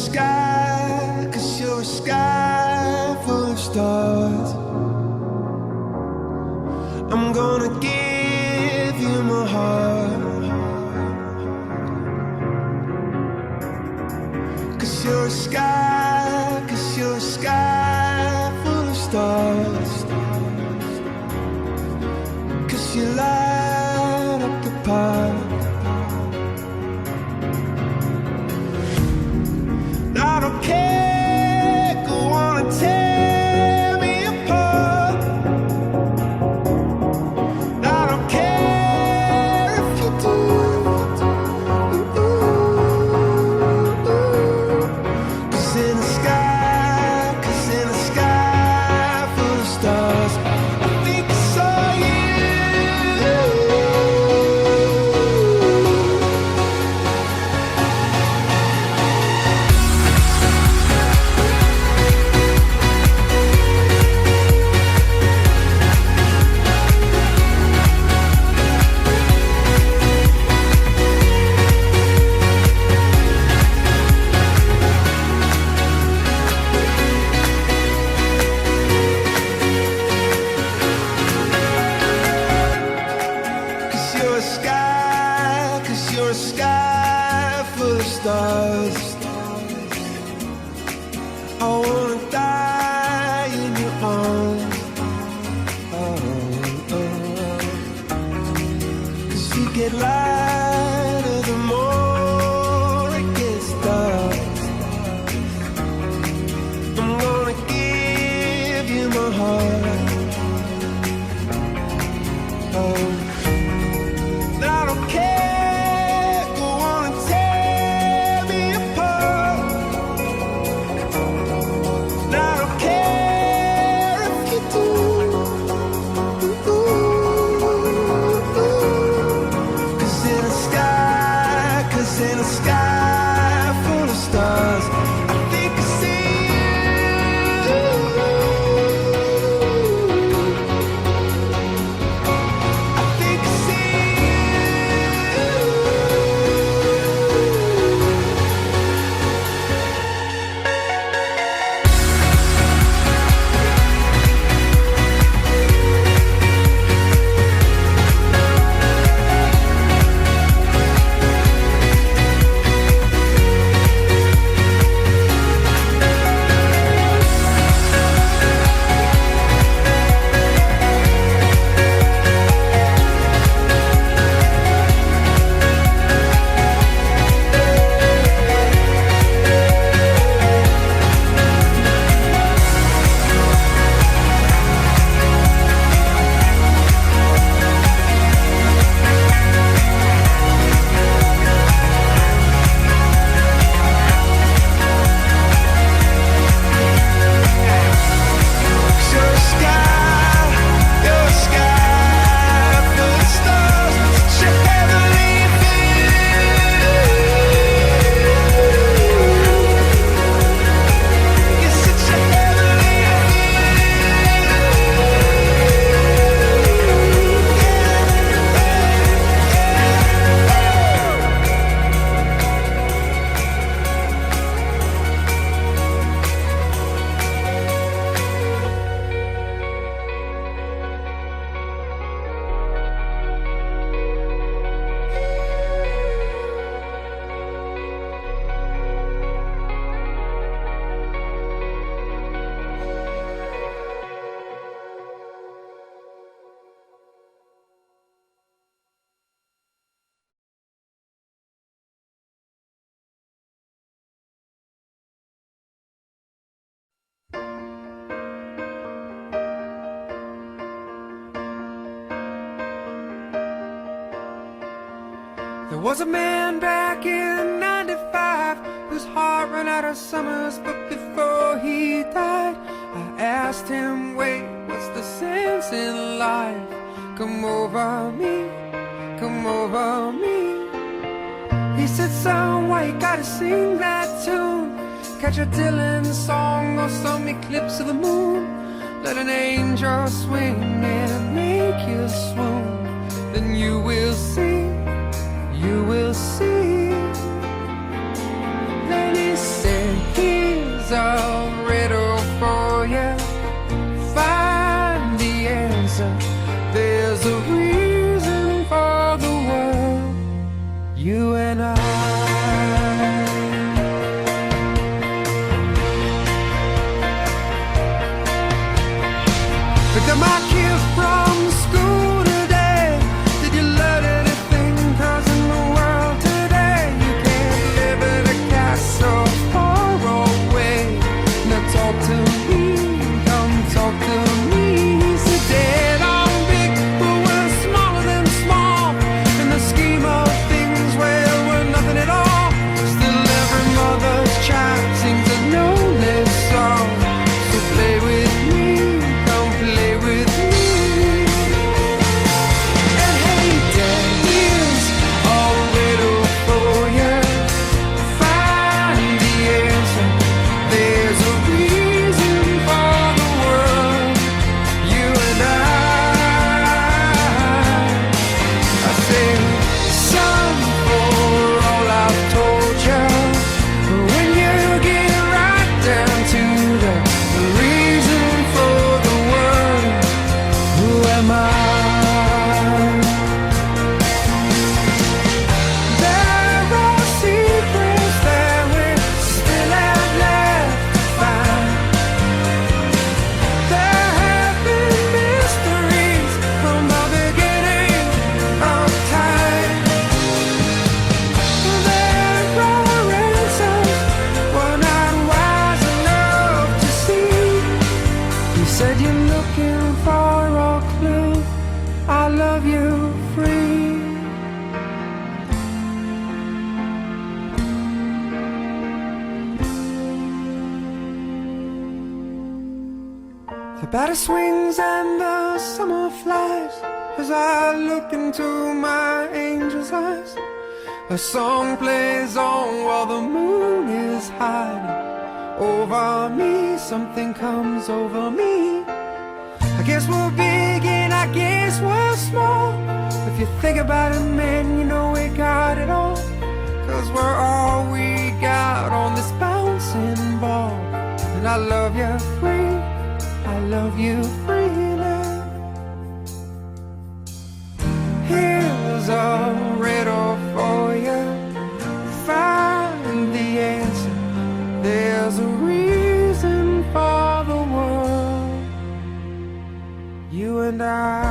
sky, 'cause you're a sky full of stars. I'm gonna give you my heart, 'cause you're a sky, 'cause you're a sky full of stars. 'Cause you light up the park. I don't care, go on and tear me apart. I don't care if you do. 'Cause in the sky, 'cause in the sky full of stars, I think I saw you. You're a sky full of stars. I wanna die in your arms. Oh. 'Cause you get lighter the more it gets dark. I'm gonna give you my heart. Oh. I don't care. In a sky full of stars, I think I see you. I think I see There was a man back in '95 whose heart ran out of summers, but before he died, I asked him, wait, what's the sense in life? Come over me, come over me. He said, son, why you gotta sing that tune? Catch a Dylan song or some eclipse of the moon. Let an angel swing and make you swoon. Then you will see, you will see. Then he said, batter swings and the summer flies as I look into my angel's eyes. A song plays on while the moon is hiding over me. Something comes over me. I guess we're big and I guess we're small. If you think about it, man, you know we got it all. 'Cause we're all we got on this bouncing ball. And I love you free, I love you freely. Here's a riddle for you. Find the answer. There's a reason for the world. You and I.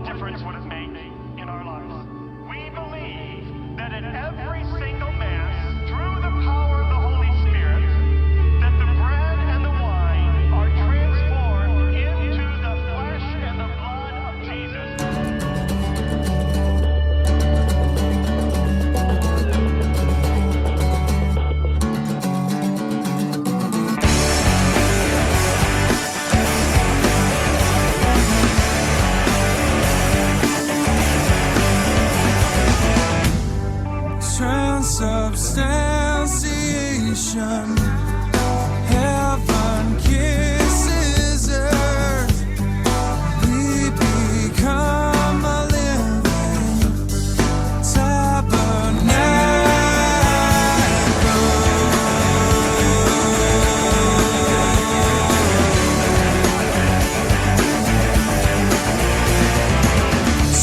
Difference would it make in our lives? We believe that at every single Mass, through the power of the Holy Spirit, that the bread and the wine are transformed into the flesh and the blood of Jesus. Transubstantiation. Heaven kisses earth. We become a living tabernacle.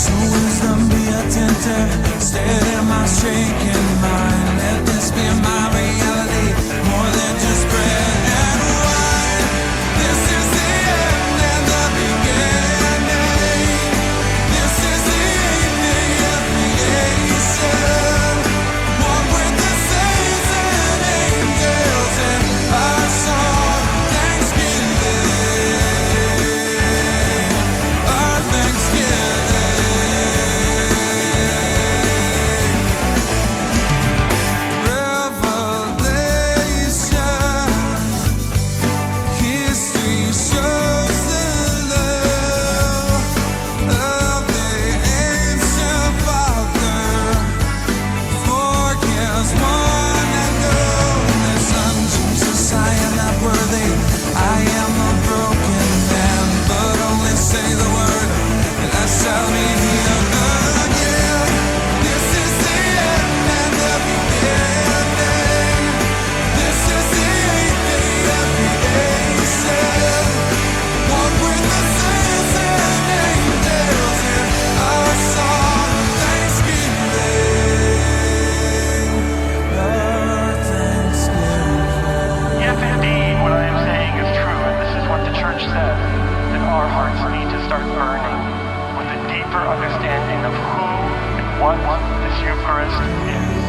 So wisdom be attentive, steady my shaking mind. Let this be my reality, more than just bread and wine. This is the end and the beginning. This is the evening of creation. One with the saints and angels in our song, thanksgiving, our thanksgiving. Understanding of who and what this Eucharist is.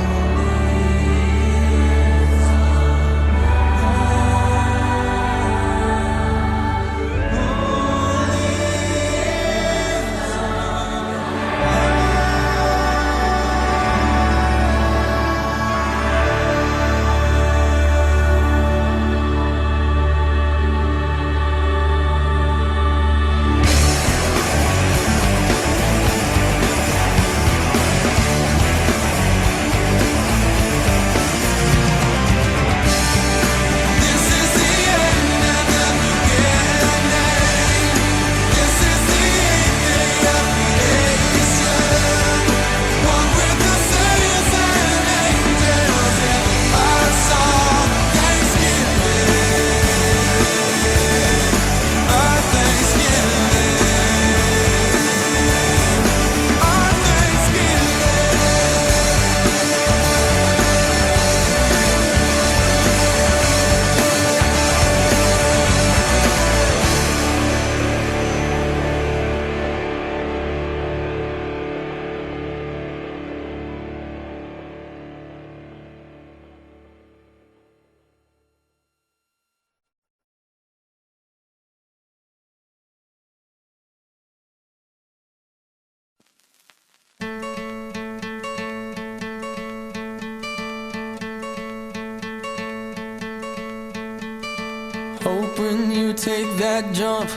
Hope when you take that jump,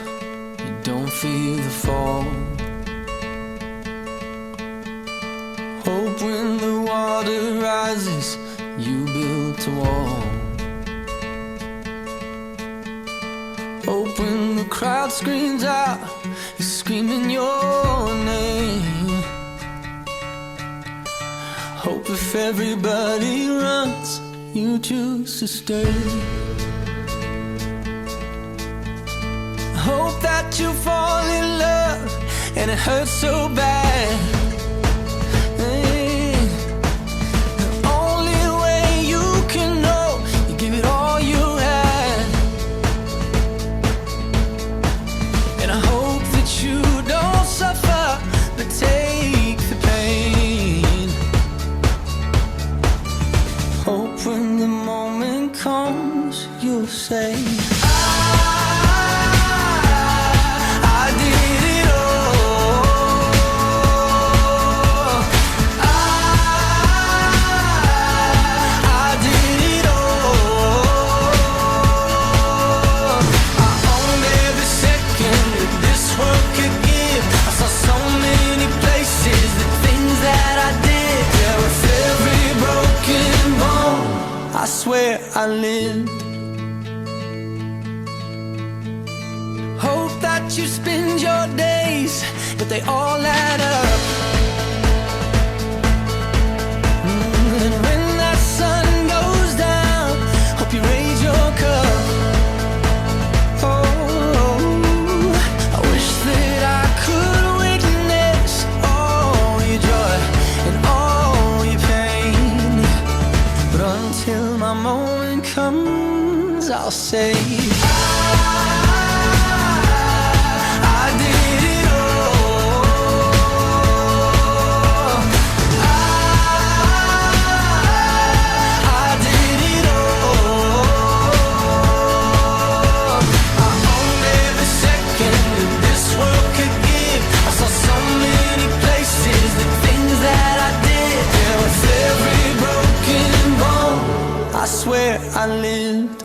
you don't feel the fall. Hope when the water rises, you built a wall. Hope when the crowd screams out, you're screaming your name. Hope if everybody runs, you choose to stay. Hope that you fall in love and it hurts so bad. The only way you can know, you give it all you had. And I hope that you don't suffer, but take the pain. Hope when the moment comes, you'll say, I swear I lived. Hope that you spend your days, but they all add up. And when that sun goes down, hope you raise your cup. Oh, I wish that I could witness all your joy and all your pain. But until my moment comes, I'll say, I did it all. I did it all. I owned every second that this world could give. I saw so many places, the things that I did. Yeah, with every broken bone, I swear I lived.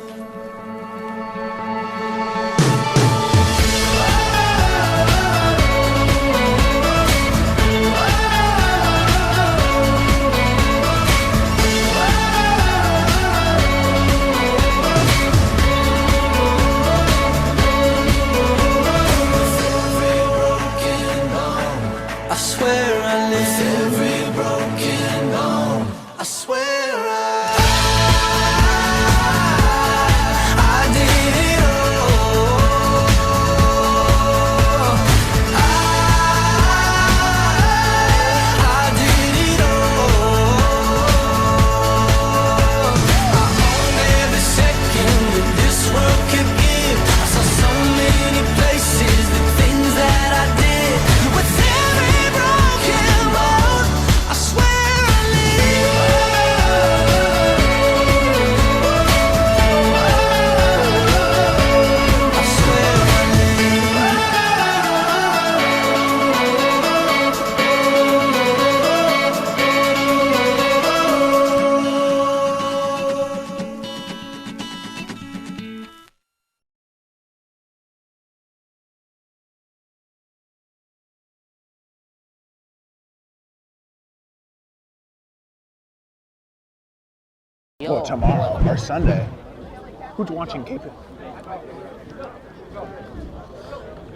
I swear I lived. Every broken bone, I swear I did it all. I did it all. I owned every second that this world could give. I saw so many places, the things that I did. With every broken bone, I swear I lived. I swear I Well, tomorrow or Sunday. Who's watching Cspn?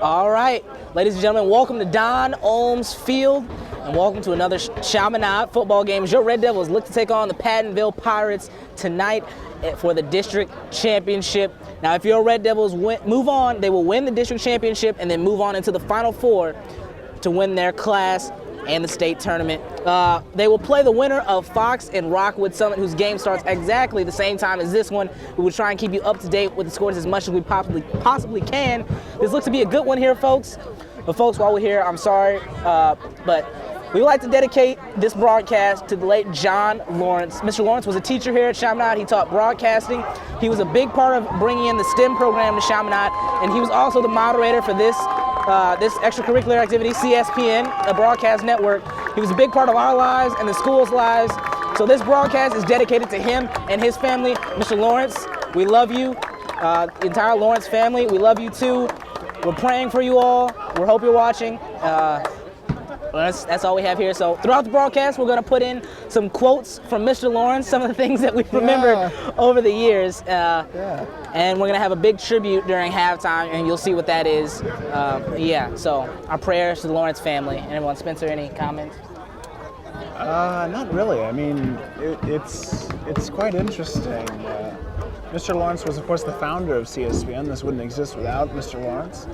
All right, ladies and gentlemen, welcome to Don Olms Field, and welcome to another Chaminade football game. As your Red Devils look to take on the Pattonville Pirates tonight for the district championship. Now, if your Red Devils move on, they will win the district championship and then move on into the Final Four to win their class and the state tournament. They will play the winner of Fox and Rockwood Summit, whose game starts exactly the same time as this one. We will try and keep you up to date with the scores as much as we possibly can. This looks to be a good one here, folks. But folks, while we're here, I'm sorry, but we would like to dedicate this broadcast to the late John Lawrence. Mr. Lawrence was a teacher here at Chaminade. He taught broadcasting. He was a big part of bringing in the STEM program to Chaminade, and he was also the moderator for this extracurricular activity, Cspn, a broadcast network. He was a big part of our lives and the school's lives. So this broadcast is dedicated to him and his family. Mr. Lawrence, we love you. The entire Lawrence family, we love you too. We're praying for you all. We hope you're watching. That's all we have here. So throughout the broadcast, we're going to put in some quotes from Mr. Lawrence, some of the things that we've remembered over the years. And we're going to have a big tribute during halftime, and you'll see what that is. So our prayers to the Lawrence family. And everyone, Spencer, any comments? Not really. I mean, it's quite interesting. Mr. Lawrence was, of course, the founder of Cspn. This wouldn't exist without Mr. Lawrence.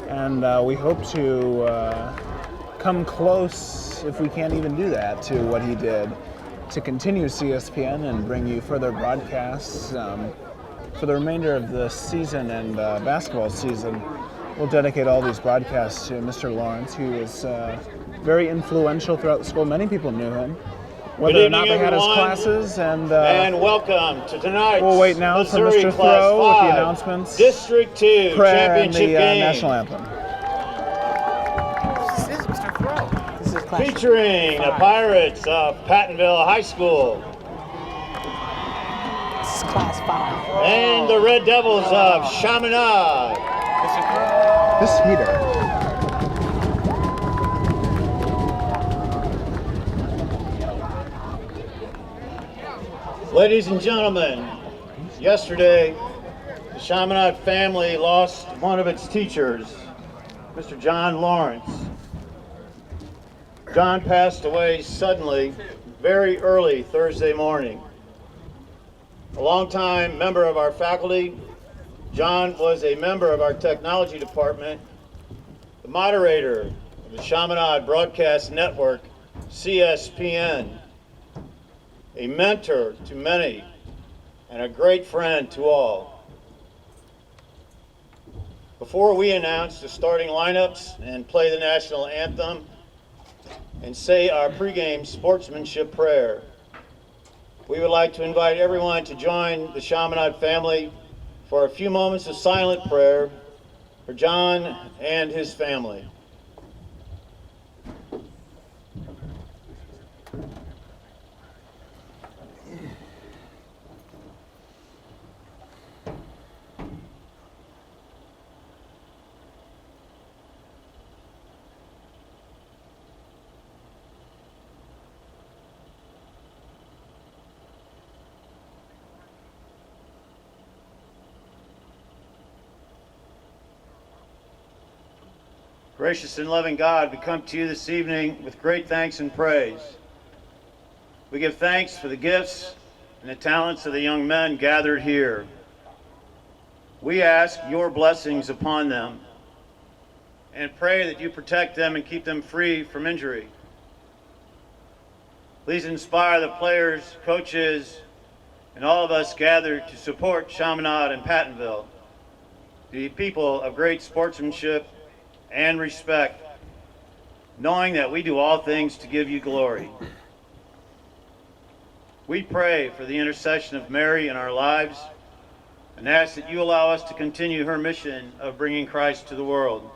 And we hope to come close, if we can't even do that, to what he did to continue Cspn and bring you further broadcasts. For the remainder of the season and basketball season, we'll dedicate all these broadcasts to Mr. Lawrence, who was very influential throughout the school. Many people knew him, whether or not they had his classes. And welcome to tonight's we'll wait now for Missouri Mr. Class Throw with 5 the announcements, District 2 prayer, and championship the game. national anthem. This is Mr. Throw. This is class Featuring the 5. Pirates of Pattonville High School This is class 5. and the Red Devils of Chaminade. This heater. Ladies and gentlemen, yesterday the Chaminade family lost one of its teachers, Mr. John Lawrence. John passed away suddenly, very early Thursday morning. A longtime member of our faculty, John was a member of our technology department, the moderator of the Chaminade Broadcast Network, Cspn, a mentor to many, and a great friend to all. Before we announce the starting lineups and play the national anthem and say our pregame sportsmanship prayer, we would like to invite everyone to join the Chaminade family for a few moments of silent prayer for John and his family. Gracious and loving God, we come to you this evening with great thanks and praise. We give thanks for the gifts and the talents of the young men gathered here. We ask your blessings upon them and pray that you protect them and keep them free from injury. Please inspire the players, coaches, and all of us gathered to support Chaminade and Pattonville, to be people of great sportsmanship and respect, knowing that we do all things to give you glory. We pray for the intercession of Mary in our lives and ask that you allow us to continue her mission of bringing Christ to the world.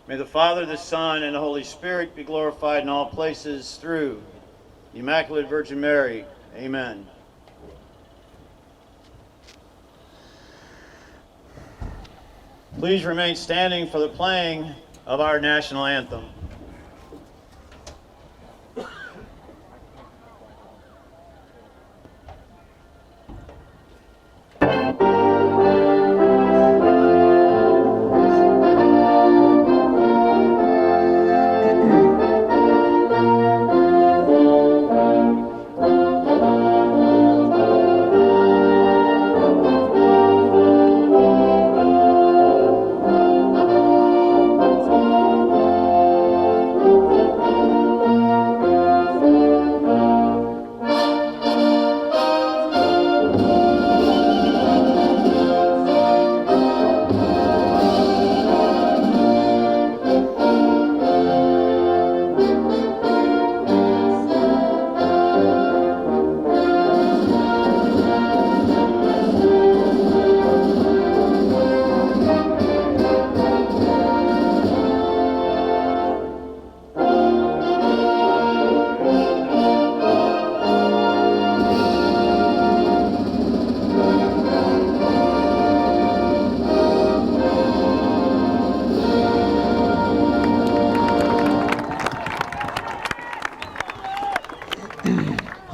May the Father, the Son, and the Holy Spirit be glorified in all places through the Immaculate Virgin Mary. Amen. Please remain standing for the playing of our national anthem.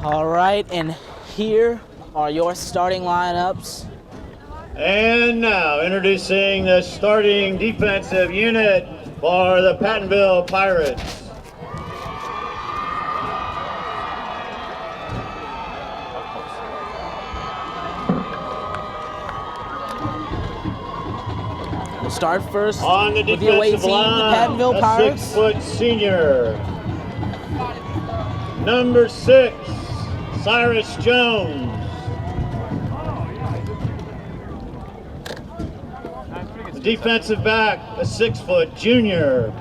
All right, and here are your starting lineups. And now introducing the starting defensive unit for the Pattonville Pirates. We'll start first On the with the away team, defensive line, the Pattonville a Pirates. 6-foot senior. Number 6, Cyrus Jones. The defensive back, a 6-foot junior.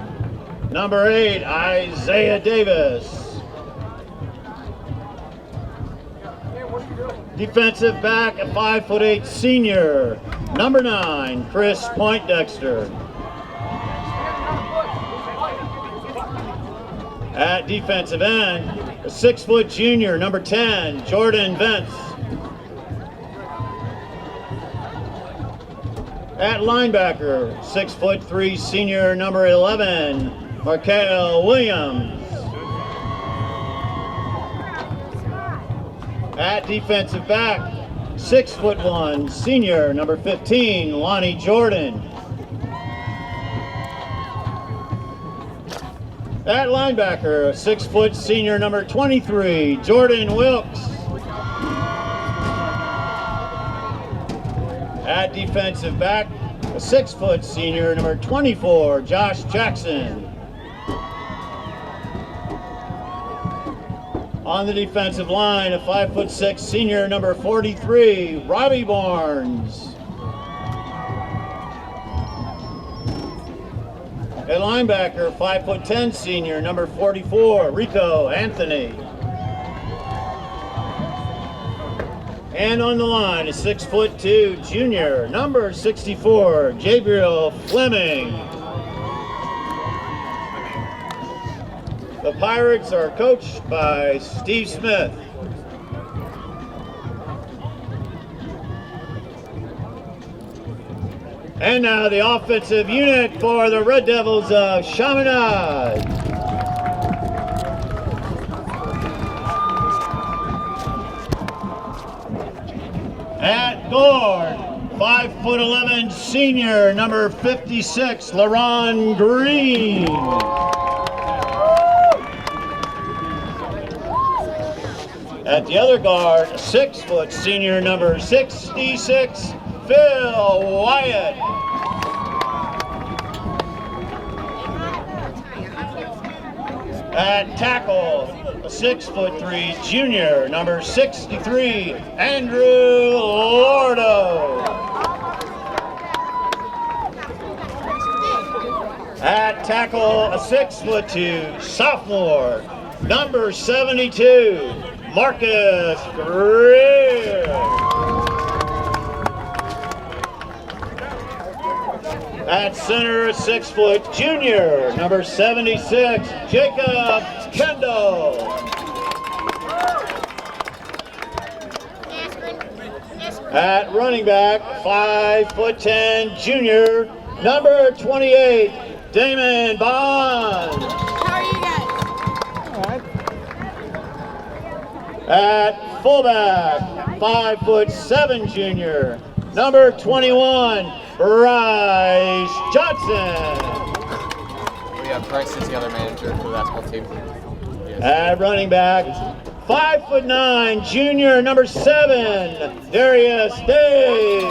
Number 8, Isaiah Davis. Defensive back, a 5'8" senior. Number 9, Chris Poindexter. At defensive end, a 6-foot junior, number 10, Jordan Vence. At linebacker, 6'3" senior, number 11, Markel Williams. At defensive back, 6'1" senior, number 15, Lonnie Jordan. At linebacker, 6-foot senior, number 23, Jordan Wilkes. At defensive back, a 6-foot senior, number 24, Josh Jackson. On the defensive line, a 5'6" senior, number 43, Robbie Barnes. At linebacker, 5'10" senior, number 44, Rico Anthony. And on the line, a 6'2" junior, number 64, Gabriel Fleming. The Pirates are coached by Steve Smith. And now the offensive unit for the Red Devils of Chaminade. At guard, 5'11" senior, number 56, LaRon Green. At the other guard, 6-foot senior, number 66, Phil Wyatt. At tackle, a 6'3" junior, number 63, Andrew Lordo. At tackle, a 6'2" sophomore, number 72, Marcus Greer. At center, a 6-foot junior, number 76, Jacob Kendall. At running back, 5'10" junior, number 28, Damon Bond. How are you guys? At fullback, 5'7" junior, number 21, Bryce Johnson. Yeah, Bryce is the other manager for the basketball team. Yes. At running back, 5'9" junior, number 7, Darius Day.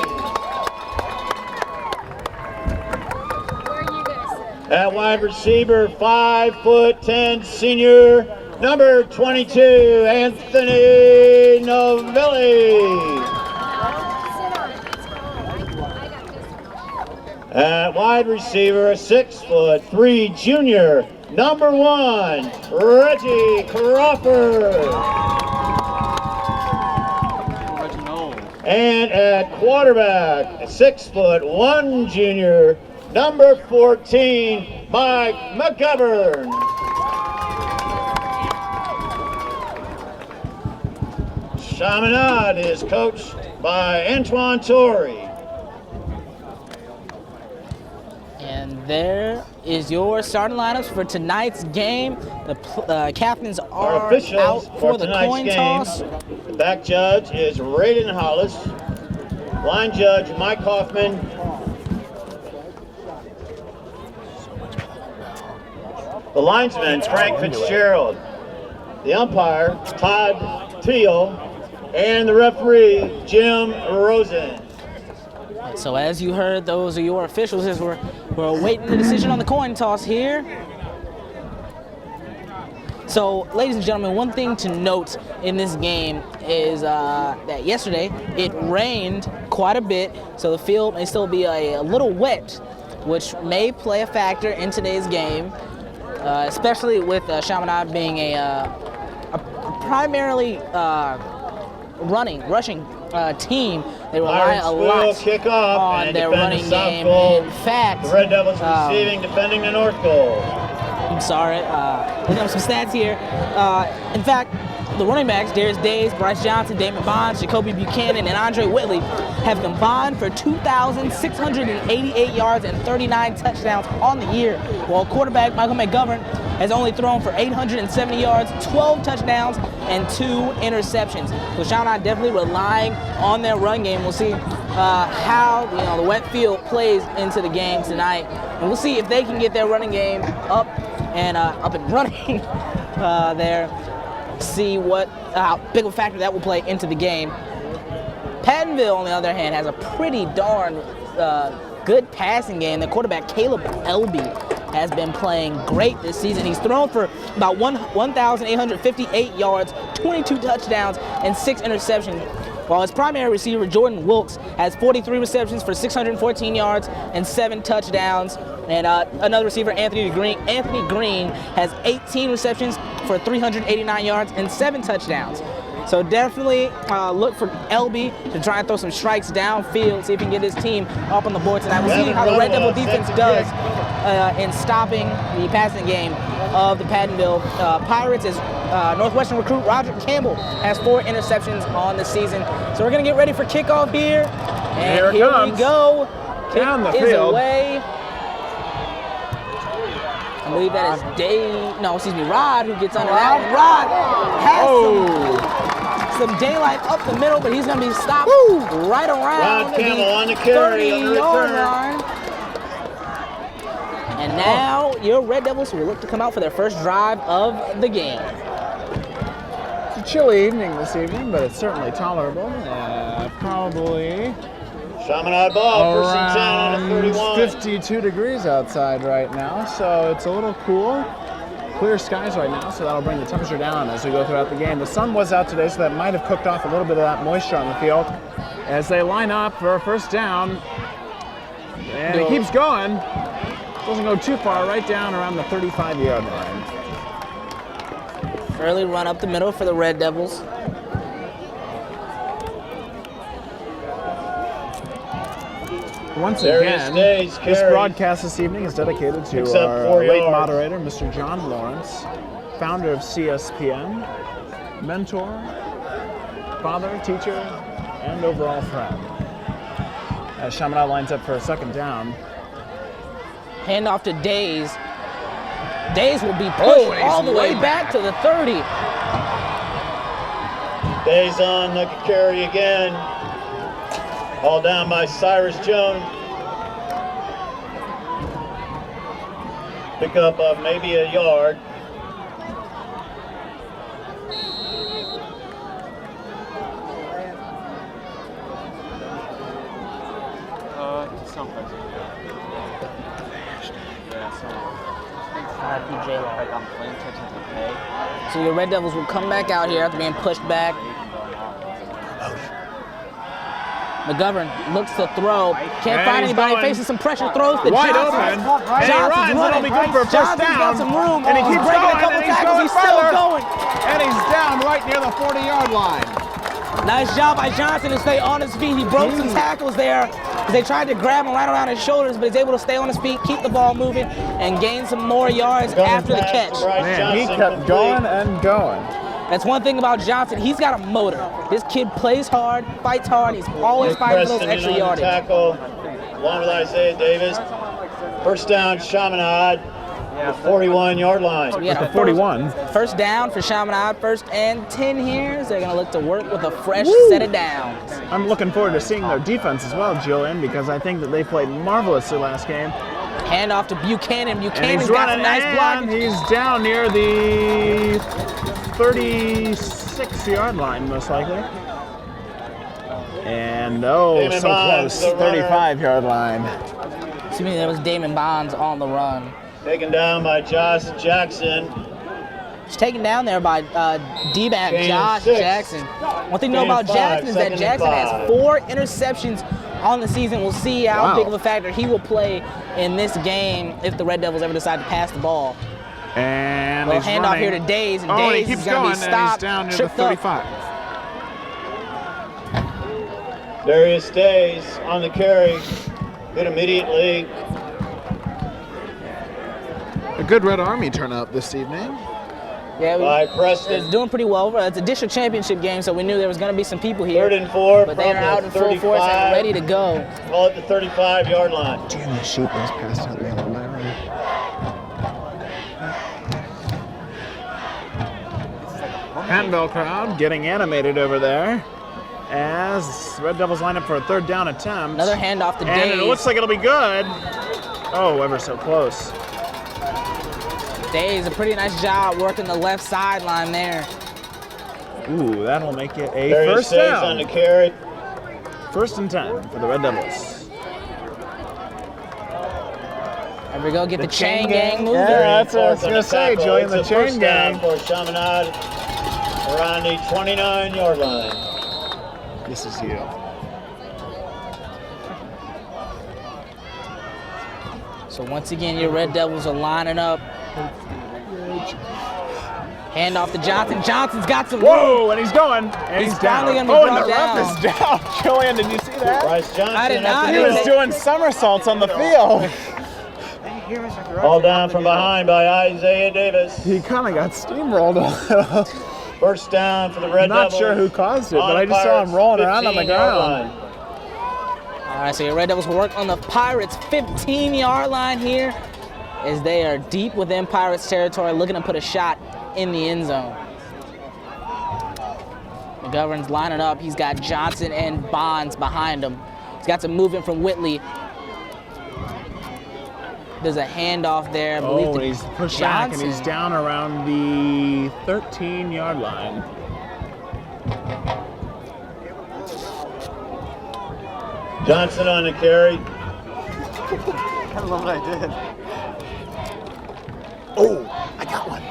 Where are you guys? At wide receiver, 5'10" senior, number 22, Anthony Novelli. At wide receiver, a 6'3" junior, number 1, Reggie Crawford. And at quarterback, a 6'1" junior, number 14, Mike McGovern. Chaminade is coached by Antoine Torrey. And there is your starting lineups for tonight's game. The captains Our are officials out for the tonight's coin game. toss. The back judge is Raiden Hollis. Line judge Mike Hoffman. The linesman Frank Fitzgerald. The umpire Todd Teal. And the referee Jim Rosen. So as you heard, those are your officials as we're awaiting the decision on the coin toss here. So, ladies and gentlemen, one thing to note in this game is that yesterday it rained quite a bit, so the field may still be a little wet, which may play a factor in today's game, especially with Chaminade being a primarily rushing team. They rely a lot kick off on and their defend running the south game. goal. In fact, The Red Devils receiving, defending the north goal. I'm sorry. Looking up some stats here. In fact, the running backs, Darius Days, Bryce Johnson, Damon Bonds, Jacoby Buchanan, and Andre Whitley have combined for 2,688 yards and 39 touchdowns on the year, while quarterback Michael McGovern has only thrown for 870 yards, 12 touchdowns, and 2 interceptions. So Chaminade definitely relying on their run game. We'll see how the wet field plays into the game tonight, and we'll see if they can get their running game up and running there. See what how big of a factor that will play into the game. Pattonville, on the other hand, has a pretty darn good passing game. The quarterback Caleb Elby has been playing great this season. He's thrown for about 1,858 yards, 22 touchdowns, and 6 interceptions, while his primary receiver Jordan Wilkes has 43 receptions for 614 yards and 7 touchdowns. And another receiver, Anthony Green, has 18 receptions for 389 yards and 7 touchdowns. So definitely look for LB to try and throw some strikes downfield, see if he can get his team up on the board tonight. We'll see how the Red Devil defense does in stopping the passing game of the Pattonville Pirates. As Northwestern recruit Roger Campbell has 4 interceptions on the season. So we're gonna get ready for kickoff here. And Here it here comes. we go. Down the Kick is field. away. I believe that is Rod who gets under that one. Rod has some daylight up the middle, but he's going to be stopped right around Rod Campbell on the carry, on the 30-yard return. line. And now your Red Devils will look to come out for their first drive of the game. It's a chilly evening this evening, but it's certainly tolerable. Probably Chaminade ball, first and 10 on the around 31. 52 degrees outside right now, so it's a little cool. Clear skies right now, so that'll bring the temperature down as we go throughout the game. The sun was out today, so that might have cooked off a little bit of that moisture on the field. As they line up for a first down, and it keeps going. Doesn't go too far, right down around the 35-yard line. Early run up the middle for the Red Devils. Once Darius again, Days this carries. broadcast this evening is dedicated Picks to up our 4 late yards. moderator, Mr. John Lawrence, founder of Cspn, mentor, father, teacher, and overall friend. As Chaminade lines up for a second down. Hand off to Days. Days will be pushed and he's all the way way back to the 30. Days on the carry again. All down by Cyrus Jones. Pick up maybe a yard. Someplace. Yeah, PJ like I'm playing attention to pay. So your Red Devils will come back out here after being pushed back. McGovern looks to throw. Can't And find he's anybody. going. Faces some pressure. Throws to Wide Johnson. open. And he Johnson's runs. running. It'll be good for a first Johnson's down. got some room. And he Oh, keeps he's breaking going. a couple And he's tackles. going He's still further. going. And he's down right near the 40-yard line. Nice job by Johnson to stay on his feet. He broke some tackles there because they tried to grab him right around his shoulders, but he's able to stay on his feet, keep the ball moving, and gain some more yards after the catch. Man, he kept going and going. That's one thing about Johnson. He's got a motor. This kid plays hard, fights hard. He's always fighting for those Preston extra in on the yardage. tackle, along with Isaiah Davis. First down, Chaminade, the 41-yard line. We had The a 41. first down for Chaminade, 1st and 10 here. So they're going to look to work with a fresh set of downs. I'm looking forward to seeing their defense as well, Julian, because I think that they played marvelously last game. Hand off to Buchanan. And Buchanan's he's got running, some nice and blocking. he's down near the 36-yard line, most likely. And oh, Damon so Bonds, close, the runner. 35-yard line. Excuse me, that was Damon Bonds on the run. Taken down by Josh Jackson. He's taken down there by D-back Gain of Josh 6. Jackson. One thing to know Gain of about 5, Jackson is that 2nd and Jackson 5. has 4 interceptions on the season. We'll see how Wow. big of a factor he will play in this game if the Red Devils ever decide to pass the ball. And Well, he's handoff running. here to Days, and Oh, Days and he is keeps going to going, be and stopped, he's down near the tripped up. 35. Darius Days on the carry. Hit immediately. A good Red Army turnout this evening. Yeah, By it's Preston. doing pretty well. It's a district championship game, so we knew there was going to be some people here. 3rd and 4 But from they are out the in full force and 35. ready to go. Call it the 35-yard line. Damn, the sheep was passed out there on my room. Handbell crowd getting animated over there as Red Devils line up for a 3rd down attempt. Another handoff to and Days. it looks like it'll be good. Oh, ever so close. Days, a pretty nice job working the left sideline there. Ooh, that'll make it a Darius first Days on the down. carry. 1st and 10 for the Red Devils. There we go, get the chain gang moving. Yeah, that's what I was 4th on going to say, tackle. Julian, the It's a first chain down gang. for Chaminade around the 29-yard line. This is you. So once again, your Red Devils are lining up. Hand off to Johnson. Johnson's got some room. Whoa, and he's going. And He's he's down. finally gonna be Oh, and the brought ref is down. Julian, did you see that? Bryce Johnson. I did at not. the He He was was middle. doing somersaults on the field. All down from behind by Isaiah Davis. He kind of got steamrolled a little. First down for the Red Not Devils. sure who caused it, on but I just saw Pirates him rolling around on the 15-yard ground. line. All right, so your Red Devils will work on the Pirates' 15-yard line here as they are deep within Pirates territory, looking to put a shot in the end zone. McGovern's lining up. He's got Johnson and Bonds behind him. He's got some movement from Whitley. There's a handoff there. I believe Oh, to and he's pushed back, and he's Johnson. down around the 13-yard line. Johnson on the carry. I don't know what I did. Oh, I got one.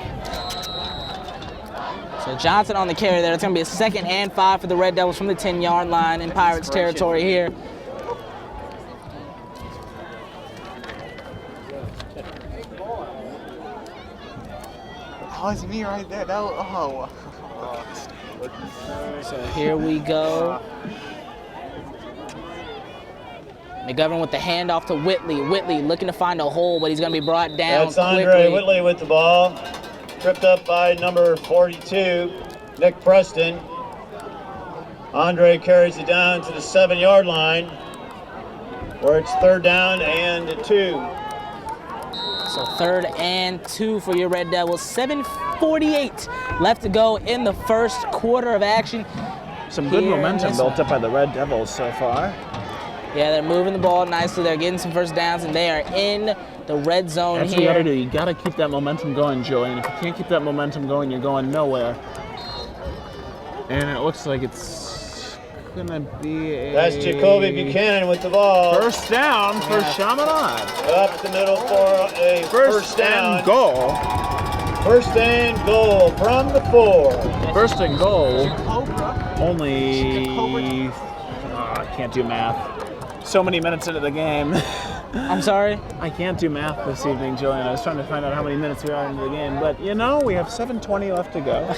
So Johnson on the carry there. It's going to be a 2nd and 5 for the Red Devils from the 10-yard line in Pirates territory here. Oh, it's me right there. That was, oh. So here we go. McGovern with the handoff to Whitley. Whitley looking to find a hole, but he's going to be brought down That's Andre quickly. Whitley with the ball. Tripped up by number 42, Nick Preston. Andre carries it down to the 7-yard line, where it's 3rd down and 2. So 3rd and 2 for your Red Devils. 7:48 left to go in the first quarter of action. Some good Here in momentum this built up by the Red Devils so far. Yeah, they're moving the ball nicely. They're getting some first downs, and they are in the red zone That's what you here. gotta do. You gotta keep that momentum going, Joey. And if you can't keep that momentum going, you're going nowhere. And it looks like it's gonna be a That's Jacoby Buchanan with the ball. first down for Chaminade. Up the middle for a first down. and goal. First and goal from the 4. First and goal. Cobra. Only. I can't do math. So many minutes into the game. I'm sorry. I can't do math this evening, Julian. I was trying to find out how many minutes we are into the game. But you know, we have 7:20 left to go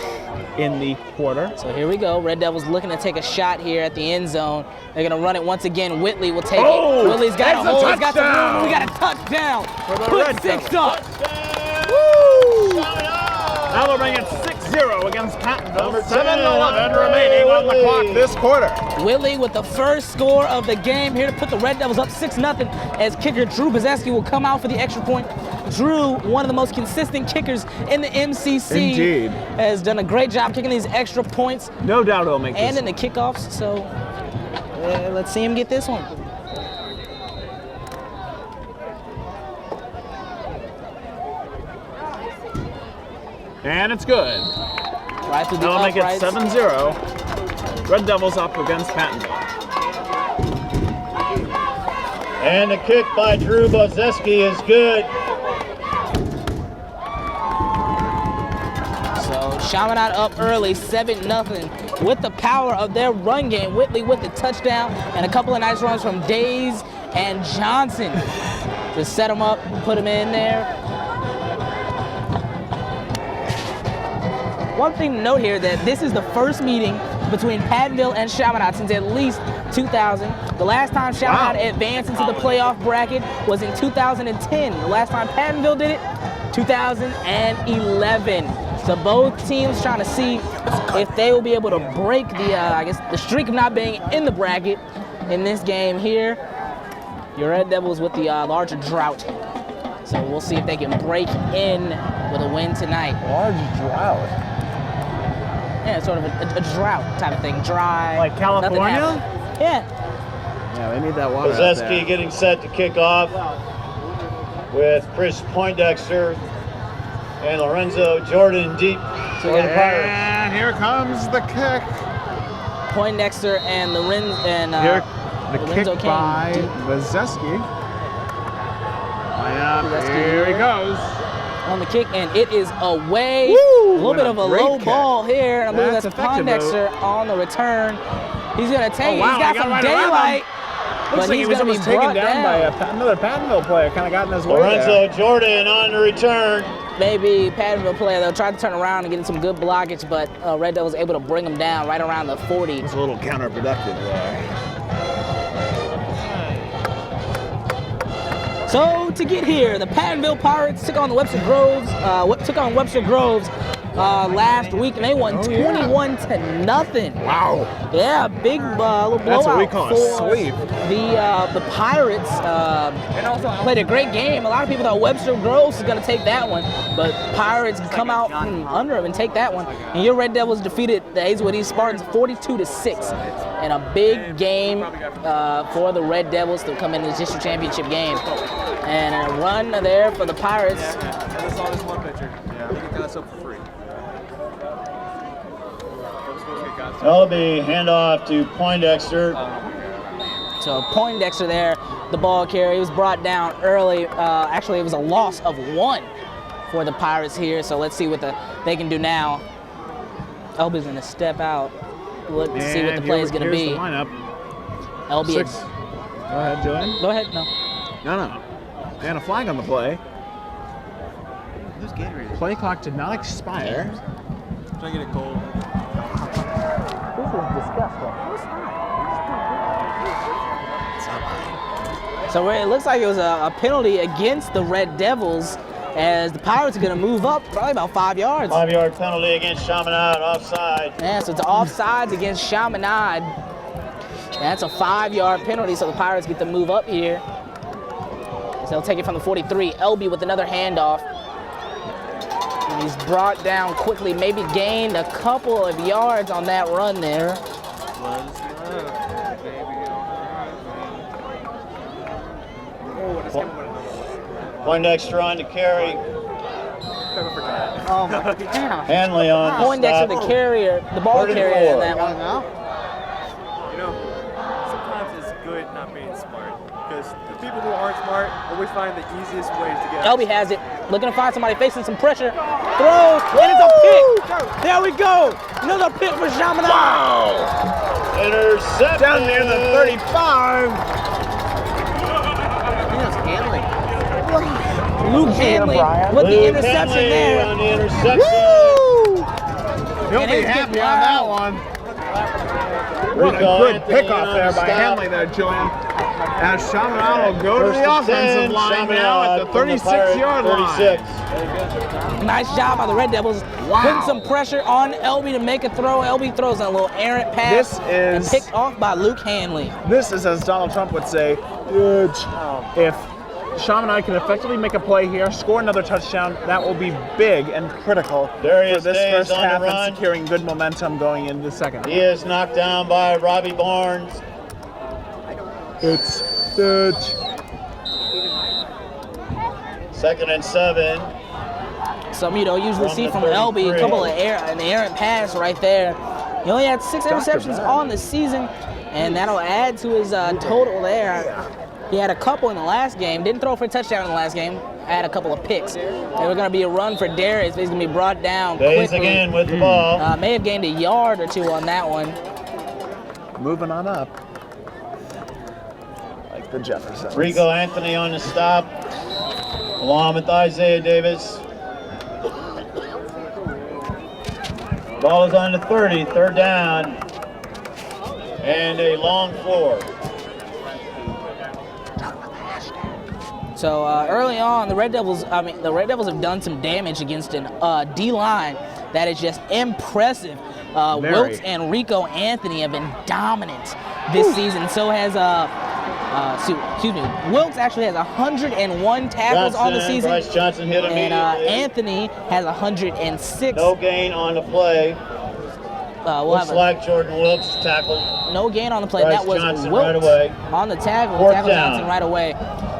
in the quarter. So here we go. Red Devils looking to take a shot here at the end zone. They're going to run it once again. Whitley will take Oh, it. Whitley's got that's a a hole. He's got some room. touchdown. We got a touchdown. For the Put Red 6 Devils. up. Woo! Now we're bringing 6 6-0 against Pattonville. Number 10, 7-11 remaining on the clock this quarter. Whitley with the first score of the game here to put the Red Devils up 6-0 as kicker Drew Bozeski will come out for the extra point. Drew, one of the most consistent kickers in the MCC, Indeed. has done a great job kicking these extra points No doubt he'll make and this. in the kickoffs. So let's see him get this one. And it's good. Right through the That'll make it uprights. 7-0. Red Devils up against Pattonville. And the kick by Drew Bozeski is good. So Chaminade up early, 7-0 with the power of their run game. Whitley with the touchdown and a couple of nice runs from Days and Johnson to set them up, put them in there. One thing to note here that this is the first meeting between Pattonville and Chaminade since at least 2000. The last time Chaminade advanced into the playoff bracket was in 2010. The last time Pattonville did it, 2011. So both teams trying to see if they will be able to break the, I guess, the streak of not being in the bracket in this game here. Your Red Devils with the larger drought. So we'll see if they can break in with a win tonight. Large drought. Yeah, sort of a drought type of thing, dry. Like nothing California? happening. Yeah. Yeah, they need that water out there. Bozeski getting set to kick off with Chris Poindexter and Lorenzo Jordan deep for the Pirates. And here comes the kick. Poindexter and Lorenzo and Here, the Lorenzo kick came by deep. Bozeski. Line up, Bozeski here he here. goes. On the kick, and it is away. Woo! A little What bit a of a great low kick. ball here, and I believe That's that's effective, Poindexter on the return. He's gonna take it. wow, He's got he got some right around him. daylight, Looks but like he he's was gonna be almost taken brought down by another Pattonville player. Kind of got in his way Lorenzo there. Jordan on the return. Maybe Pattonville player, they'll try to turn around and get some good blockage, but Red Devils able to bring him down right around the 40. It's a little counterproductive there. So to get here, the Pattonville Pirates took on the Webster Groves. Last week, and they won 21-0. Wow. Yeah, big little blowout. That's what we call a for sweep. The Pirates played a great game. A lot of people thought Webster Groves was going to take that one, but Pirates come out from under them and take that one. And your Red Devils defeated the Hazelwood East Spartans 42-6 in a big game for the Red Devils to come in this district championship game. And a run there for the Pirates. I saw this one picture. Yeah, we can get us up for free. That'll be handoff to Poindexter. So Poindexter there, the ball carrier, he was brought down early. Actually, it was a loss of 1 for the Pirates here. So let's see what they can do now. Elby's gonna step out, look to see what the play is gonna here's be. The lineup. Elby, 6. Go ahead, Julian. go ahead. No. No. And a flag on the play. Play clock did not expire. Try to get it cold. This is disgusting. So it looks like it was a penalty against the Red Devils, as the Pirates are going to move up probably about 5 yards. 5-yard penalty against Chaminade, offside. Yeah, so it's offsides against Chaminade. That's a 5-yard penalty, so the Pirates get to move up here. So they'll take it from the 43. Elby with another handoff. And he's brought down quickly, maybe gained a couple of yards on that run there. Poindexter on to carry. Oh my God. Hanley on the Poindexter, stop. the carrier, the ball 34. carrier in that one. You know, sometimes it's good not being smart, because the people who aren't smart always find the easiest ways to get out. Elby has it, looking to find somebody facing some pressure. Throws, and it's a pick. There we go. Another pick for Chaminade. Intercepted. Down near the 35. Luke Hanley with the Luke interception Hanley there. on the interception. He'll And be it's happy getting on that wild. one. What a Rico good Anthony pickoff on there the by stop. Hanley there, Julian. As Chaminade will go to First the and offensive 10, line now at the Chaminade from the Pirate 36-yard line. 36. Nice job by the Red Devils, putting some pressure on LB to make a throw. LB throws a little errant pass and picked off by Luke Hanley. This is, as Donald Trump would say, huge. If Chaminade can effectively make a play here, score another touchdown, that will be big and critical for Darius this Day first is on the half run. and securing good momentum going into the second. He is knocked down by Robbie Barnes. It's huge. 2nd and 7. Some you don't usually From see the from LB, a 33. couple of an errant pass right there. He only had 6 interceptions on the season, and that'll add to his total there. He had a couple in the last game, didn't throw for a touchdown in the last game, had a couple of picks. They were going to be a run for Darius, but he's going to be brought down Days quickly. again with the ball. May have gained a yard or two on that one. Moving on up. Like the Jeffersons. Rico Anthony on the stop, along with Isaiah Davis. Ball is on the 30, 3rd down, and a long 4. So early on, the Red Devils have done some damage against an D-line that is just impressive. Wilkes and Rico Anthony have been dominant this season. So has Wilkes actually has 101 tackles on the season. Bryce Johnson hit and immediately. Anthony has 106. No gain on the play. Looks like Jordan Wilkes tackled. No gain on the play. Bryce That was Johnson Wilkes right away. on the tackle. 4th Tackle down. Johnson right away.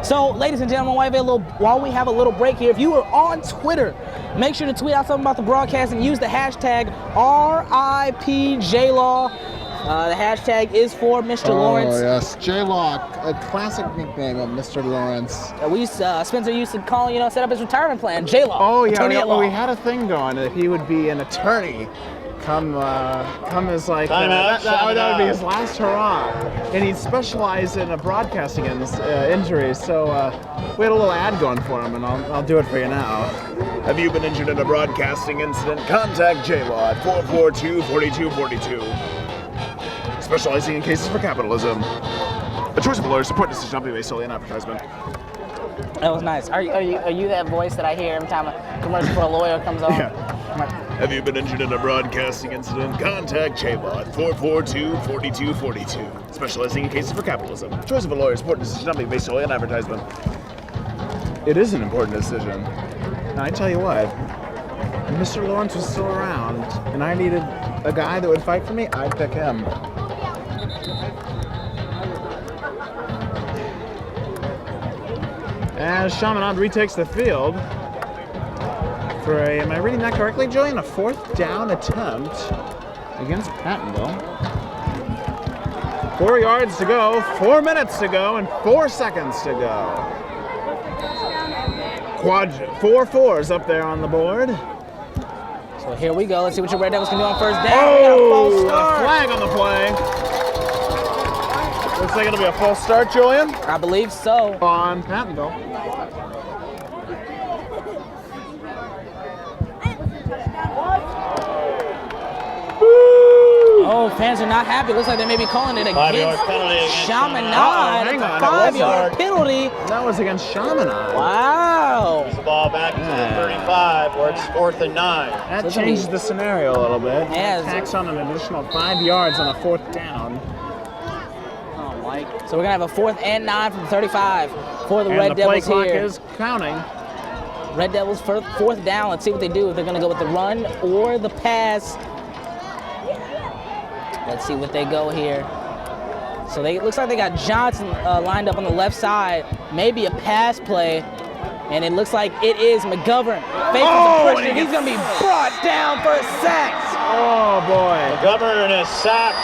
So, ladies and gentlemen, while we have a little break here, if you are on Twitter, make sure to tweet out something about the broadcast and use the hashtag RIPJLaw. The hashtag is for Mr. Lawrence. Oh, yes. J-Law, a classic nickname of Mr. Lawrence. Spencer used to call, set up his retirement plan, J-Law. Oh, yeah, attorney at law. we had a thing going that he would be an attorney. Come as like Timeout, that would be his last hurrah, and he'd specialize in broadcasting injuries. So we had a little ad going for him, and I'll do it for you now. Have you been injured in a broadcasting incident? Contact J-Law at 442-4242. Specializing in cases for capitalism. The choice of a lawyer support decision not be based solely on advertisement. That was nice. Are you that voice that I hear every time a commercial for a lawyer comes on? Yeah. Have you been injured in a broadcasting incident? Contact J-Law at 442-4242. Specializing in cases for capitalism. The choice of a lawyer support decision not be based solely on advertisement. It is an important decision. And I tell you what, if Mr. Lawrence was still around and I needed a guy that would fight for me, I'd pick him. As Chaminade retakes the field for am I reading that correctly, Julian? A 4th down attempt against Pattonville. 4 yards to go, 4 minutes to go, and 4 seconds to go. Four fours up there on the board. So here we go. Let's see what your Red Devils can do on 1st down. Oh, a flag on the play. Looks like it'll be a false start, Julian. I believe so. On Pattonville. Oh, fans are not happy. Looks like they may be calling it against 5-yard penalty against Chaminade. Hang on, it was 5-yard penalty. That was against Chaminade. Wow. The ball back to the 35, where it's 4th and 9. That changed the scenario a little bit. Yeah, Tacks on an additional 5 yards on a 4th down. Oh, Mike. So we're going to have a 4th and 9 from 35 for the And Red the play Devils clock here. is counting. Red Devils 4th down. Let's see what they do. If they're going to go with the run or the pass. Let's see what they go here. So it looks like they got Johnson lined up on the left side. Maybe a pass play. And it looks like it is McGovern facing some pressure. He's going to be brought down for a sack. Oh, boy. McGovern and a sack.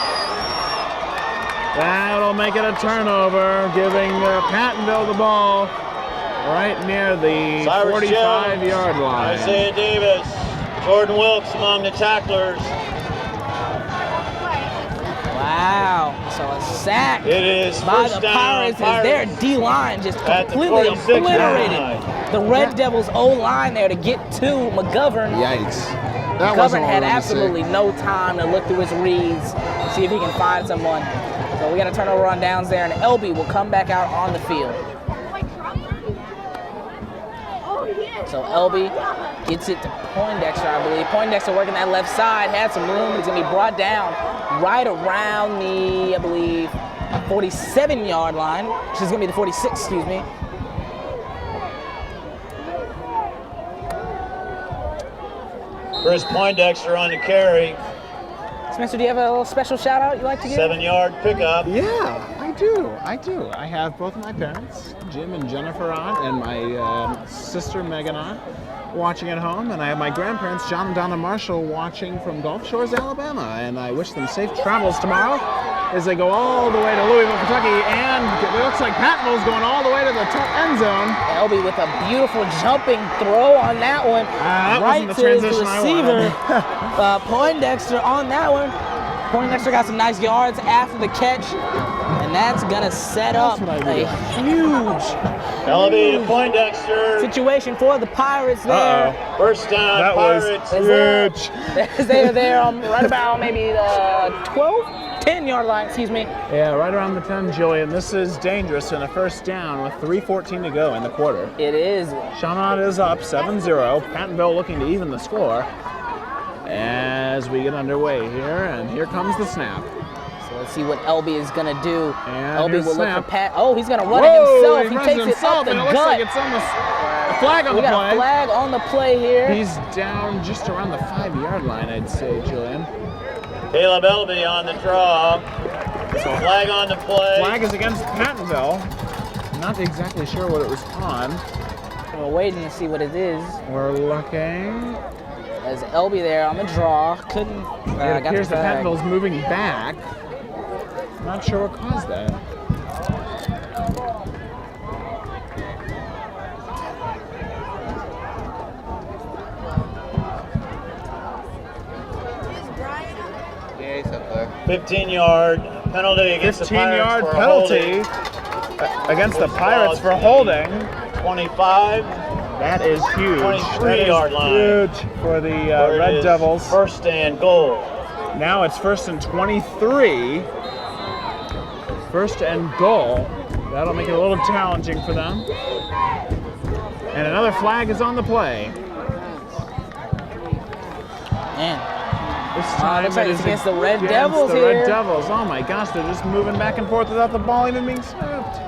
That'll make it a turnover, giving Pattonville the ball right near the 45-yard line. Isaiah Davis, Jordan Wilkes among the tacklers. Wow. So a sack It is by first the down, Pirates as their D-line just at the completely 46 obliterated line. the Red Devils O-line there to get to McGovern. Yikes. That McGovern wasn't had what I wanted to absolutely see. no time to look through his reads, see if he can find someone. So we got a turnover on downs there, and LB will come back out on the field. So LB gets it to Poindexter, I believe. Poindexter working that left side, had some room. It's gonna be brought down right around the, I believe, 47-yard line, which is gonna be the 46, excuse me. Chris Poindexter on the carry. Spencer, do you have a little special shout out you'd like to give? 7-yard pickup. Yeah, I do. I have both of my parents, Jim and Jennifer, on, and my sister Megan on, watching at home, and I have my grandparents, John and Donna Marshall, watching from Gulf Shores, Alabama, and I wish them safe travels tomorrow as they go all the way to Louisville, Kentucky, and it looks like Pattonville's going all the way to the end zone. LB with a beautiful jumping throw on that one, That right wasn't the to the transition I receiver. wanted. Poindexter on that one. Poindexter got some nice yards after the catch, and that's gonna set up a huge LB to Poindexter. situation for the Pirates there. First down, That Pirates. was huge. They are there right about maybe the 10-yard line, excuse me. Yeah, right around the 10, Julian. This is dangerous in a first down with 3:14 to go in the quarter. It is. Chaminade is up 7-0. Pattonville looking to even the score as we get underway here, and here comes the snap. So let's see what LB is gonna do. And LB here's will look snap. for Pat. Oh, he's gonna run Whoa, it himself. He runs takes it himself, up the and it looks gut. like it's on the flag on We the got play. a flag on the play here. He's down just around the 5-yard line, I'd say, Julian. Caleb LB on the draw. Flag on the play. Flag is against Pattonville. Not exactly sure what it was on. We're waiting to see what it is. We're looking. As LB there on the draw, couldn't. It got appears the that flag. Pattonville's moving back. Not sure what caused that. Yeah, he's up there. 15-yard penalty against the Pirates 15-yard for penalty holding. against the Pirates for holding. 25. That is huge. 23-yard line. Huge for the Where it Red is Devils. First and goal. Now it's 1st and 23. 1st and goal. That'll make it a little challenging for them. And another flag is on the play. Man, This time looks like it it's is against the Red against Devils the here. Red Devils. Oh my gosh, they're just moving back and forth without the ball even being snapped.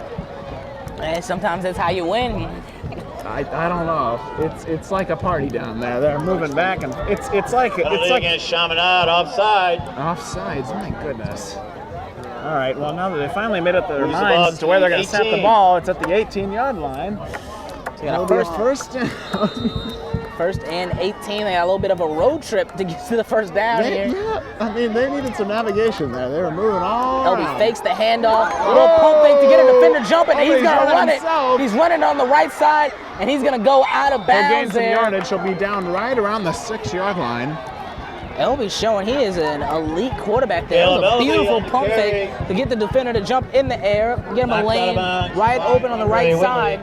and sometimes that's how you win. I don't know. It's like a party down there. They're moving back and it's like Penalty against Chaminade, offside. offsides. My goodness. All right. Well, now that they finally made up their Who's the minds ball? as to where they're going to snap the 18. ball, it's at the 18-yard line. So you got a First down. first and 18. They got a little bit of a road trip to get to the first down here. Yeah, I mean, they needed some navigation there. They were moving all LB around. fakes the handoff, a little pump fake to get a defender jumping, and Oh, he's he's gonna running run it. himself. He's running on the right side, and he's gonna go out of He'll gain bounds some there. yardage. He'll be down right around the 6-yard line. LB's showing he is an elite quarterback there. It was a LB beautiful on the pump carry. fake to get the defender to jump in the air, get him a Knocked out of lane bounds. right open on the right Whitney. side.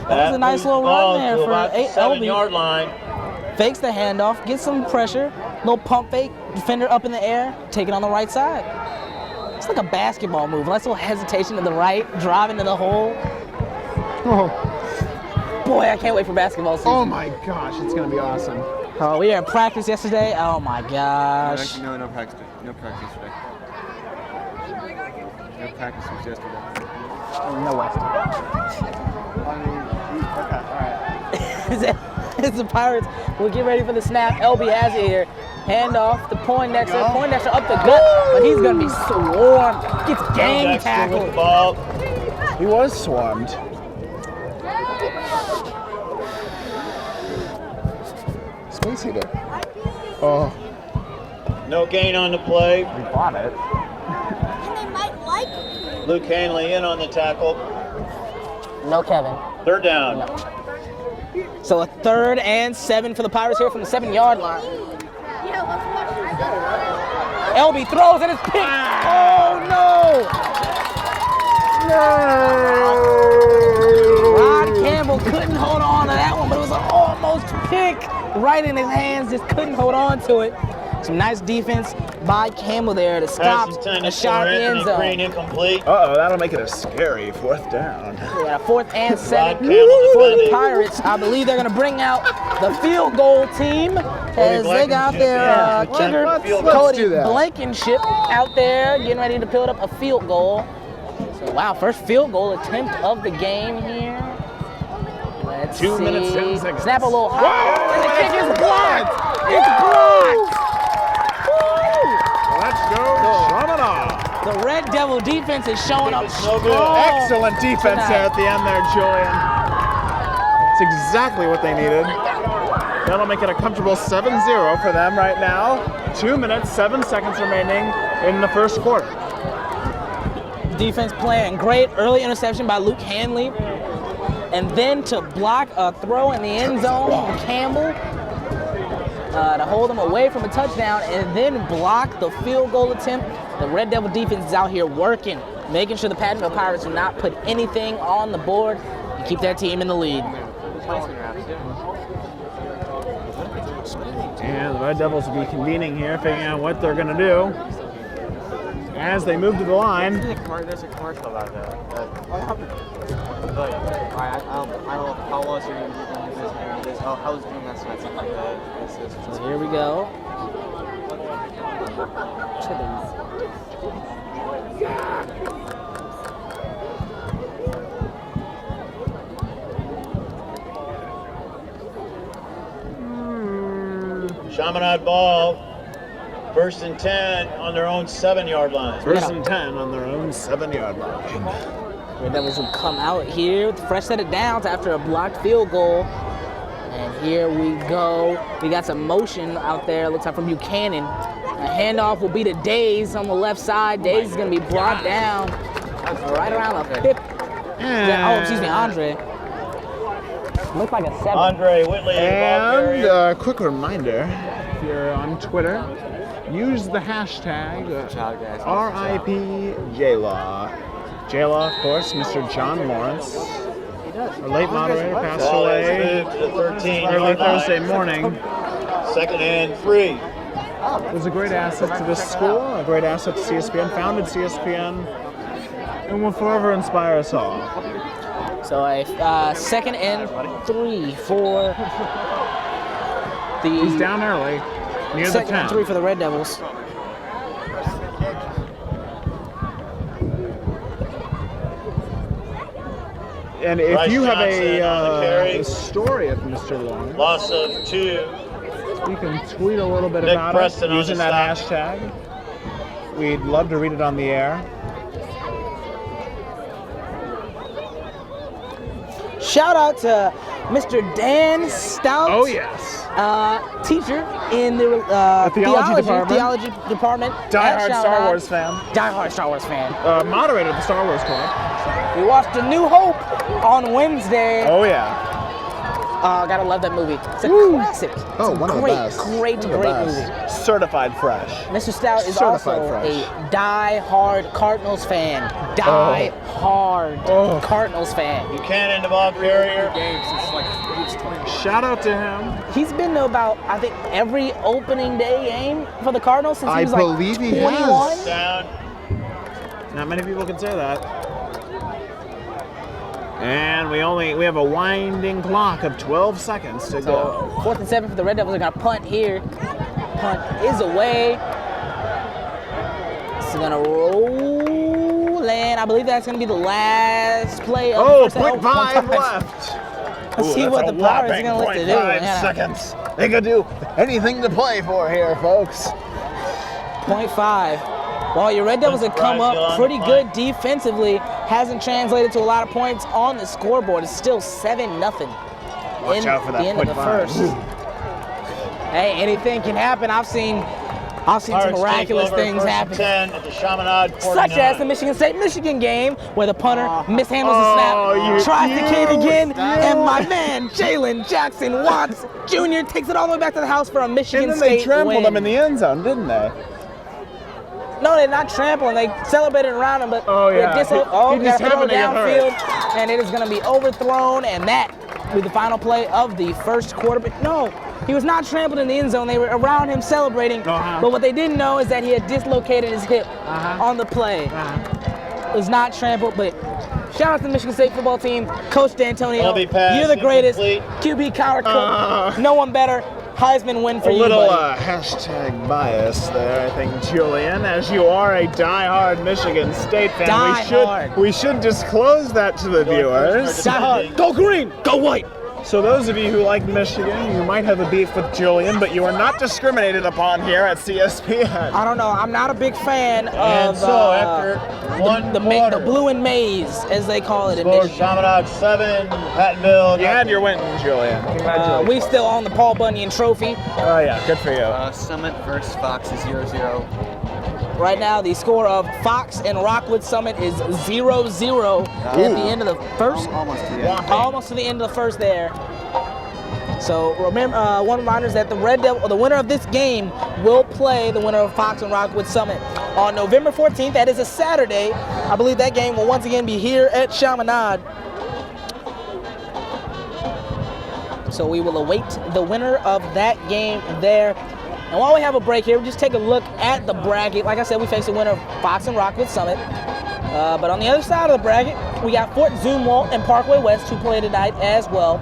That was a nice little run there for LB. 7-yard line. Fakes the handoff, gets some pressure, little pump fake, defender up in the air, take it on the right side. It's like a basketball move. Nice little hesitation to the right, drive into the hole. Oh, Boy, I can't wait for basketball season. oh my gosh, it's going to be awesome. Oh, we were at practice yesterday. Oh my gosh. Actually, no practice. No practice today. No practice was yesterday. No West. Okay, all right. It's the Pirates. We'll get ready for the snap. LB has it here. Hand off to Poindexter. Poindexter up the gut, but he's going to be swarmed. Gets gang Poindexter with the tackled. ball. He was swarmed. Space heater. Oh, No gain on the play. he bought it. And they might like it. Luke Hanley in on the tackle. No Kevin. Third down. So a 3rd and 7 for the Pirates here from the 7-yard line. Yeah, let's watch it. LB throws and it's picked. Oh no! Rod Campbell couldn't hold on to that one, but it was an almost pick right in his hands. Just couldn't hold on to it. Some nice defense by Campbell there to stop Pass a intended shot for at the end Anthony Green, zone. incomplete. Uh-oh, that'll make it a scary 4th down. We got a 4th and 7 Campbell for the defending. Pirates. I believe they're going to bring out the field goal team as they got their kicker, let's Cody do that. Blankenship, out there getting ready to build up a field goal. So, wow, first field goal attempt of the game here. Let's 2 see. minutes, 10 seconds. Snap a little high. Whoa, And the kick is it's blocked. It's blocked. Let's go, Chaminade. The Red Devil defense is showing up It's no good. strong. Excellent defense there tonight. at the end there, Julian. It's exactly what they needed. That'll make it a comfortable 7-0 for them right now. 2 minutes, 7 seconds remaining in the first quarter. Defense playing great. Early interception by Luke Hanley. And then to block a throw in the end zone from Campbell to hold them away from a touchdown and then block the field goal attempt. The Red Devil defense is out here working, making sure the Pattonville Pirates do not put anything on the board and keep their team in the lead. And the Red Devils will be convening here, figuring out what they're going to do as they move to the line. There's a commercial about that. Like, I don't know how well you're doing this. How is doing that something like that? So here we go. Chaminade ball. 1st and 10 on their own 7-yard line. 1st and 10 on their own 7-yard line. Red Devils will come out here with a fresh set of downs after a blocked field goal. And here we go. We got some motion out there, looks like from Buchanan. A handoff will be to Days on the left side. Days is going to be brought down right around the 5th. Oh, excuse me, Andre. Looks like a 7. Andre Whitley, the ball And carrier. a quick reminder, if you're on Twitter, use the hashtag RIPJLaw. J-Law, of course, Mr. John Lawrence. Our late moderator passed Ball is away moved to the 13-yard early line. Thursday morning. 2nd and 3. It was a great asset to this school, a great asset to CSPN, founded CSPN, and will forever inspire us all. So a 2nd and 3 for He's the down early, near the 2nd 10. and 3 for the Red Devils. And if Bryce you have Johnson on the a carry. story of Mr. Lawrence, Loss of 2. you can tweet a little bit Nick about Preston it on using the that stop. hashtag. We'd love to read it on the air. Shout out to Mr. Dan Stout. Oh yes. Teacher in the theology department. Die-hard at Star Chaminade. Wars fan. Die-hard Star Wars fan. Moderator of the Star Wars Club. We watched A New Hope on Wednesday. Oh yeah. Gotta love that movie. It's a classic. Oh, It's one a of the great, best. great, One of the great best. movie. Certified fresh. Mr. Stout is Certified also fresh. a die-hard Cardinals fan. Die-hard Cardinals fan. Buchanan, the ball carrier. Games since like he was 20. Shout out to him. He's been to about, I think, every opening day game for the Cardinals since I he was like believe he 21. has. Down. Not many people can say that. And we have a winding clock of 12 seconds to go. 4th and 7 for the Red Devils. They're gonna punt here. Punt is away. It's gonna roll, and I believe that's gonna be the last play of the Oh, first half. 0.5 left. Let's see what the Pirates are gonna look to do. 0.5 Yeah. seconds. They could do anything to play for here, folks. 0.5. While your Red Devils have come up pretty good defensively, hasn't translated to a lot of points on the scoreboard. It's still 7-0 Watch in out for that the end of the 0.5. first. Hey, anything can happen. I've seen some Pirates miraculous take over things 1st and happen. 10 at the Chaminade 49. Such as the Michigan State-Michigan game, where the punter mishandles the you snap, tries to kick again, cute. and my man Jalen Jackson Watts Jr. takes it all the way back to the house for a Michigan And then they State trampled win. them in the end zone, didn't they? No, they're not trampling. They celebrated around him, but Oh, yeah. they He just got to throw happened to get downfield, and it is going to be overthrown, and that will be the final play of the first quarter. But no, He was not trampled in the end zone. They were around him celebrating. But what they didn't know is that he had dislocated his hip on the play. It was not trampled, but shout out to the Michigan State football team. Coach D'Antonio, you're the greatest. QB Coward Cook. No one better. Heisman win for A you, little buddy. hashtag bias there, I think, Julian. As you are a die-hard Michigan State fan, we should disclose that to the viewers. Die hard. Go green. Go white. So those of you who like Michigan, you might have a beef with Julian, but you are not discriminated upon here at CSPN. I don't know. I'm not a big fan And of so after one the quarter, blue and maize, as they call it in score Michigan. Chaminade 7, Pattonville. You had your win, Julian. Congratulations. We still own the Paul Bunyan Trophy. Oh yeah, good for you. Summit versus Fox is 0-0. Right now, the score of Fox and Rockwood Summit is 0-0 at the end of the first. Almost to the end. Almost to the end of the first there. So remember, one reminder is that the Red Devil, the winner of this game, will play the winner of Fox and Rockwood Summit on November 14th. That is a Saturday. I believe that game will once again be here at Chaminade. So we will await the winner of that game there. And while we have a break here, we'll just take a look at the bracket. Like I said, we face the winner of Fox and Rockwood Summit. But on the other side of the bracket, we got Fort Zumwalt and Parkway West who play tonight as well.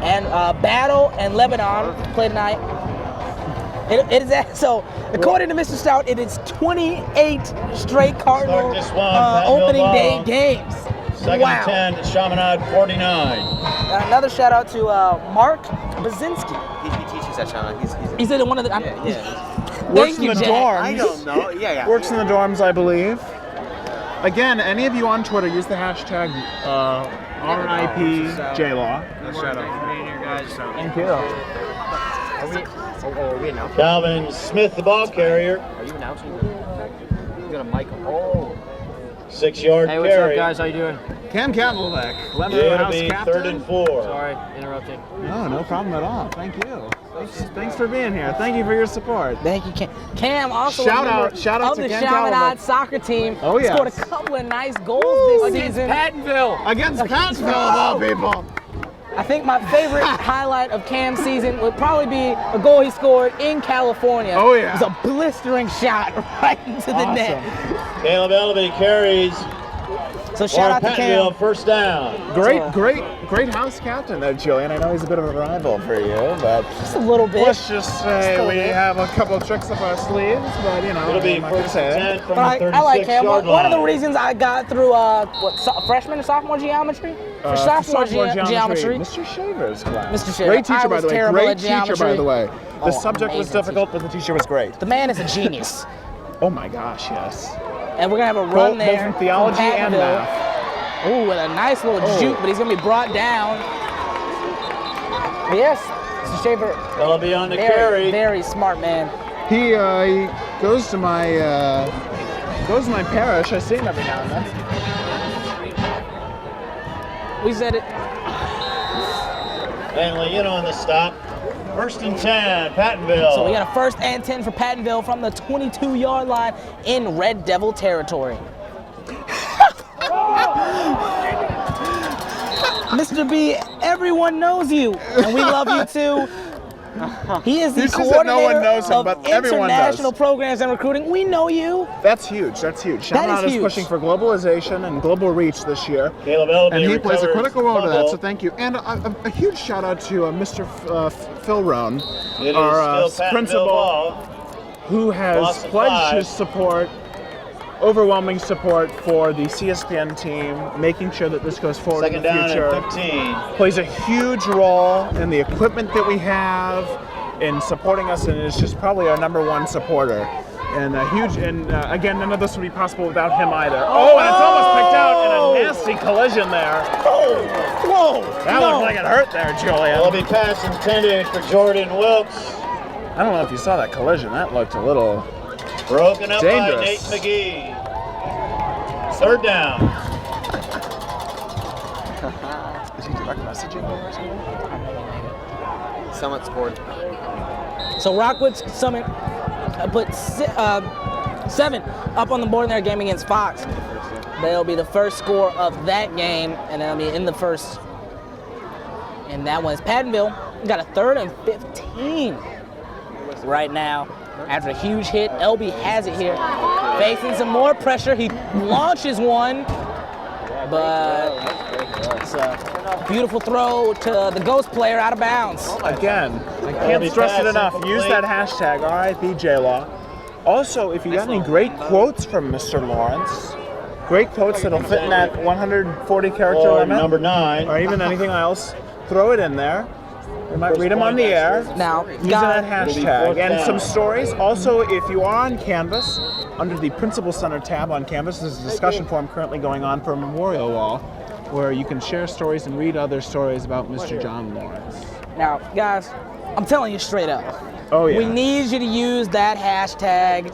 And Battle and Lebanon play tonight. So, according to Mr. Stout, it is 28 straight Cardinal opening day games. Second and 10 to Chaminade 49. Another shout out to Mark Bazinski. He teaches at Chaminade. He's in one of the. Works in the Jack. dorms. I don't know. Yeah. Works in the dorms, I believe. Again, any of you on Twitter, use the hashtag RIPJLaw. Shout out for being here, guys. Thank you. Are we announcing? Calvin Smith, the ball carrier. Are you announcing? You got a mic. Oh. 6-yard Hey, what's carry. up, guys? How you doing? Cam Campbellbeck, Lemon It'll House be captain. 3rd and 4. Sorry, interrupting. No problem at all. Thank you. Thanks for being here. Thank you for your support. Thank you, Cam. Cam also Shout a member out of to the Cam Chaminade Campbell. soccer team. Oh, yes. Scored a couple of nice goals this season. Pattonville. Against Pattonville, of all people. I think my favorite highlight of Cam's season would probably be a goal he scored in California. Oh, yeah. It was a blistering shot right into the net. Caleb Ellaby carries. So shout out to Pattonville, Cam. first down. Great house captain there, Julian. I know he's a bit of a rival for you, but Just a little bit. let's just say we have a couple of tricks up our sleeves, but you know, It'll be I'm not gonna 1st say and it. 10 from But the 36-yard I like Cam. line. One of the reasons I got through freshman and sophomore geometry? For sophomore geometry. Mr. Shaver's class. Mr. Shaver. Great teacher, I by was the way. terrible Great at teacher, by geometry. the way. The Oh, subject was amazing difficult, but the teacher was great. The man is a genius. Oh my gosh, yes. And we're going to have a run Both there. in theology from and Pattonville. math. Ooh, with a nice little juke, but he's going to be brought down. But yes, Mr. Shaver, Ellaby on the carry. very smart man. He goes to my parish. I see him every now and then. We said it. And Leino on the stop. 1st and 10, Pattonville. So we got a 1st and 10 for Pattonville from the 22-yard line in Red Devil territory. Mr. B, everyone knows you, and we love you too. He is the This isn't coordinator no one knows him, of but everyone international does. programs and recruiting. We know you. That's huge. That's huge. Chaminade is huge. pushing for globalization and global reach this year. Caleb Ellaby And he plays a recovers critical role to that, fumble. so thank you. And a huge shout out to Mr. Phil Rohn, It our is still Pattonville principal, ball. who has Loss of pledged 5. his support, overwhelming support for the CSPN team, making sure that this goes forward Second in the down future. and 15. Plays a huge role in the equipment that we have, in supporting us, and is just probably our #1 supporter. And a huge, again, none of this would be possible without him either. Oh, and it's almost picked out in a nasty collision there. Whoa! That looked like it hurt there, Julian. Ellaby pass intended for Jordan Wilkes. I don't know if you saw that collision. That looked a little Broken up dangerous. by Nate McGee. 3rd down. Is he direct messaging or something? Summit scored. So Rockwood Summit put 7 up on the board in their game against Fox. That'll be the first score of that game, and that'll be in the first. And that one is Pattonville We got a 3rd and 15 right now. After a huge hit, LB has it here. Facing some more pressure, he launches one, but it's a beautiful throw to the ghost player out of bounds. Again, I can't stress it enough. Use that hashtag RIPJLaw. Also, if you got any great quotes from Mr. Lawrence, great quotes that'll fit in that 140 character Or limit, number 9. or even anything else, throw it in there. We might read them on the air. Now, using that hashtag. And some stories. Also, if you are on Canvas, under the Principal Center tab on Canvas, there's a discussion forum currently going on for a memorial wall where you can share stories and read other stories about Mr. John Lawrence. Now, guys, I'm telling you straight up. Oh, yeah. We need you to use that hashtag.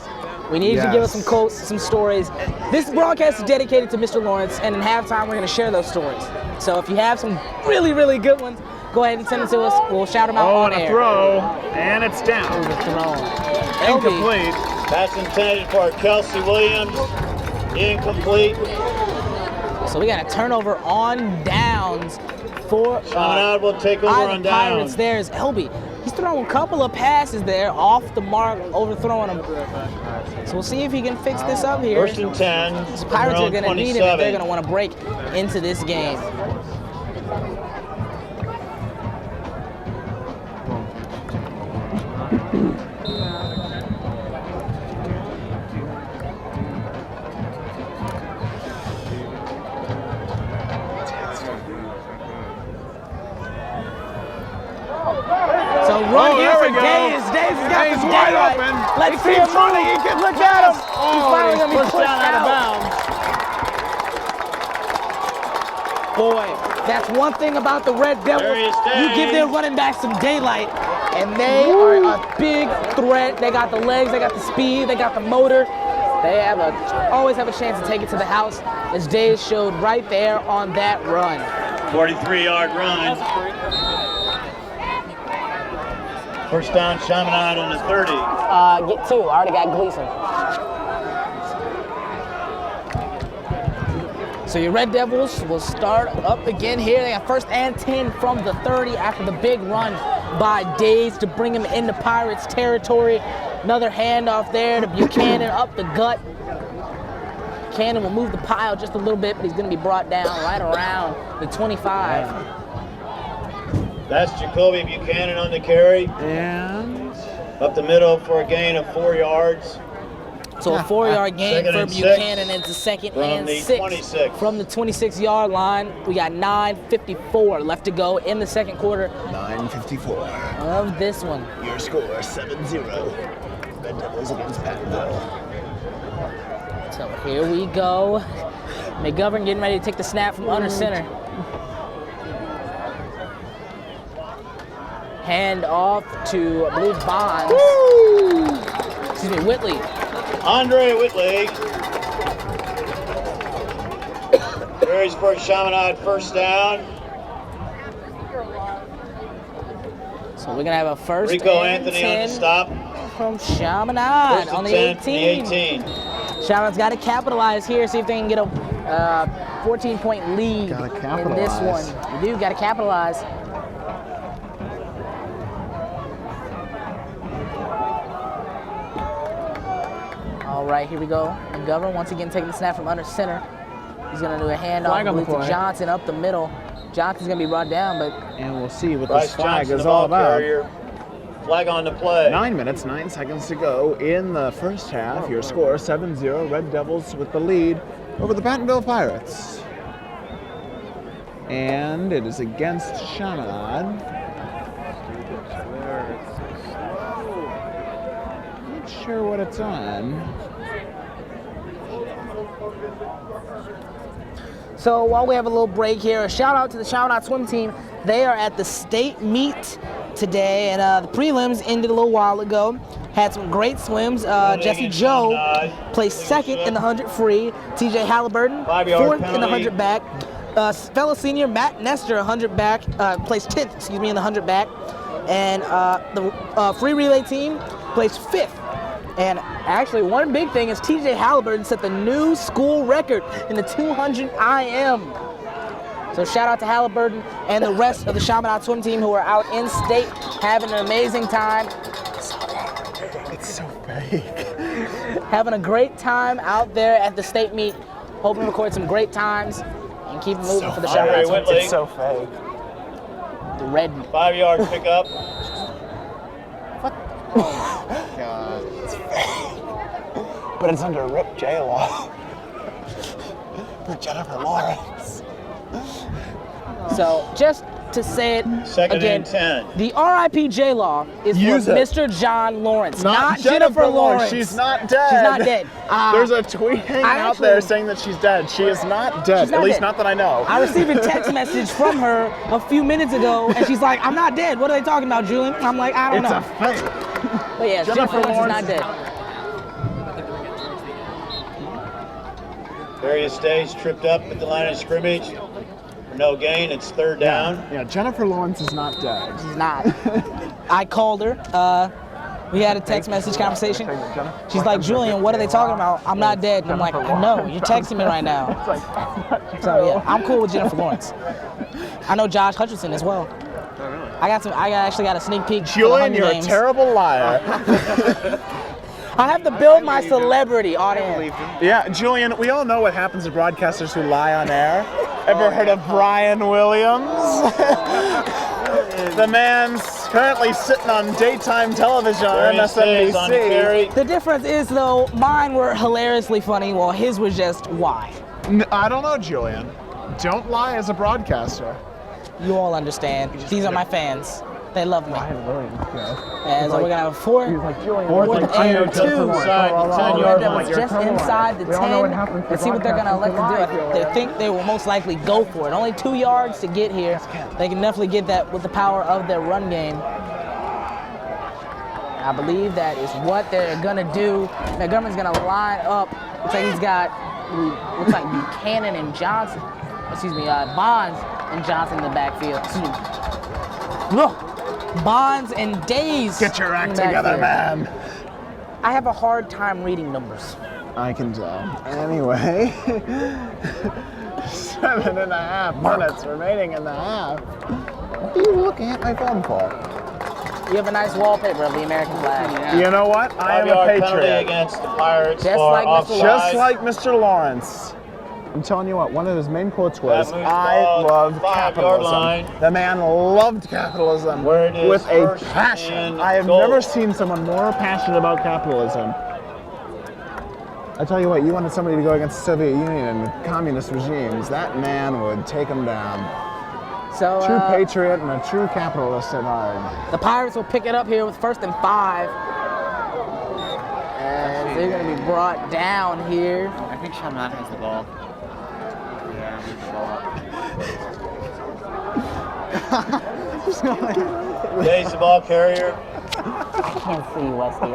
We need you to give us some quotes, some stories. This broadcast is dedicated to Mr. Lawrence, and in halftime, we're going to share those stories. So if you have some really, really good ones, go ahead and send them to us. We'll shout them out on and a air. throw, and it's down. Incomplete. Pass intended for Kelsey Williams. Incomplete. So we got a turnover on downs for Chaminade will take over on the Pirates. downs. There's Elby. He's throwing a couple of passes there off the mark, overthrowing them. So we'll see if he can fix this up here. 1st and 10. The Pirates are going to need him if they're 27. going to want to break into this game. So run here there for we go. Days. Days has got Days some wide daylight. open. Let's He see him keeps running. move. He keeps- Look at him. He's Oh, finally he's going to be pushed pushed down out of out. bounds. Boy, that's one thing about the Red Devils. There he is, You give their Days. running back some daylight, and they are a big threat. They got the legs, they got the speed, they got the motor. They always have a chance to take it to the house, as Days showed right there on that run. 43-yard run. 1st down, Chaminade on the 30. Get 2. I already got Gleason. So your Red Devils will start up again here. They got 1st and 10 from the 30 after the big run by Days to bring him into Pirates territory. Another handoff there to Buchanan up the gut. Buchanan will move the pile just a little bit, but he's going to be brought down right around the 25. That's Jacoby Buchanan on the carry. And Up the middle for a gain of 4 yards. So a 4-yard gain 2nd for and 6 Buchanan. It's a 2nd from and the 6 26. from the 26-yard line. We got 9:54 left to go in the second quarter 9:54. of this one. Your score 7-0. Red Devils against Pattonville. So here we go. McGovern getting ready to take the snap from under center. Hand off to, I believe, Bonds. Excuse me, Whitley. Andre Whitley. Perrysburg Chaminade 1st down. So we're gonna have a 1st Rico and Anthony 10 on the stop. from Chaminade 1st on and the 10 from the 18. 18. Chaminade's got to capitalize here, see if they can get a 14-point lead Gotta in this capitalize. one. You do got to capitalize. All right, here we go. McGovern once again taking the snap from under center. He's going to do a handoff, Flag I on the believe, to play. Johnson up the middle. Johnson's going to be brought down, but And we'll see what Bryce this flag Johnson, is the all ball about. carrier. Flag on the play. 9 minutes, 9 seconds to go in the first half. Your score 7-0. Red Devils with the lead over the Pattonville Pirates. And it is against Chaminade. Not sure what it's on. So while we have a little break here, a shout out to the Chaminade swim team. They are at the state meet today, and the prelims ended a little while ago. Had some great swims. Jesse Joe placed 2nd in the 100 free. TJ Halliburton 5-yard 4th in the penalty. 100 back. Fellow senior Matt Nestor 100 back, placed 10th, in the 100 back. And the free relay team placed 5th. And actually, one big thing is TJ Halliburton set the new school record in the 200 IM. So shout out to Halliburton and the rest of the Chaminade swim team who are out in state having an amazing time. It's so fake. Having a great time out there at the state meet. Hoping to record some great times and keep moving for the Chaminade swim team. It's so fake. The red. 5-yard pickup. God. But it's under RIP J law. For Jennifer Lawrence. So just to say it Second again, and 10. the RIP J law is Use for it. Mr. John Lawrence, not Jennifer Jennifer Lawrence. She's not dead. She's not dead. There's a tweet hanging out there saying that she's dead. She is not dead. She's not At least dead. not that I know. I received a text message from her a few minutes ago, and she's like, "I'm not dead. What are they talking about, Julian?" I'm like, "I don't It's know." a fake. But yeah, Jennifer Lawrence is not dead. Various days tripped up at the line of scrimmage. For no gain, it's third down. Yeah, Jennifer Lawrence is not dead. She's not. I called her. We had a text message conversation. She's like, "Julian, what are they talking about? I'm not dead." And I'm like, "I know. You're texting me right now." So yeah, I'm cool with Jennifer Lawrence. I know Josh Hutcherson as well. I actually got a sneak peek. for the Julian, Hunger you're Games. a terrible liar. I have to build my celebrity on air. Yeah, Julian, we all know what happens to broadcasters who lie on air. Ever heard of Brian Williams? The man's currently sitting on daytime television on Various days on MSNBC. carry. The difference is, though, mine were hilariously funny, while his was just why. I don't know, Julian. Don't lie as a broadcaster. You all understand. These are my fans. They love me. Brian Williams, And so we're gonna have fourth Fourth and and 2. 10-yard That was line. just inside the 10. Let's see what they're gonna elect to do. They think they will most likely go for it. Only 2 yards to get here. They can definitely get that with the power of their run game. I believe that is what they're gonna do. McGovern's gonna line up. Looks like he's got Buchanan and Johnson. Bonds and Johnson in the backfield. Excuse me. Look, Bonds and Days. Get your act in the together, backfield. man. I have a hard time reading numbers. I can tell. Anyway, 7.5 minutes remaining in the half. What are you looking at my phone for? You have a nice wallpaper of the American flag. You know what? I am a 5-yard penalty patriot. against the Pirates Just for like Mr. offside. Just like Mr. Lawrence. I'm telling you what, one of his main quotes was, That moves "I ball love 5-yard capitalism." line. The man loved capitalism Where it is with a first passion. and I have goal. never seen someone more passionate about capitalism. I tell you what, you wanted somebody to go against the Soviet Union and communist regimes, that man would take them down. So True patriot and a true capitalist at heart. the Pirates will pick it up here with 1st and 5. As they're going to be brought down here. I think Chaminade has the ball. Yeah, move the ball up. Days the ball carrier. I can't see Wesley.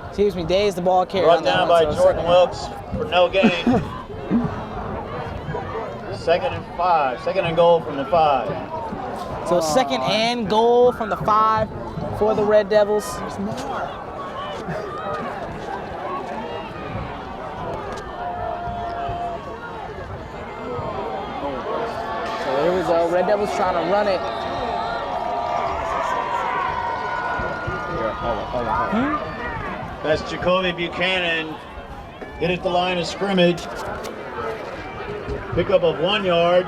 Excuse me, Days the ball carrier. Brought on that down one, by so Jordan second. Wilkes for no gain. 2nd and 5. 2nd and goal from the 5. So 2nd and goal from the 5 for the Red Devils. There's more. So here we go. Red Devils trying to run it. That's Jacoby Buchanan. Hit at the line of scrimmage. Pickup of 1 yard.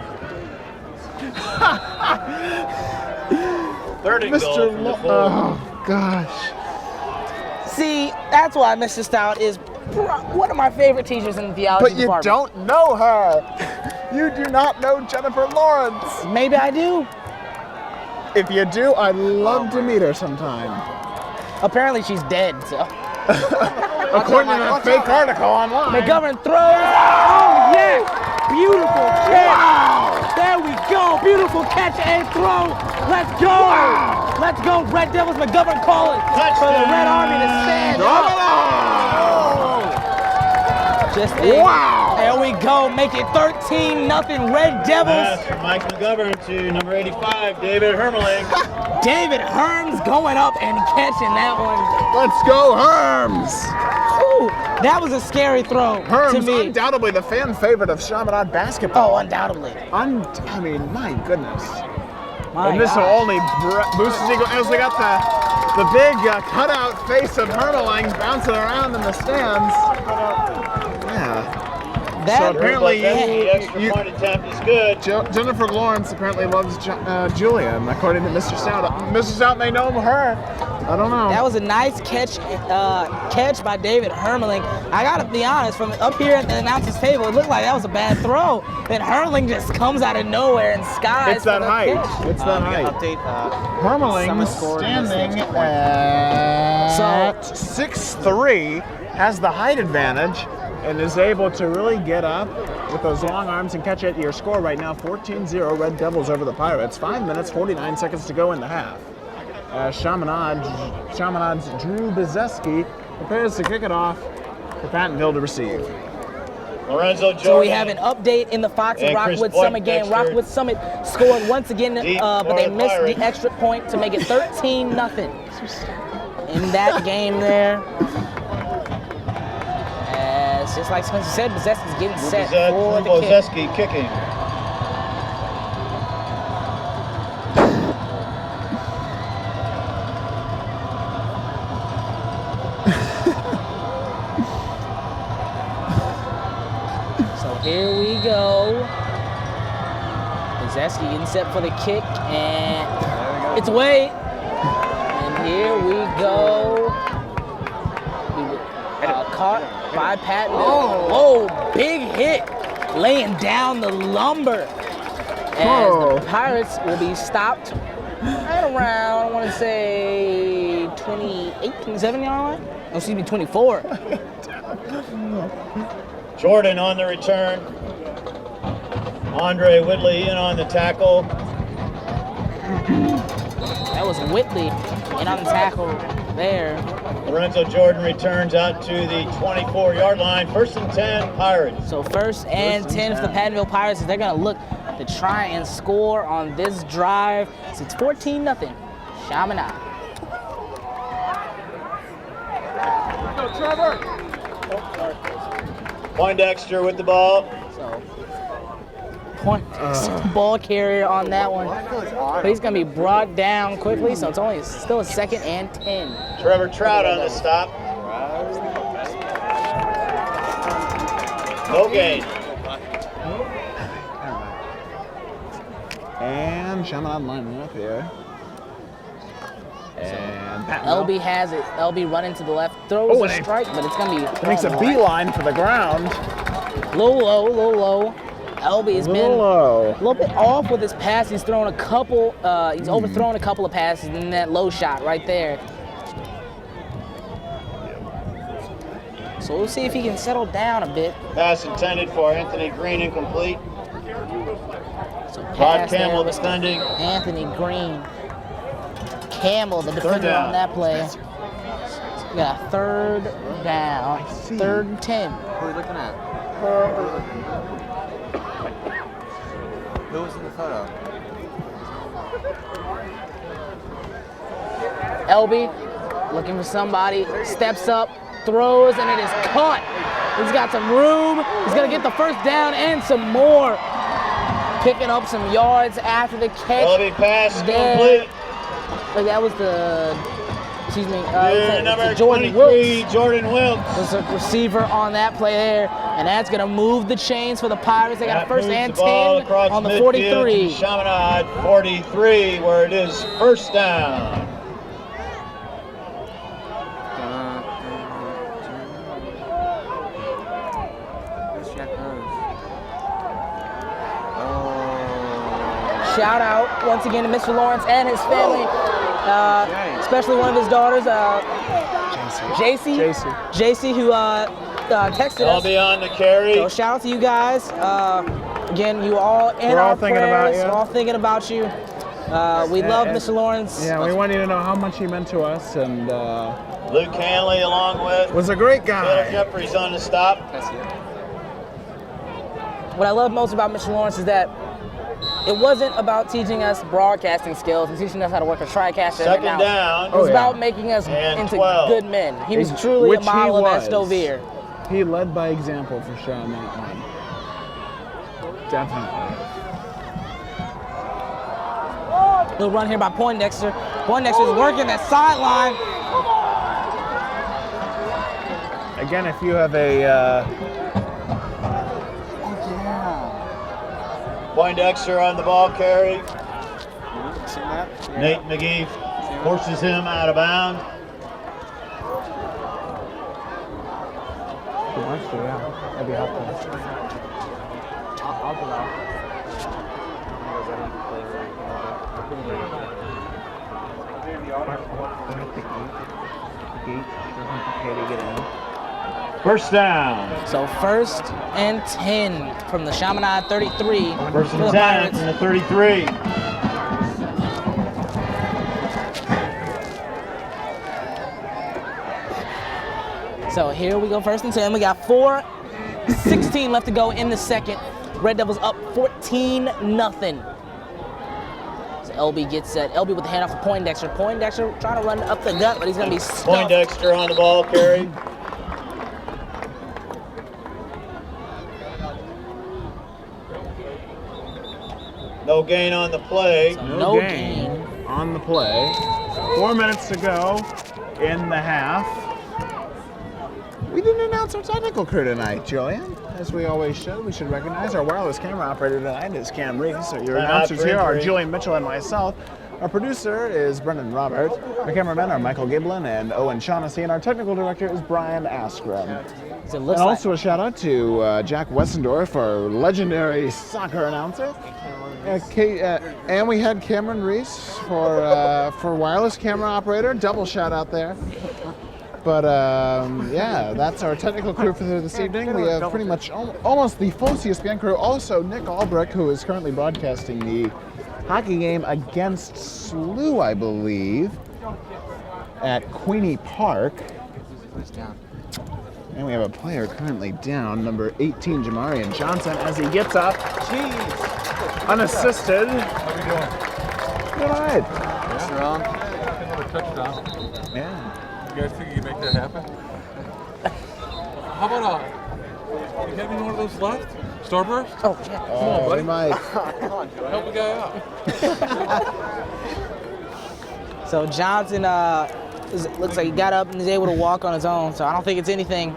3rd and goal from the 4. Oh, gosh. See, that's why Mr. Stout is one of my favorite teachers in the theology But you department. don't know her. You do not know Jennifer Lawrence. Maybe I do. If you do, I'd love to meet her sometime. Apparently she's dead, so. According to that fake article online. McGovern throws. Oh, yeah. Beautiful catch. Wow. There we go. Beautiful catch and throw. Let's go. Wow. Let's go. Red Devils. McGovern calling for the Red Army to stand up. Just in. Wow. There we go. Make it 13-0 Red Devils. Pass from Mike McGovern to number 85, David Hermeling. David Herms going up and catching that one. Let's go, Herms. Ooh, that was a scary throw to Herms, me. undoubtedly the fan favorite of Chaminade basketball. Oh, undoubtedly. I mean, my goodness. My and this will gosh. only boost his ego as we got the big cutout face of Hermeling bouncing around in the stands. Yeah. That, So apparently The extra point attempt is good. Jennifer Lawrence apparently loves Julian, according to Mr. Stout. Mr. Stout may know her. I don't know. that was a nice catch by David Hermeling. I gotta be honest, from up here at the announcer's table, it looked like that was a bad throw. Then Hermeling just comes out of nowhere and skies. It's that for the height. catch. It's that height. Update. Hermeling Summer score standing is 6 at 6'3", has the height advantage, and is able to really get up with those long arms and catch it. Your score right now, 14-0 Red Devils over the Pirates. 5 minutes, 49 seconds to go in the half. Chaminade's Drew Bezeski prepares to kick it off for Pattonville to receive. Lorenzo Jordan. So we have an update in the Fox and And Chris Rockwood Summit game. Poindexter. Rockwood Summit scored once again, Deep but they for the missed Pirates. the extra point to make it 13-0 in that game there. As just like Spencer said, Bezeski's getting set for the kick. Bozeski kicking. So here we go. Bezeski getting set for the kick, and it's away. And here we go. Caught by Pattonville. Whoa, big hit, laying down the lumber. As the Pirates will be stopped right around, I want to say 28, 27 yard line. Oh, excuse me, 24. Jordan on the return. Andre Whitley in on the tackle. That was Whitley in on the tackle there. Lorenzo Jordan returns out to the 24-yard line. 1st and 10, Pirates. So 1st and 10 for the Pattonville Pirates, as they're going to look to try and score on this drive. So it's 14-0. Chaminade. Poindexter with the ball. So point ball carrier on that one. But he's going to be brought down quickly, so it's only still a 2nd and 10. Trevor Trout on the stop. No gain. And Chaminade lining up here. And Pattonville LB has it. LB running to the left, throws Oh, a and strike, but it's going to be makes a thrown beeline for the ground. low, low, low, low. LB has been low. a little bit off with his pass. He's thrown a couple. He's overthrown a couple of passes, and that low shot right there. So we'll see if he can settle down a bit. Pass intended for Anthony Green, incomplete. So Rod pass Campbell there was defending. Anthony Green. Campbell, the Third defender down. on that play. So we got a 3rd down. 3rd and 10. Who are we looking at? Who was in the photo? LB looking for somebody, steps up, throws, and it is caught. He's got some room. He's going to get the 1st down and some more. Picking up some yards after the catch. LB pass there. complete. Like that was the, excuse me, Number Jordan 23, Wilkes Jordan Wilkes. was the receiver on that play there, and that's going to move the chains for the Pirates. They got a 1st and 10 on the 43. Chaminade 43, where it is 1st down. Shout out once again to Mr. Lawrence and his family, especially one of his daughters, JC, who texted us. LB on the carry. So shout out to you guys. Again, you all in We're all our thinking about prayers. you. We're all thinking about you. We love Mr. Lawrence. Yeah, we want you to know how much he meant to us, and Luke Hanley along with was a great Taylor guy. Jeffries on the stop. That's it. what I love most about Mr. Lawrence is that it wasn't about teaching us broadcasting skills and teaching us how to work a TriCaster. Second and down. It was Oh, yeah. about making us And into 12. good men. He was truly Which a he model of was. Estovere. He led by example for sure on that one. Definitely. He'll run here by Poindexter. Poindexter is working that sideline. Again, if you have a Poindexter on the ball carry. Seen that? Nate McGee forces him out of bounds. He wants to, yeah. That'd be helpful. I'll go out. First down. So 1st and 10 from the Chaminade 33. First for and the 10 Pirates. from the 33. So here we go, 1st and 10. We got 4:16 left to go in the second. Red Devils up 14-0. So LB gets set. LB with the handoff to Poindexter. Poindexter trying to run up the gut, but he's going to be stuffed. Poindexter on the ball carry. No gain on the play. No gain. on the play. 4 minutes to go in the half. We didn't announce our technical crew tonight, Julian. As we always should. We should recognize our wireless camera operator tonight is Cam Reese. So your Time out announcers for here are injury. Julian Mitchell and myself. Our producer is Brendan Robert. Our cameramen are Michael Giblin and Owen Shaughnessy. And our technical director is Brian Askren. So it And looks like also a shout out to Jack Wessendorf, our legendary soccer announcer. And we had Cameron Reese for wireless camera operator. Double shout out there. But yeah, that's our technical crew for this evening. We have pretty much almost the full CSPN crew. Also, Nick Albrecht, who is currently broadcasting the hockey game against SLU, I believe, at Queenie Park. And we have a player currently down, number 18, Jamarian Johnson, as he gets up. Unassisted. How we doing? Good night. What's wrong? Another touchdown. Yeah. You guys think you can make that happen? How about you have any one of those left? Starburst? oh yeah. Come on, buddy. We might. Help a guy out. So Johnson looks like he got up and is able to walk on his own. So I don't think it's anything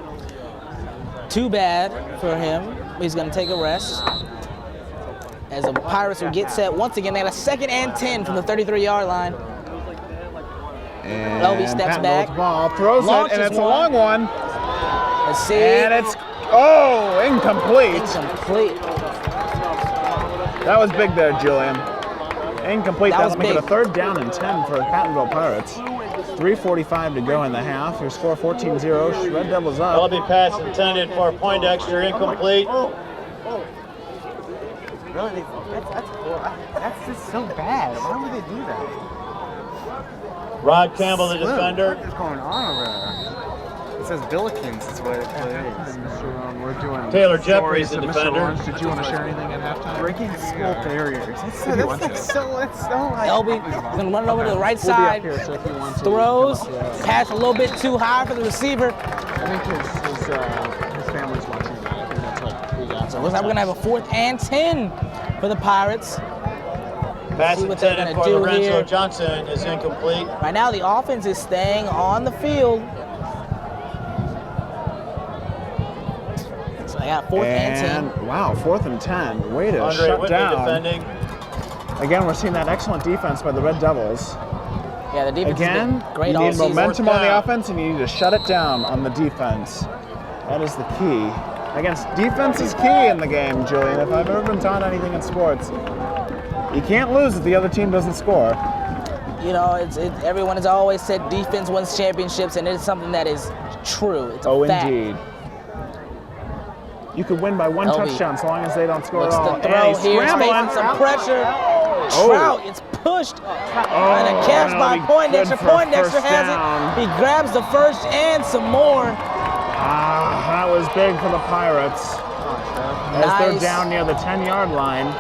too bad for him. He's going to take a rest. As the Pirates will get set once again. They got a 2nd and 10 from the 33-yard line. And LB steps Patton back. holds the ball, throws Launches it, and it's one. a long one. Let's see. And it's, incomplete. Incomplete. That was big there, Julian. Incomplete. That was That'll make it a big. 3rd down and 10 for Pattonville Pirates. 3:45 to go in the half. Your score 14-0. Red Devils up. LB pass intended for Poindexter, incomplete. Really? That's just so bad. Why would they do that? Rod Campbell, the defender. What is going on over there? It says Billikens. That's what it is. We're doing Taylor Jeffries, the defender. Did you want to share anything at halftime? Breaking school barriers. That's so like. LB is going to run it over to the right side. We'll be up here, so if you want to. Throws. Pass a little bit too high for the receiver. I think his family's watching that. I think that's what we got. So looks like we're going to have a 4th and 10 for the Pirates. Pass See what they're intended gonna for do Lorenzo here. Johnson is incomplete. Right now, the offense is staying on the field. So they got 4th and 10. Wow, 4th and 10. Way to Andre shut Whitney down. defending. Again, we're seeing that excellent defense by the Red Devils. Yeah, the defense Again, has been great you all need season. momentum on the down. offense and you need to shut it down on the defense. That is the key. Against defense is key in the game, Julian. If I've ever been taught anything in sports, you can't lose if the other team doesn't score. You know, everyone has always said defense wins championships, and it's something that is true. It's a fact. Indeed. You could win by 1 LB touchdown so long as they don't score Looks at all. to throw And he's here, he's scrambling. facing some pressure. Trout gets pushed, and a catch that'll by be Poindexter. good for a Poindexter first has down. it. He grabs the first and some more. That was big for the Pirates. As they're down near the 10-yard line.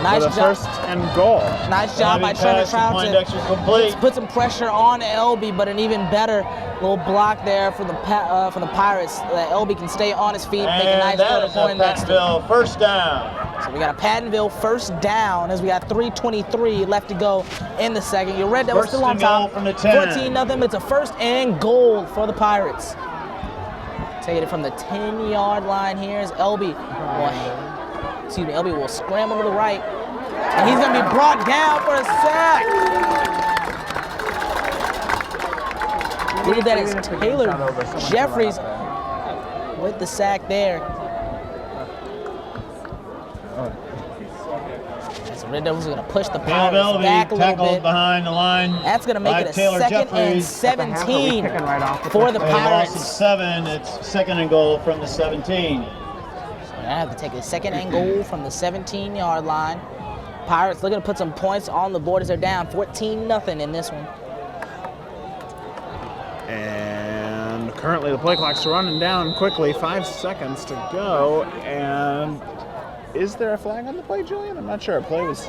Nice for the job. first and goal. Nice job by Trevor Trout to put some pressure on LB, but an even better little block there for the Pirates that LB can stay on his feet, make a nice throw to Poindexter. Pattonville first down. So we got a Pattonville first down as we got 3:23 left to go in the second. Your Red Devils still on top, 14-0. It's a first and goal for the Pirates. Taking it from the 10-yard line here is LB. LB will scramble to the right, and he's going to be brought down for a sack. Look at that, it's Taylor Jeffries with the sack there. So Red Devils are going to push the Pirates back a little bit. Behind the line. That's going to make it a second and 17 for the Pirates. Loss of 7, it's second and goal from the 17. I have to take a second and goal from the 17-yard line. Pirates looking to put some points on the board as they're down 14-0 in this one. And currently the play clock's running down quickly. 5 seconds to go. And is there a flag on the play, Julian? I'm not sure. Play was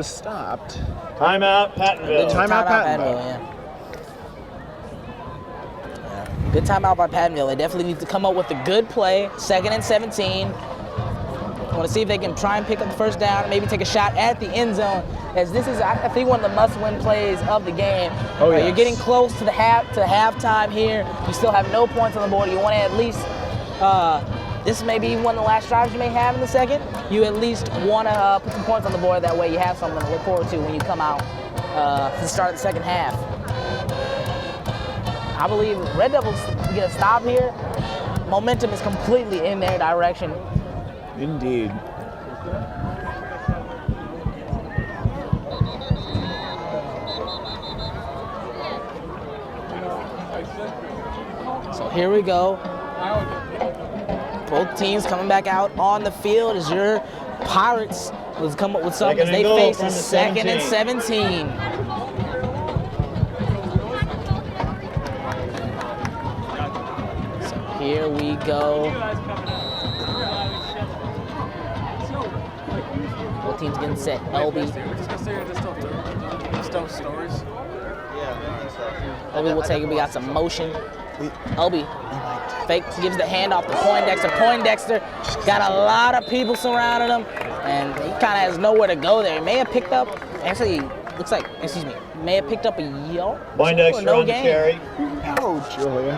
stopped. Timeout, Pattonville. Timeout, Pattonville. Yeah. Good timeout by Pattonville. They definitely need to come up with a good play. Second and 17. I want to see if they can try and pick up the first down, maybe take a shot at the end zone, as this is, I think, one of the must-win plays of the game. Oh, yes. You're getting close to the halftime here. You still have no points on the board. You want to at least, this may be one of the last drives you may have in the second. You at least want to put some points on the board. That way you have something to look forward to when you come out to the start of the second half. I believe Red Devils get a stop here. Momentum is completely in their direction. Indeed. So here we go. Both teams coming back out on the field as your Pirates will come up with something as they face a second and 17. Here we go. Both teams getting set. LB. LB will take it. We got some motion. LB fake gives the handoff to Poindexter. Poindexter got a lot of people surrounding him, and he kind of has nowhere to go there. He may have picked up, actually, looks like, excuse me, may have picked up a yard. Poindexter no on the gain. carry. No, Julian.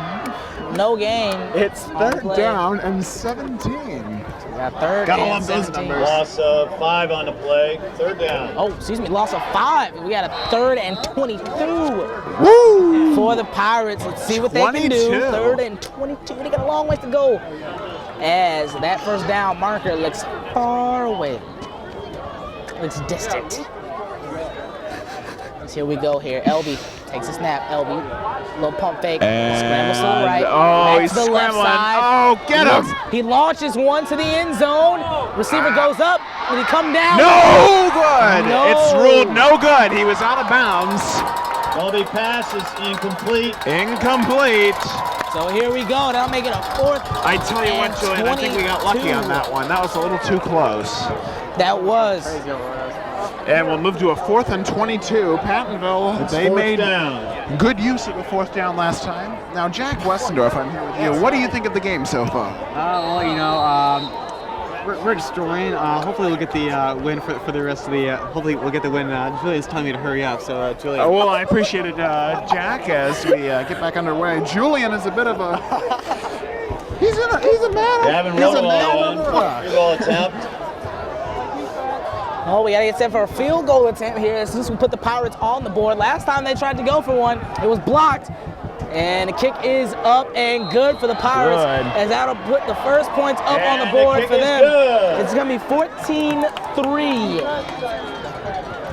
No gain. It's third down and 17. Got third Gotta and love those 17. numbers. Loss of 5 on the play. Third down. Oh, excuse me, loss of 5. We got a third and 22 Woo! for the Pirates. Let's see what they can do. 22. Third and 22. They got a long ways to go as that first down marker looks far away. Looks distant. So here we go here. LB takes a snap. LB, little pump fake, scrambles to the right. Oh, he's to the left scrambling. side. Oh, get him! He launches one to the end zone. Receiver goes up. Did he come down? No good! No. It's ruled no good. He was out of bounds. Goldie pass is incomplete. Incomplete. So here we go. That'll make it a fourth. I tell you what, Julian, I think we got lucky on that one. That was a little too close. That was. And we'll move to a 4th and 22. Pattonville, they made good use of the 4th down last time. Now, Jack Westendorf, I'm here with you. What do you think of the game so far? Well, you know, we're destroying. Hopefully we'll get the win for the rest of the. Hopefully we'll get the win. Julian's telling me to hurry up, so Julian. Oh, well, I appreciate it, Jack, as we get back underway. Julian is a bit of a. He's a man. Gavin roll attempt. Oh, we got to get set for a field goal attempt here as soon as we put the Pirates on the board. Last time they tried to go for one, it was blocked. And the kick is up and good for the Pirates. As that'll put the first points up on the board for them. It's going to be 14-3.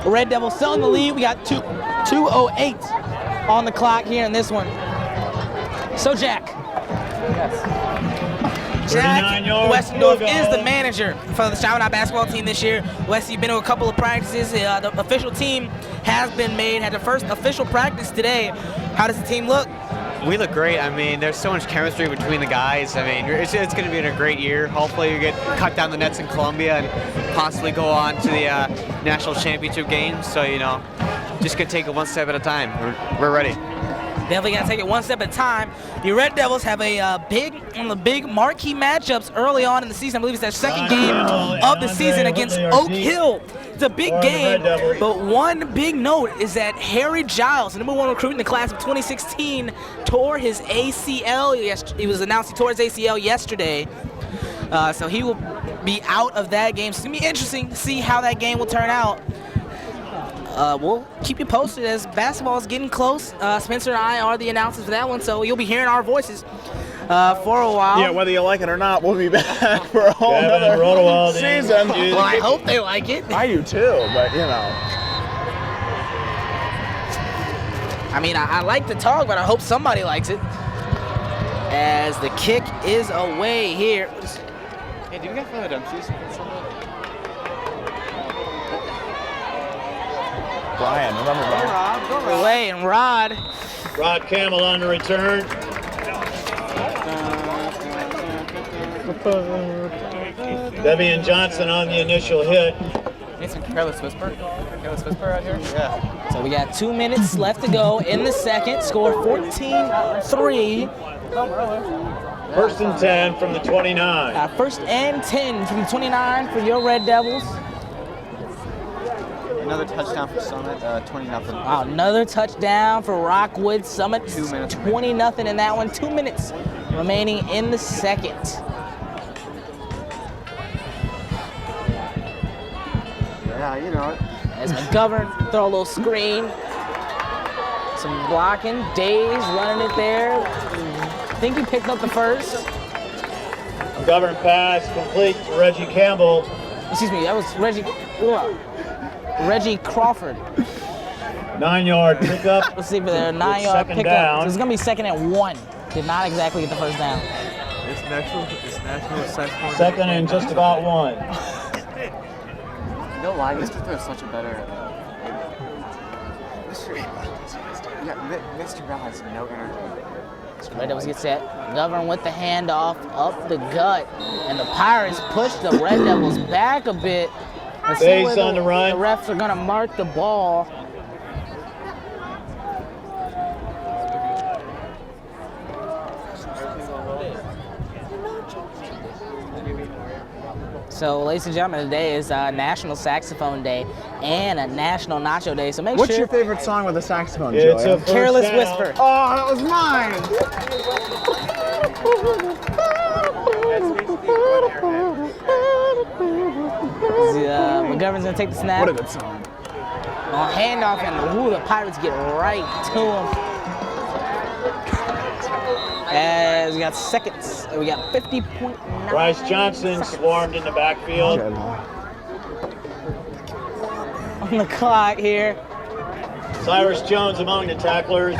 Red Devils still in the lead. We got 2:08 on the clock here in this one. So, Jack. Yes. Jack Westendorf is the manager for the Chaminade basketball team this year. Wes, you've been to a couple of practices. The official team has been made, had the first official practice today. How does the team look? We look great. I mean, there's so much chemistry between the guys. I mean, it's going to be a great year. Hopefully, we get cut down the nets in Columbia and possibly go on to the national championship games. So, you know, just going to take it one step at a time. We're ready. Definitely got to take it one step at a time. Your Red Devils have one of the big marquee matchups early on in the season. I believe it's their second game of the season against Oak Hill. It's a big game, but one big note is that Harry Giles, the number 1 recruit in the class of 2016, tore his ACL. It was announced he tore his ACL yesterday. So he will be out of that game. So it's going to be interesting to see how that game will turn out. We'll keep you posted as basketball is getting close. Spencer and I are the announcers for that one, so you'll be hearing our voices for a while. Yeah, whether you like it or not, we'll be back for a whole other season. Well, I hope they like it. I do too, but you know. I mean, I like to talk, but I hope somebody likes it. As the kick is away here. Hey, do you guys follow the Dempseys? Brian, remember Brian? Away and Rod. Rod Campbell on the return. Debian Johnson on the initial hit. Need some careless whisper? Careless whisper out here? Yeah. So we got 2 minutes left to go in the second. Score 14-3. First and 10 from the 29. First and 10 from the 29 for your Red Devils. Another touchdown for Summit, 20-0. Wow, another touchdown for Rockwood Summit. 2 minutes. 20-0 in that one. 2 minutes remaining in the second. Yeah, you know it. As McGovern throw a little screen. Some blocking. Days running it there. I think he picked up the first. McGovern pass complete to Reggie Campbell. Excuse me, that was Reggie Crawford. 9-yard pickup. Let's see for their 9-yard pickup. Down. So it's gonna be 2nd and 1. Did not exactly get the first down. It's national Second and just about 1. No lie, Mr. Throw is such a better. Mr. Brown has no energy. Red Devils get set. Govern with the handoff up the gut. And the Pirates push the Red Devils back a bit. Let's see Base where on the run. The refs are gonna mark the ball. So, ladies and gentlemen, today is National Saxophone Day and a National Nacho Day. So make What's sure. your favorite song with a saxophone, It's Joey? a first Careless down. Whisper. Oh, that was mine! McGovern's gonna take the snap. What a good song. On handoff, and the Pirates get right to him. As we got seconds, we got 50.9. Bryce Johnson swarmed in the backfield. On the clock here. Cyrus Jones among the tacklers.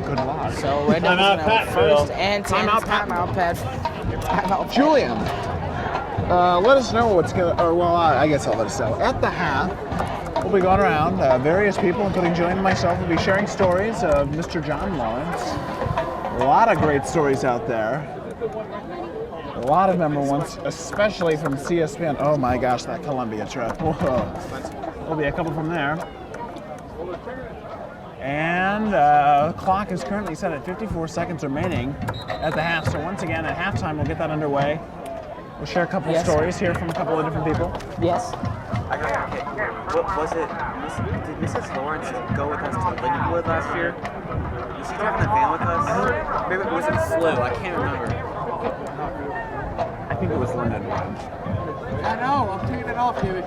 Good luck. So Red Devils Timeout, now Pat, first Phil. and 10. Timeout, Pat. Timeout. Julian, let us know what's going to, or well, I guess I'll let us know. At the half, we'll be going around. Various people, including Julian and myself, will be sharing stories of Mr. John Lawrence. A lot of great stories out there. A lot of memorable ones, especially from Cspn. Oh my gosh, that Columbia trip. Whoa. There'll be a couple from there. And clock is currently set at 54 seconds remaining at the half. So once again, at halftime, we'll get that underway. We'll share a couple of stories, hear from a couple of different people. Yes. I got a hit. What was it? Did Mrs. Lawrence go with us to Lindenwood last year? Was she driving the van with us? Maybe was it flu? I can't remember. I think it was London. I know, I'm taking it off, David.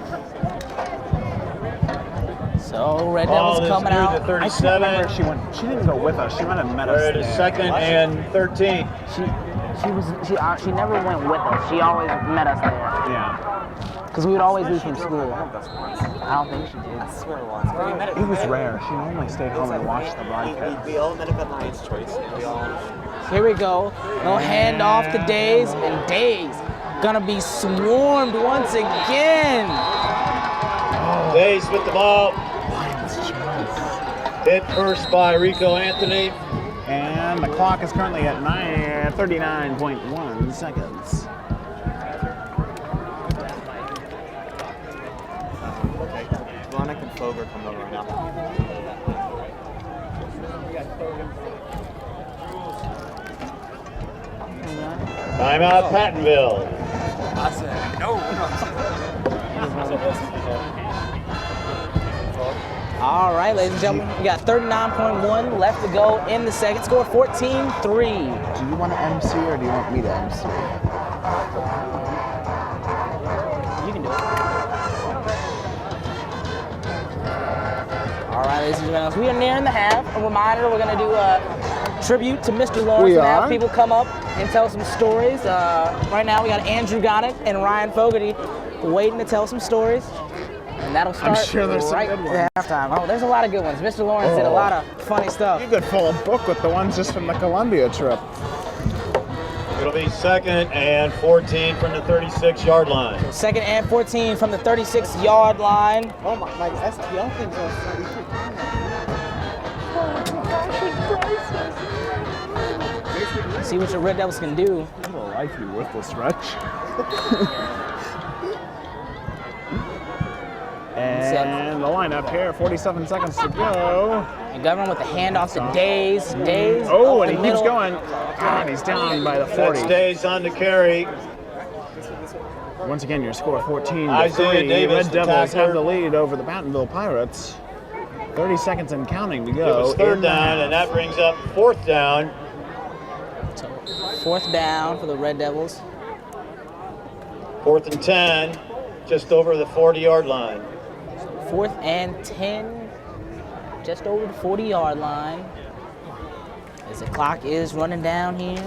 So Red Ball Devils is coming near out. the I 37. can't remember if she went. She didn't go with us. She went and met us. We're at a there. second and 13. She never went with us. She always met us there. Yeah. Because we would always leave from school. I don't think she did. I swear once. But we met at It was rare. She normally stayed home and watched the broadcast. We all met up at Lions Choice. And we all. Here we go. No handoff to Days, and Days gonna be swarmed once again. Days with the ball. Hit first by Rico Anthony. And the clock is currently at 39.1 seconds. Blonick and Foger coming over right now. Timeout, Pattonville. I said no. All right, ladies and gentlemen, we got 39.1 left to go in the second. Score 14-3. Do you want to MC or do you want me to MC? You can do it. All right, ladies and gentlemen, we are nearing the half. A reminder, we're going to do a tribute to Mr. Lawrence. We and have are. people come up and tell some stories. Right now, we got Andrew Gonick and Ryan Fogarty waiting to tell some stories. And that'll start sure there's some right good ones. at halftime. Oh, there's a lot of good ones. Mr. Lawrence did a lot of funny stuff. You could fill a book with the ones just from the Columbia trip. It'll be 2nd and 14 from the 36-yard line. 2nd and 14 from the 36-yard line. Oh my, like SPL things are See what your Red Devils can do. I will like you with this wretch. And the lineup here, 47 seconds to go. And Governor with the handoff to Days. Days. Oh, up and the he keeps middle. going. And he's down by the 40. That's Days on the carry. Once again, your score 14-3. Isaiah Davis, Red the Devils tackler. have the lead over the Pattonville Pirates. 30 seconds and counting to It go. was 3rd in the down, half. and that brings up 4th down. 4th down for the Red Devils. 4th and 10, just over the 40-yard line. 4th and 10, just over the 40-yard line. As the clock is running down here.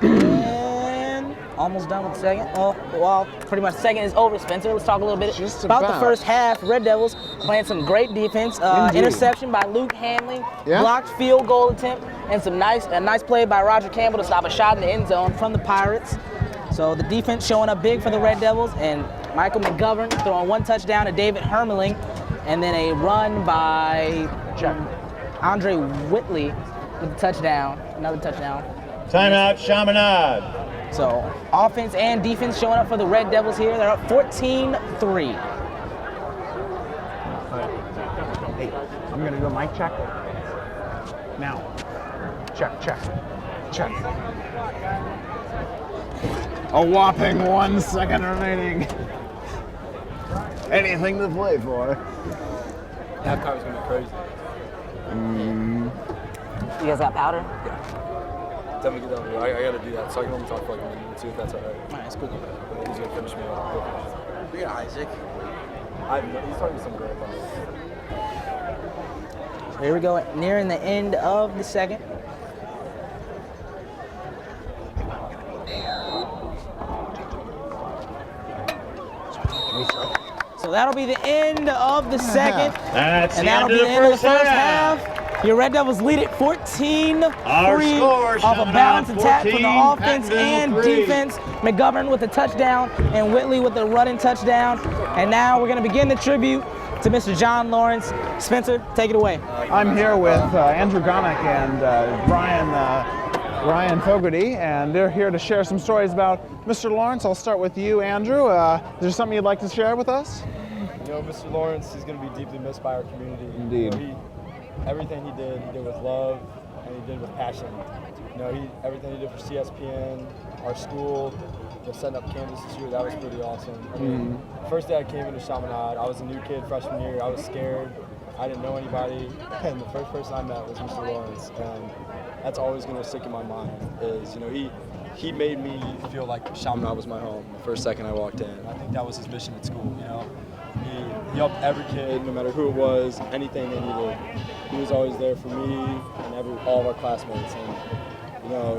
And almost done with the second. Oh, well, pretty much the second is over, Spencer. Let's talk a little bit Just about the about. first half. Red Devils playing some great defense. Indeed. Interception by Luke Hamlin, Yeah. blocked field goal attempt, and a nice play by Roger Campbell to stop a shot in the end zone from the Pirates. So the defense showing up big for the Red Devils, and Michael McGovern throwing one touchdown to David Hermeling, and then a run by Andre Whitley with a touchdown, another touchdown. Timeout, Chaminade. So offense and defense showing up for the Red Devils here. They're up 14-3. Hey, I'm going to do a mic check. Now. Check, check, check. A whopping 1 second remaining. Anything to play for. Halftime's gonna be crazy. You guys got powder? Tell me to get down here. I gotta do that. So I can only talk for like a minute and see if that's alright. All right, it's cool. He's gonna finish me off. We got Isaac. He's talking to some girl about it. So here we go, nearing the end of the second. So that'll be the end of the second. That's And the that'll end be of the the end of the first first half. half. Your Red Devils lead it 14-3 Our scores off a coming balanced out, attack from the 14, offense Pattonville and 3. defense. McGovern with a touchdown and Whitley with a running touchdown. And now we're going to begin the tribute to Mr. John Lawrence. Spencer, take it away. I'm here with Andrew Gonick and Ryan Fogarty, and they're here to share some stories about Mr. Lawrence. I'll start with you, Andrew. Is there something you'd like to share with us? You know, Mr. Lawrence is going to be deeply missed by our community. Indeed. You know, everything he did with love, and he did with passion. You know, everything he did for Cspn, our school, setting up campus this year, that was pretty awesome. I mean, first day I came into Chaminade, I was a new kid freshman year. I was scared. I didn't know anybody, and the first person I met was Mr. Lawrence, and that's always going to stick in my mind. Is, you know, he made me feel like Chaminade was my home the first second I walked in. I think that was his mission at school. You know, he helped every kid, no matter who it was, anything they needed. He was always there for me and all of our classmates. And you know,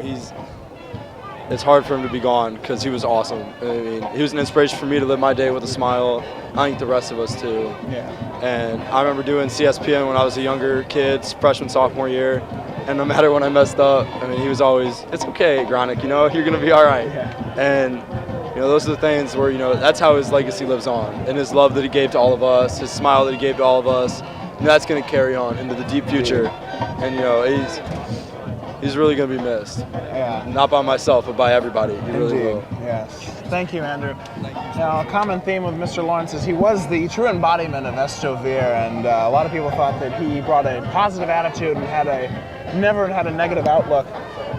it's hard for him to be gone because he was awesome. I mean, he was an inspiration for me to live my day with a smile. I think the rest of us too. Yeah. And I remember doing Cspn when I was a younger kid, freshman, sophomore year. And no matter when I messed up, I mean, he was always, it's okay, Gronick, you're going to be all right. Yeah. And, those are the things where, that's how his legacy lives on. And his love that he gave to all of us, his smile that he gave to all of us, that's going to carry on into the deep future. And, he's really going to be missed. Yeah. Not by myself, but by everybody. He really will. Yes. Thank you, Andrew. Now, a common theme of Mr. Lawrence is he was the true embodiment of Estovir, and a lot of people thought that he brought a positive attitude and never had a negative outlook.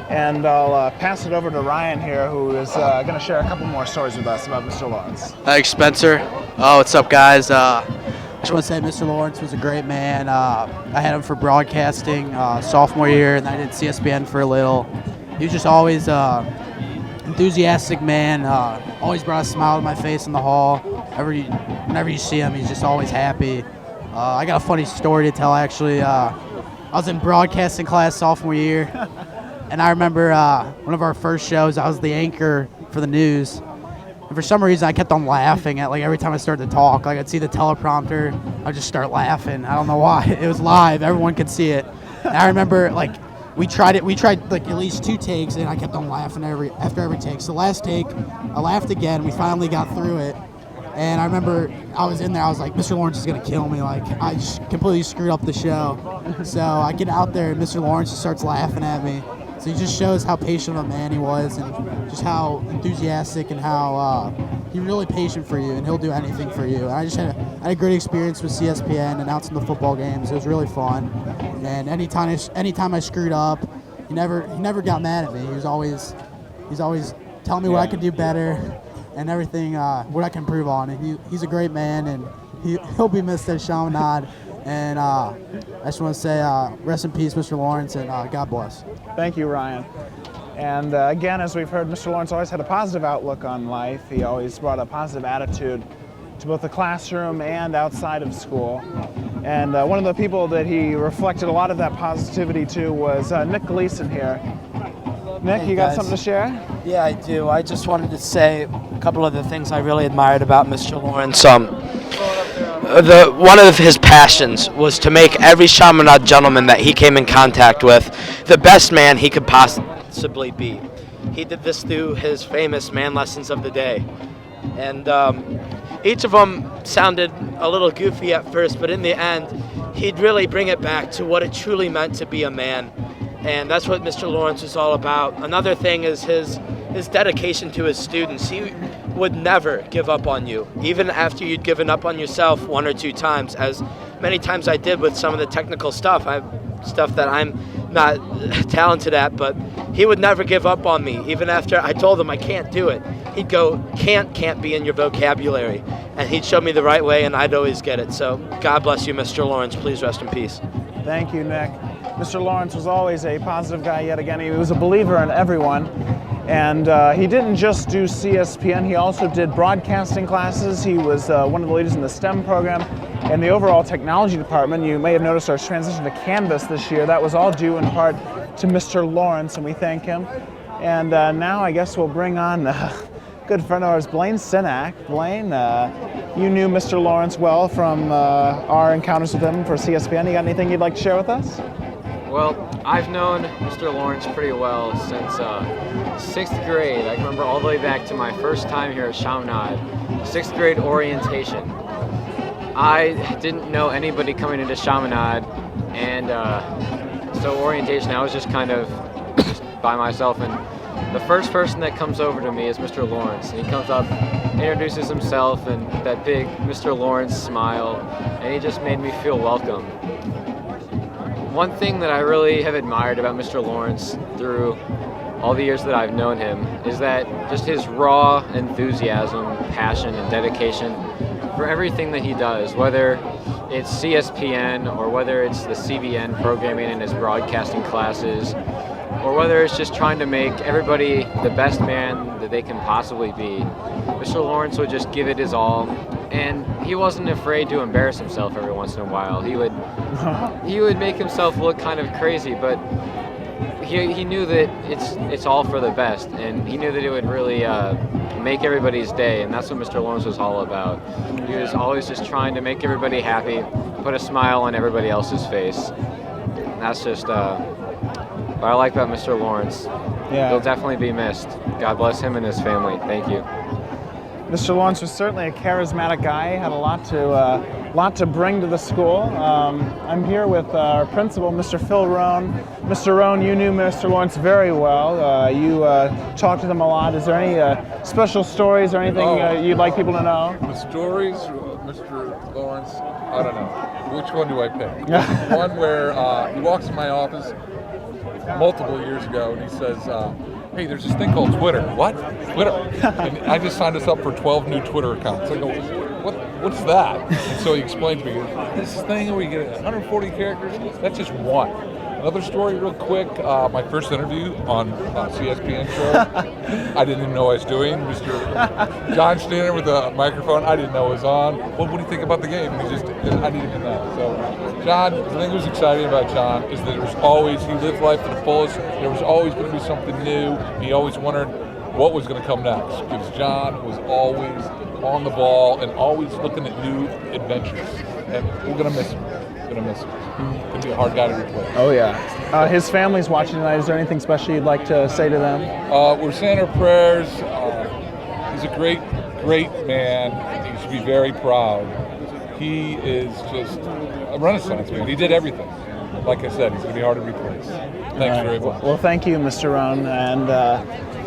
And I'll pass it over to Ryan here, who is going to share a couple more stories with us about Mr. Lawrence. Thanks, Spencer. Oh, what's up, guys? I just want to say Mr. Lawrence was a great man. I had him for broadcasting sophomore year, and I did Cspn for a little. He was just always enthusiastic man. Always brought a smile to my face in the hall. Whenever you see him, he's just always happy. I got a funny story to tell, actually. I was in broadcasting class sophomore year, and I remember one of our first shows, I was the anchor for the news. And for some reason, I kept on laughing at every time I started to talk. I'd see the teleprompter, I'd just start laughing. I don't know why. It was live. Everyone could see it. And I remember we tried at least 2 takes, and I kept on laughing after every take. So last take, I laughed again. We finally got through it. And I remember I was in there. I was like, Mr. Lawrence is going to kill me. I just completely screwed up the show. So I get out there, and Mr. Lawrence just starts laughing at me. So he just shows how patient of a man he was, and just how enthusiastic and how he's really patient for you, and he'll do anything for you. And I just had a great experience with Cspn announcing the football games. It was really fun. And anytime I screwed up, he never got mad at me. He's always telling me what I could do better and everything, what I can improve on. And he's a great man, and he'll be missed at Chaminade. And I just want to say rest in peace, Mr. Lawrence, and God bless. Thank you, Ryan. And again, as we've heard, Mr. Lawrence always had a positive outlook on life. He always brought a positive attitude to both the classroom and outside of school. And one of the people that he reflected a lot of that positivity to was Nick Gleason here. Nick, you got something to share? Yeah, I do. I just wanted to say a couple of the things I really admired about Mr. Lawrence. One of his passions was to make every Chaminade gentleman that he came in contact with the best man he could possibly be. He did this through his famous man lessons of the day. And each of them sounded a little goofy at first, but in the end, he'd really bring it back to what it truly meant to be a man. And that's what Mr. Lawrence is all about. Another thing is his dedication to his students. He would never give up on you, even after you'd given up on yourself 1 or 2 times, as many times I did with some of the technical stuff. Stuff that I'm not talented at, but he would never give up on me, even after I told him I can't do it. He'd go, can't be in your vocabulary. And he'd show me the right way, and I'd always get it. So God bless you, Mr. Lawrence. Please rest in peace. Thank you, Nick. Mr. Lawrence was always a positive guy yet again. He was a believer in everyone. And he didn't just do Cspn, he also did broadcasting classes. He was one of the leaders in the STEM program and the overall technology department. You may have noticed our transition to Canvas this year. That was all due in part to Mr. Lawrence, and we thank him. And now I guess we'll bring on a good friend of ours, Blaine Sinak. Blaine, you knew Mr. Lawrence well from our encounters with him for Cspn. You got anything you'd like to share with us? Well, I've known Mr. Lawrence pretty well since 6th grade. I can remember all the way back to my first time here at Chaminade, 6th grade orientation. I didn't know anybody coming into Chaminade, and so orientation, I was just kind of just by myself. And the first person that comes over to me is Mr. Lawrence. And he comes up, introduces himself, and that big Mr. Lawrence smile, and he just made me feel welcome. One thing that I really have admired about Mr. Lawrence through all the years that I've known him is that just his raw enthusiasm, passion, and dedication for everything that he does, whether it's Cspn or whether it's the CBN programming in his broadcasting classes, or whether it's just trying to make everybody the best man that they can possibly be. Mr. Lawrence would just give it his all, and he wasn't afraid to embarrass himself every once in a while. He would make himself look kind of crazy, but he knew that it's all for the best, and he knew that it would really make everybody's day, and that's what Mr. Lawrence was all about. He was always just trying to make everybody happy, put a smile on everybody else's face. And that's just what I like about Mr. Lawrence. Yeah. He'll definitely be missed. God bless him and his family. Thank you. Mr. Lawrence was certainly a charismatic guy. He had a lot to bring to the school. I'm here with our principal, Mr. Phil Rohn. Mr. Rohn, you knew Mr. Lawrence very well. You talked to them a lot. Is there any special stories or anything you'd like people to know? The stories, Mr. Lawrence, I don't know. Which one do I pick? One where he walks in my office multiple years ago and he says, hey, there's this thing called Twitter. What? Twitter. And I just signed us up for 12 new Twitter accounts. I go, what's that? And so he explained to me, this thing where you get 140 characters, that's just one. Another story real quick, my first interview on Cspn show, I didn't even know what I was doing. Mr. John standing there with a microphone, I didn't know it was on. Well, what do you think about the game? And I didn't even know. So John, the thing that was exciting about John is that he lived life to the fullest. There was always going to be something new. He always wondered what was going to come next, because John was always on the ball and always looking at new adventures. And we're going to miss him. Going to be a hard guy to replace. Oh yeah. His family's watching tonight. Is there anything special you'd like to say to them? We're saying our prayers. He's a great man. He should be very proud. He is just a Renaissance man. He did everything. Like I said, he's going to be hard to replace. Thanks very much. Well, thank you, Mr. Rohn, and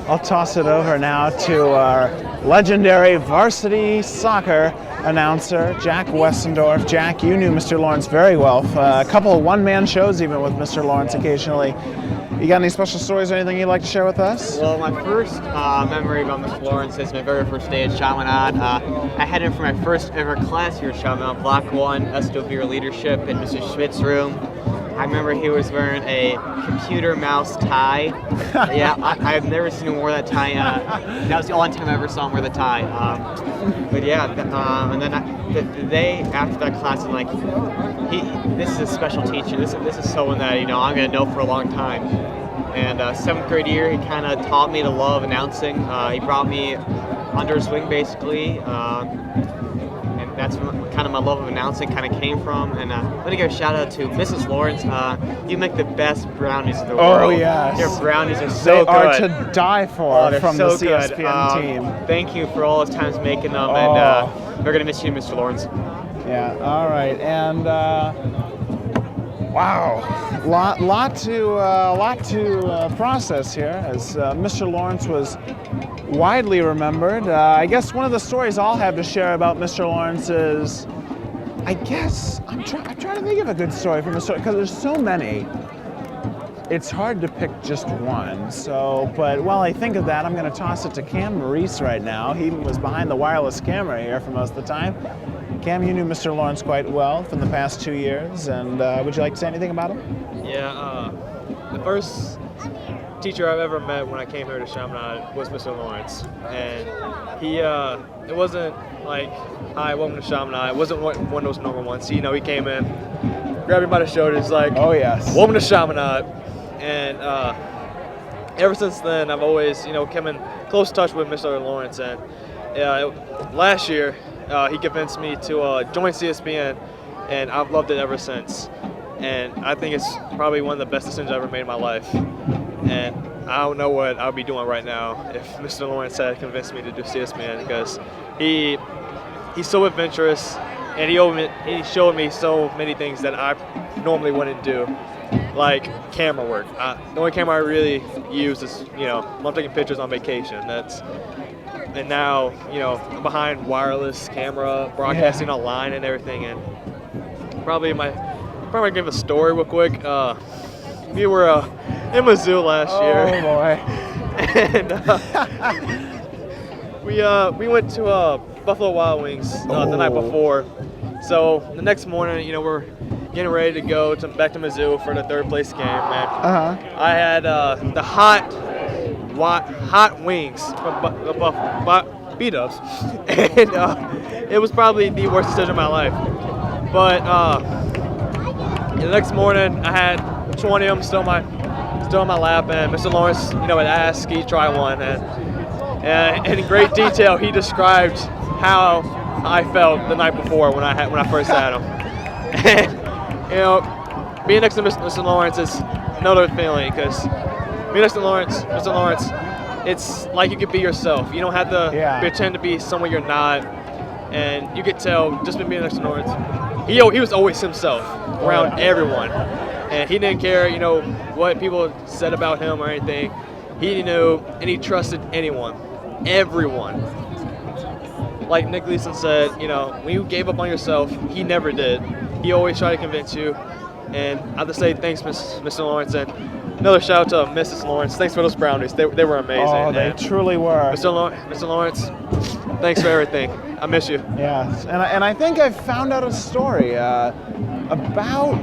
I'll toss it over now to our legendary varsity soccer announcer, Jack Westendorf. Jack, you knew Mr. Lawrence very well. A couple of one-man shows even with Mr. Lawrence occasionally. You got any special stories or anything you'd like to share with us? Well, my first memory about Mr. Lawrence is my very first day at Chaminade. I had him for my first ever class here at Chaminade, Block 1, SW Leadership in Mr. Schmidt's room. I remember he was wearing a computer mouse tie. Yeah, I've never seen him wear that tie. That was the only time I ever saw him wear the tie. But yeah, and then the day after that class, I'm like, this is a special teacher. This is someone that I'm gonna know for a long time. And 7th grade year, he kind of taught me to love announcing. He brought me under his wing basically. And that's where kind of my love of announcing kind of came from. And I want to give a shout out to Mrs. Lawrence. You make the best brownies in the world. Oh yes. Your brownies are so good. They are to die for from so the CSPN team. Thank you for all those times making them, and we're gonna miss you, Mr. Lawrence. Yeah. All right. And wow, lot to process here, as Mr. Lawrence was widely remembered. I guess one of the stories I'll have to share about Mr. Lawrence is, I guess, I'm trying to think of a good story from Mr. because there's so many. It's hard to pick just one. So, but while I think of that, I'm going to toss it to Cam Maurice right now. He was behind the wireless camera here for most of the time. Cam, you knew Mr. Lawrence quite well from the past 2 years, and would you like to say anything about him? Yeah, the first teacher I've ever met when I came here to Chaminade was Mr. Lawrence, and he, it wasn't like, hi, welcome to Chaminade. It wasn't one of those normal ones. He came in, grabbed me by the shoulders, like, oh yes, welcome to Chaminade, and ever since then I've always, come in close touch with Mr. Lawrence, and last year he convinced me to join CSPN, and I've loved it ever since. And I think it's probably one of the best decisions I've ever made in my life. And I don't know what I would be doing right now if Mr. Lawrence had convinced me to do CSPN, because he's so adventurous, and he showed me so many things that I normally wouldn't do, like camera work. The only camera I really use is, when I'm taking pictures on vacation. And now, I'm behind wireless camera, broadcasting online and everything. And probably give a story real quick. We were in Mizzou last year. Oh boy! And we went to Buffalo Wild Wings the night before. So the next morning, we're getting ready to go back to Mizzou for the 3rd place game. And I had the hot wings from B-Dubs, and it was probably the worst decision of my life. But the next morning, I had 20 of them still in my stood on my lap, and Mr. Lawrence, had asked, "Can you try one?" And in great detail, he described how I felt the night before when I first had him. And being next to Mr. Lawrence is another feeling, because being next to Mr. Lawrence, it's like you could be yourself. You don't have to pretend to be someone you're not, and you could tell just by being next to Lawrence. He was always himself around everyone, and he didn't care, what people said about him or anything. He knew, and he trusted everyone. Like Nick Leeson said, when you gave up on yourself, he never did. He always tried to convince you, and I have to say thanks, Mr. Lawrence, and another shout out to Mrs. Lawrence. Thanks for those brownies. They were amazing. Oh, they truly were. Mr. Lawrence, thanks for everything. I miss you. Yes, and I think I found out a story about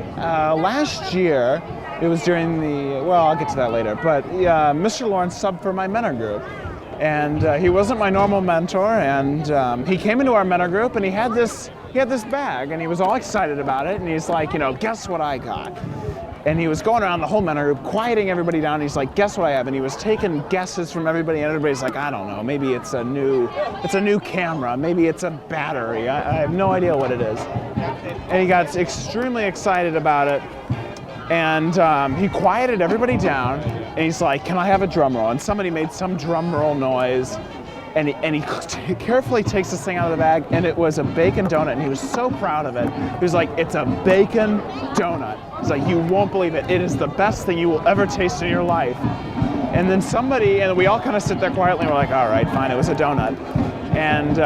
last year. It was during I'll get to that later, but Mr. Lawrence subbed for my mentor group. And he wasn't my normal mentor, and he came into our mentor group, and he had this bag, and he was all excited about it, and he's like, guess what I got? And he was going around the whole mentor group, quieting everybody down, and he's like, guess what I have? And he was taking guesses from everybody, and everybody's like, I don't know, maybe it's a new camera, maybe it's a battery, I have no idea what it is. And he got extremely excited about it, and he quieted everybody down, and he's like, can I have a drum roll? And somebody made some drum roll noise, and he carefully takes this thing out of the bag, and it was a bacon donut, and he was so proud of it. He was like, it's a bacon donut. He's like, you won't believe it. It is the best thing you will ever taste in your life. And then and we all kind of sit there quietly, and we're like, all right, fine, it was a donut. And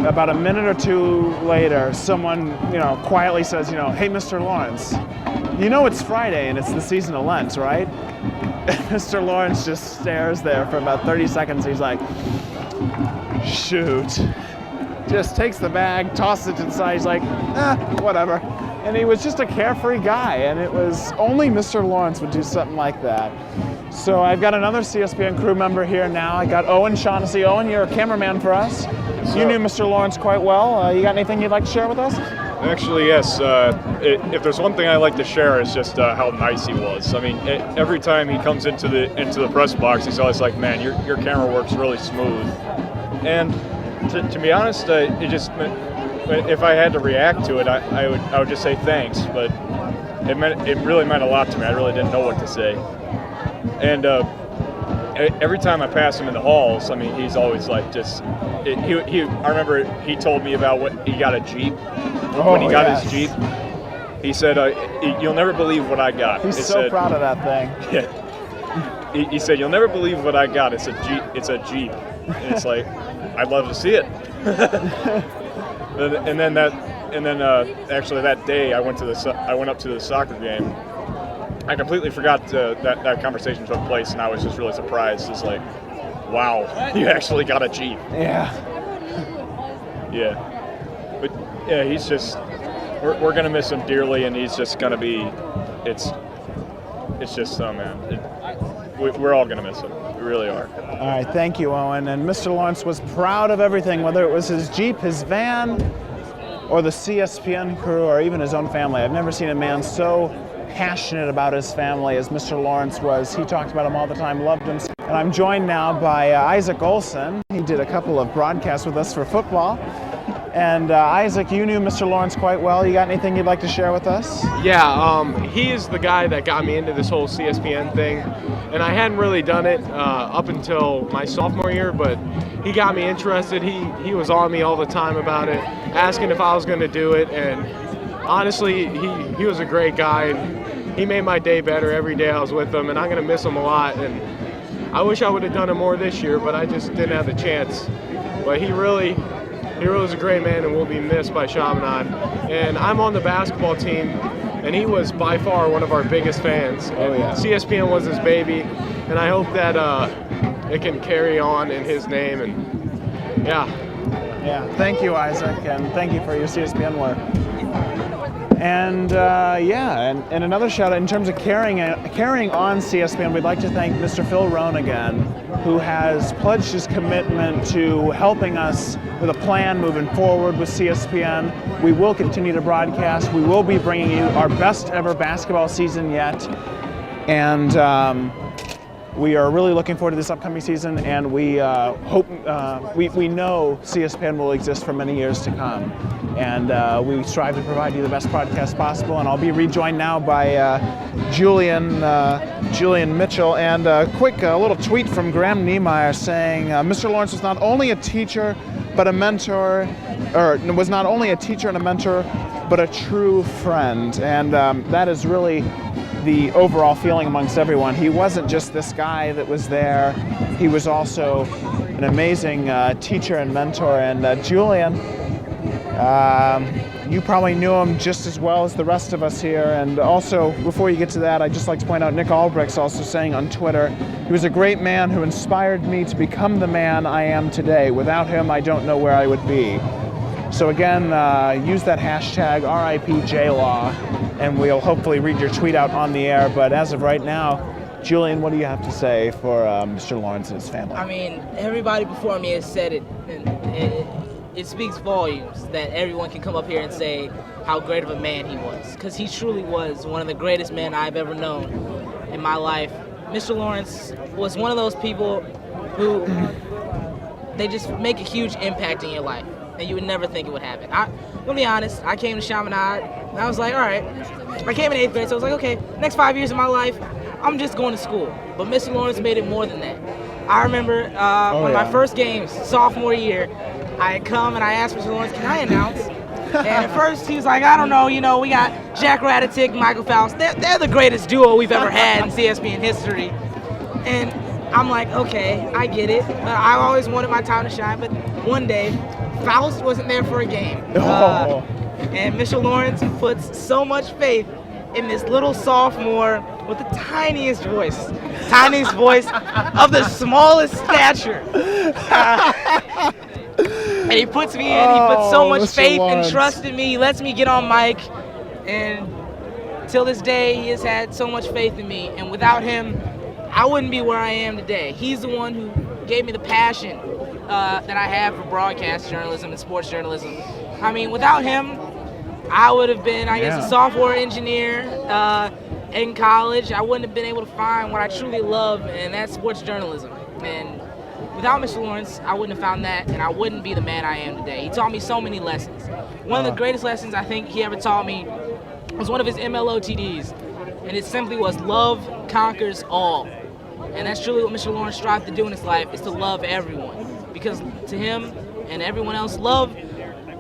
about a minute or two later, someone, quietly says, hey, Mr. Lawrence, it's Friday and it's the season of Lent, right? And Mr. Lawrence just stares there for about 30 seconds. He's like, shoot. Just takes the bag, tosses it inside. He's like, whatever. And he was just a carefree guy, and it was only Mr. Lawrence would do something like that. So I've got another CSPN crew member here now. I got Owen Shaughnessy. Owen, you're a cameraman for us. You knew Mr. Lawrence quite well. You got anything you'd like to share with us? Actually, yes. If there's one thing I like to share, it's just how nice he was. I mean, every time he comes into the press box, he's always like, "Man, your camera works really smooth." And to be honest, it just if I had to react to it, I would just say thanks. But it really meant a lot to me. I really didn't know what to say. And every time I pass him in the halls, I mean, he's always like I remember he told me about what he got a Jeep. When he got his Jeep, he said, you'll never believe what I got. He's so proud of that thing. Yeah. He said, you'll never believe what I got. It's a Jeep. It's a Jeep. And it's like, I'd love to see it. and then actually that day I went up to the soccer game. I completely forgot that conversation took place, and I was just really surprised. It's like, wow, you actually got a Jeep. Yeah. Yeah. But yeah, he's just, we're gonna miss him dearly, and he's just gonna be, it's just, oh man, we're all gonna miss him. We really are. All right, thank you, Owen. And Mr. Lawrence was proud of everything, whether it was his Jeep, his van, or the CSPN crew, or even his own family. I've never seen a man so passionate about his family as Mr. Lawrence was. He talked about him all the time, loved him. And I'm joined now by Isaac Olson. He did a couple of broadcasts with us for football. And Isaac, you knew Mr. Lawrence quite well. You got anything you'd like to share with us? Yeah, he is the guy that got me into this whole CSPN thing. And I hadn't really done it up until my sophomore year, but he got me interested. He was on me all the time about it, asking if I was going to do it. And honestly, he was a great guy. And he made my day better every day I was with him, and I'm going to miss him a lot. And I wish I would have done it more this year, but I just didn't have the chance. But he really was a great man and will be missed by Chaminade. And I'm on the basketball team, and he was by far one of our biggest fans. Oh, yeah. CSPN was his baby, and I hope that it can carry on in his name. And yeah. Yeah, thank you, Isaac, and thank you for your CSPN work. And and another shout out in terms of carrying on CSPN, we'd like to thank Mr. Phil Rohn again, who has pledged his commitment to helping us with a plan moving forward with CSPN. We will continue to broadcast. We will be bringing you our best ever basketball season yet. And we are really looking forward to this upcoming season, and we hope, we know CSPN will exist for many years to come. And we strive to provide you the best podcast possible. And I'll be rejoined now by Julian Mitchell. And a quick little tweet from Graham Niemeyer saying, Mr. Lawrence was not only a teacher, but a mentor, or was not only a teacher and a mentor, but a true friend. And that is really the overall feeling amongst everyone. He wasn't just this guy that was there. He was also an amazing teacher and mentor. And Julian, you probably knew him just as well as the rest of us here. And also, before you get to that, I'd just like to point out Nick Albrecht's also saying on Twitter, he was a great man who inspired me to become the man I am today. Without him, I don't know where I would be. So again, use that hashtag RIPJLaw, and we'll hopefully read your tweet out on the air. But as of right now, Julian, what do you have to say for Mr. Lawrence and his family? I mean, everybody before me has said it, and it speaks volumes that everyone can come up here and say how great of a man he was, because he truly was one of the greatest men I've ever known in my life. Mr. Lawrence was one of those people who, they just make a huge impact in your life, and you would never think it would happen. I'm gonna be honest, I came to Chaminade, and I was like, all right, I came in 8th grade, so I was like, okay, next 5 years of my life, I'm just going to school. But Mr. Lawrence made it more than that. I remember one of my first games, sophomore year, I had come and I asked Mr. Lawrence, can I announce? And at first he was like, I don't know, we got Jack Ratatic, Michael Faust. They're the greatest duo we've ever had in CSPN history. And I'm like, okay, I get it. But I always wanted my time to shine. But one day, Faust wasn't there for a game. And Mr. Lawrence puts so much faith in this little sophomore with the tiniest voice of the smallest stature. And he puts me in, he puts so much faith and trust in me, he lets me get on mic, and till this day he has had so much faith in me, and without him I wouldn't be where I am today. He's the one who gave me the passion that I have for broadcast journalism and sports journalism. I mean, without him I would have been, I guess, a software engineer in college. I wouldn't have been able to find what I truly love, and that's sports journalism. And without Mr. Lawrence, I wouldn't have found that, and I wouldn't be the man I am today. He taught me so many lessons. One of the greatest lessons I think he ever taught me was one of his MLOTDs, and it simply was love conquers all. And that's truly what Mr. Lawrence strived to do in his life, is to love everyone. Because to him and everyone else, love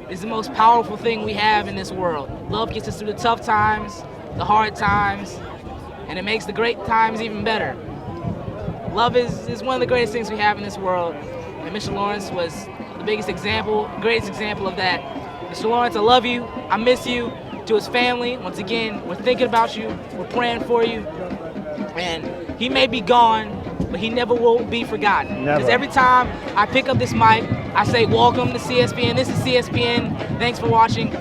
is the most powerful thing we have in this world. Love gets us through the tough times, the hard times, and it makes the great times even better. Love is one of the greatest things we have in this world, and Mr. Lawrence was the greatest example of that. Mr. Lawrence, I love you, I miss you. To his family, once again, we're thinking about you, we're praying for you, and he may be gone, but he never will be forgotten. Because every time I pick up this mic, I say, welcome to CSPN, this is CSPN, thanks for watching.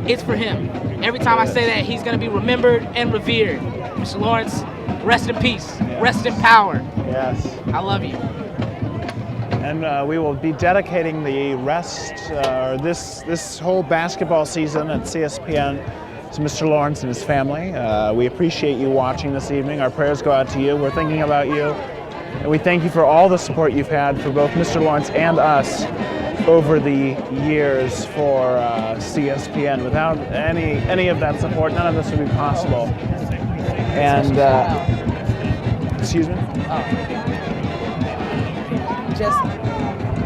It's for him. Every time I say that, he's gonna be remembered and revered. Mr. Lawrence, rest in peace, rest in power. Yes. I love you. And we will be dedicating the rest, or this whole basketball season at CSPN to Mr. Lawrence and his family. We appreciate you watching this evening. Our prayers go out to you. We're thinking about you. And we thank you for all the support you've had for both Mr. Lawrence and us over the years for CSPN. Without any of that support, none of this would be possible. And, excuse me? Just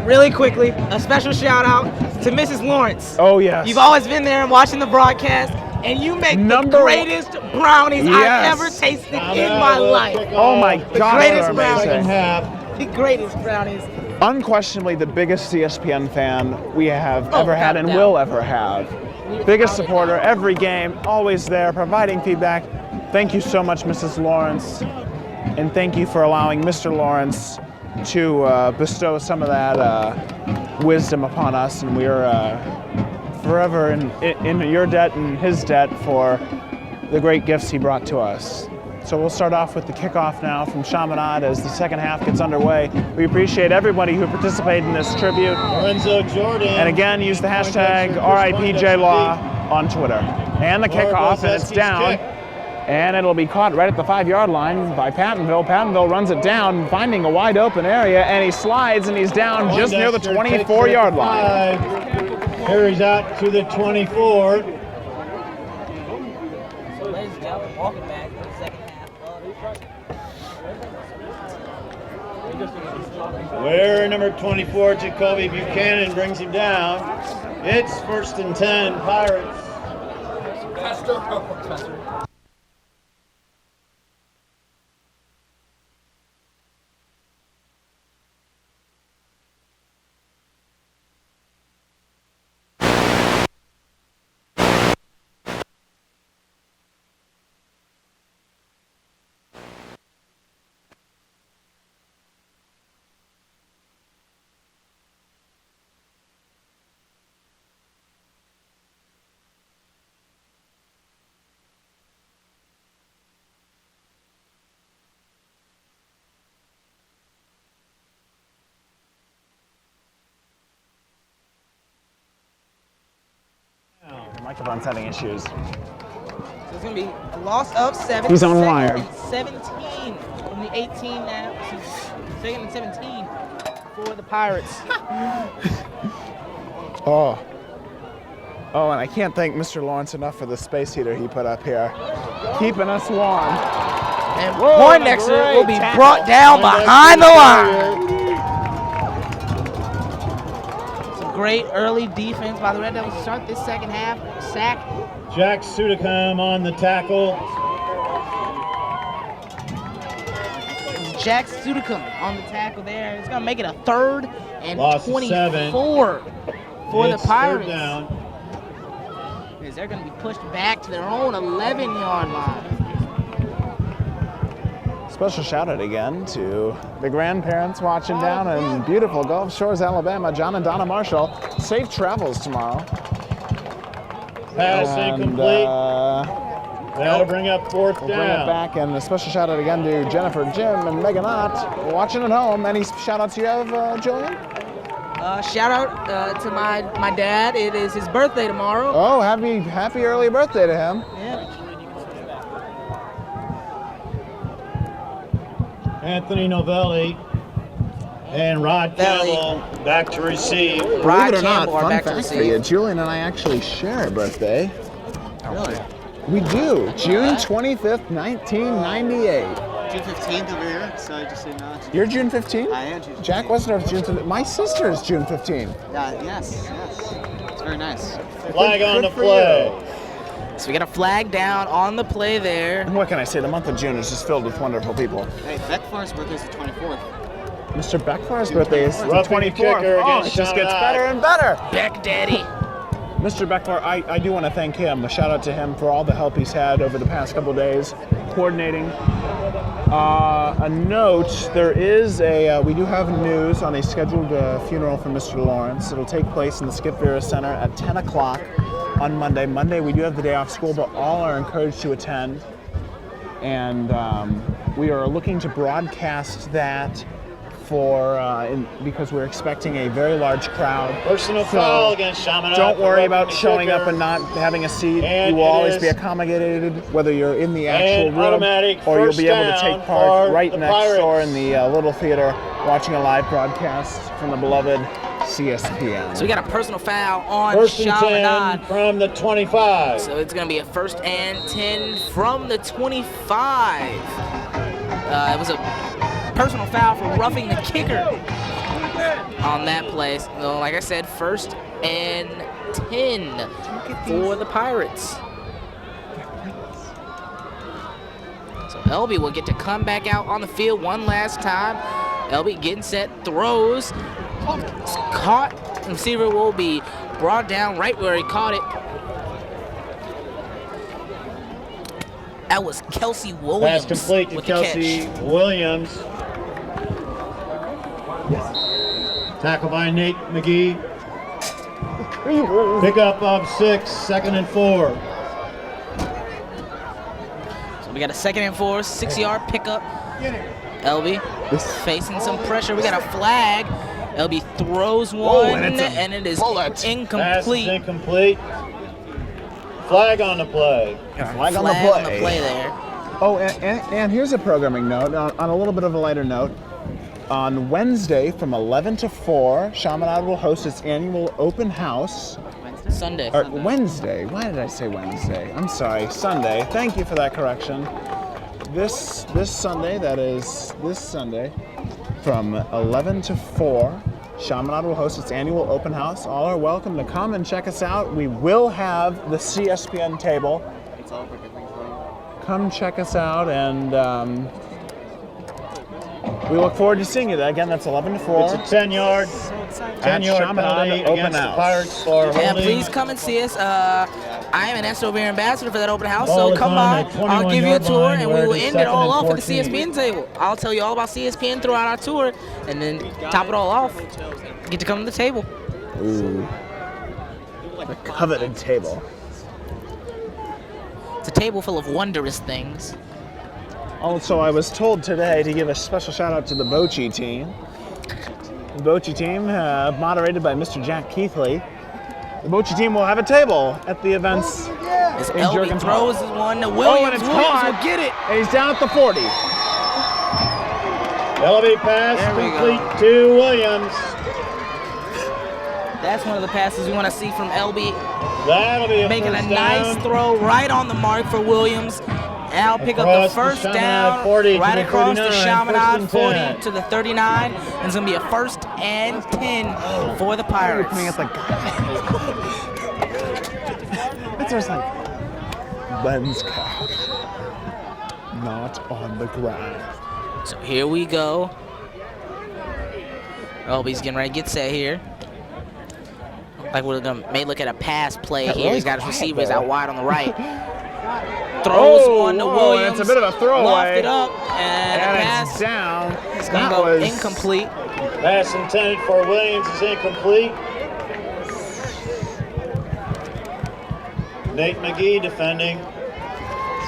really quickly, a special shout out to Mrs. Lawrence. Oh, yes. You've always been there and watching the broadcast, and you make the greatest brownies I've ever tasted in my life. Oh my God, The greatest brownies. The greatest brownies. Unquestionably the biggest CSPN fan we have ever had and will ever have. Biggest supporter, every game, always there, providing feedback. Thank you so much, Mrs. Lawrence, and thank you for allowing Mr. Lawrence to bestow some of that wisdom upon us, and we are forever in your debt and his debt for the great gifts he brought to us. So we'll start off with the kickoff now from Chaminade as the second half gets underway. We appreciate everybody who participated in this tribute. Lorenzo Jordan. And again, use the hashtag RIPJLaw on Twitter. And the kickoff, and it's down. And it'll be caught right at the 5-yard line by Pattonville. Pattonville runs it down, finding a wide open area, and he slides and he's down just near the 24-yard line. Carries out to the 24. So, ladies and gentlemen, walking back to the second half of Where number 24, Jacoby Buchanan, brings him down. It's 1st and 10, Pirates. The microphone's having issues. So it's going to be a loss of 7. He's on Second wire. and 17 from the 18 now. Second and 17 for the Pirates. Oh, and I can't thank Mr. Lawrence enough for the space heater he put up here, keeping us warm. And Poindexter will be brought down behind the line. Some great early defense by the Red Devils to start this second half. Sack. Jack Sudicum on the tackle. Jack Sudicum on the tackle there. It's going to make it a 3rd and Loss of 24 7. for It's the Pirates. 3rd down. As they're going to be pushed back to their own 11-yard line. Special shout out again to the grandparents watching down in beautiful Gulf Shores, Alabama. John and Donna Marshall. Safe travels tomorrow. Pass incomplete. That'll bring up 4th We'll down. bring it back, and a special shout out again to Jennifer, Jim, and Megan Ott watching at home. Any shout outs you have, Julian? Shout out to my dad. It is his birthday tomorrow. Oh, happy early birthday to him. Yeah. Anthony Novelli and Rod Campbell back to receive. Believe it or not, fun fact for you, Julian and I actually share a birthday. Really? We do. June 25th, 1998. June 15th over here, so I just did not. You're June 15th? I am June 15th. Jack Wessendorf's June 15th. My sister is June 15th. Yes. It's very nice. Flag on the play. So we got a flag down on the play there. And what can I say? The month of June is just filled with wonderful people. Hey, Beckfar's birthday is the 24th. Mr. Beckfar's birthday is the Roughing the 24th. kicker Oh, against it just gets Chaminade. better and better. Beck Daddy. Mr. Beckfar, I do want to thank him. A shout out to him for all the help he's had over the past couple of days, coordinating. A note, there is we do have news on a scheduled funeral for Mr. Lawrence. It'll take place in the Skip Vera Center at 10 o'clock on Monday. Monday, we do have the day off school, but all are encouraged to attend. And we are looking to broadcast that because we're expecting a very large crowd. Personal foul against Chaminade. Don't worry about roughing the showing up kicker. and not having a seat. And You will it always is be accommodated, whether you're in the actual and room automatic or you'll first be able to down take part for right the next Pirates. door in the little theater watching a live broadcast from the beloved CSPN. So we got a personal foul on 1st and 10 Chaminade. from the 25. So it's going to be a 1st and 10 from the 25. It was a personal foul for roughing the kicker on that play. So like I said, 1st and 10 for the Pirates. So Elby will get to come back out on the field one last time. Elby getting set, throws, it's caught. The receiver will be brought down right where he caught it. That was Kelsey Williams. Pass complete to with the Kelsey catch. Williams. Tackle by Nate McGee. Pickup of 6, 2nd and 4. So we got a 2nd and 4, 6-yard pickup. LB facing some pressure. We got a flag. LB throws one, and it is Pass is incomplete. incomplete. Flag on the play. Flag on the play. there. Oh, and here's a programming note on a little bit of a lighter note. On Wednesday from 11 to 4, Chaminade will host its annual open house. Sunday. Wednesday. Why did I say Wednesday? I'm sorry. Sunday. Thank you for that correction. This Sunday, that is this Sunday, from 11 to 4, Chaminade will host its annual open house. All are welcome to come and check us out. We will have the CSPN table. Come check us out, and we look forward to seeing you there. Again, that's 11 to 4. It's a 10-yard penalty against the Pirates for Yeah, holding. please come and see us. I am an SOV ambassador for that open house, so come by. I'll give you a tour, and we will end it all off with the CSPN table. I'll tell you all about CSPN throughout our tour, and then top it all off. Get to come to the table. Ooh. The coveted table. It's a table full of wondrous things. Also, I was told today to give a special shout out to the Bocce team. The Bocce team, moderated by Mr. Jack Keithley. The Bocce team will have a table at the events. As LB throws one to Williams. Williams will get it. And he's down at the 40. LB pass complete to Williams. That's one of the passes we want to see from LB. That'll be a making a first nice down. throw right on the mark for Williams. And I'll pick up the first down 40 to right the across the 39, Chaminade first 40 and 10. to the 39. And it's going to be a 1st and 10 for the Pirates. It's just like lens cap, not on the ground. So here we go. LB's getting ready to get set here. Like we're may look at a pass play here. Really He's got his quiet receivers there. out wide on the right. Throws one to Williams. It's a bit of a throwaway. Lofted up, and the pass it's down. It's going to go incomplete. Pass intended for Williams is incomplete. Nate McGee defending.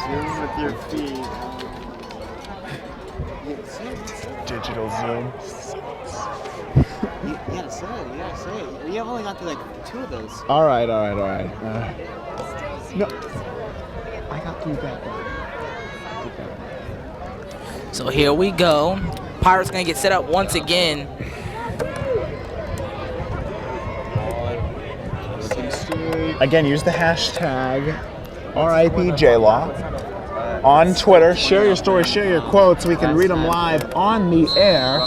Zoom with your feet. Digital zoom. You gotta say it. You gotta say it. We have only got to like 2 of those. All right. No, I got through that one. So here we go. Pirates going to get set up once again. Again, use the hashtag RIPJLaw on Twitter. Share your stories, share your quotes. We can read them live on the air.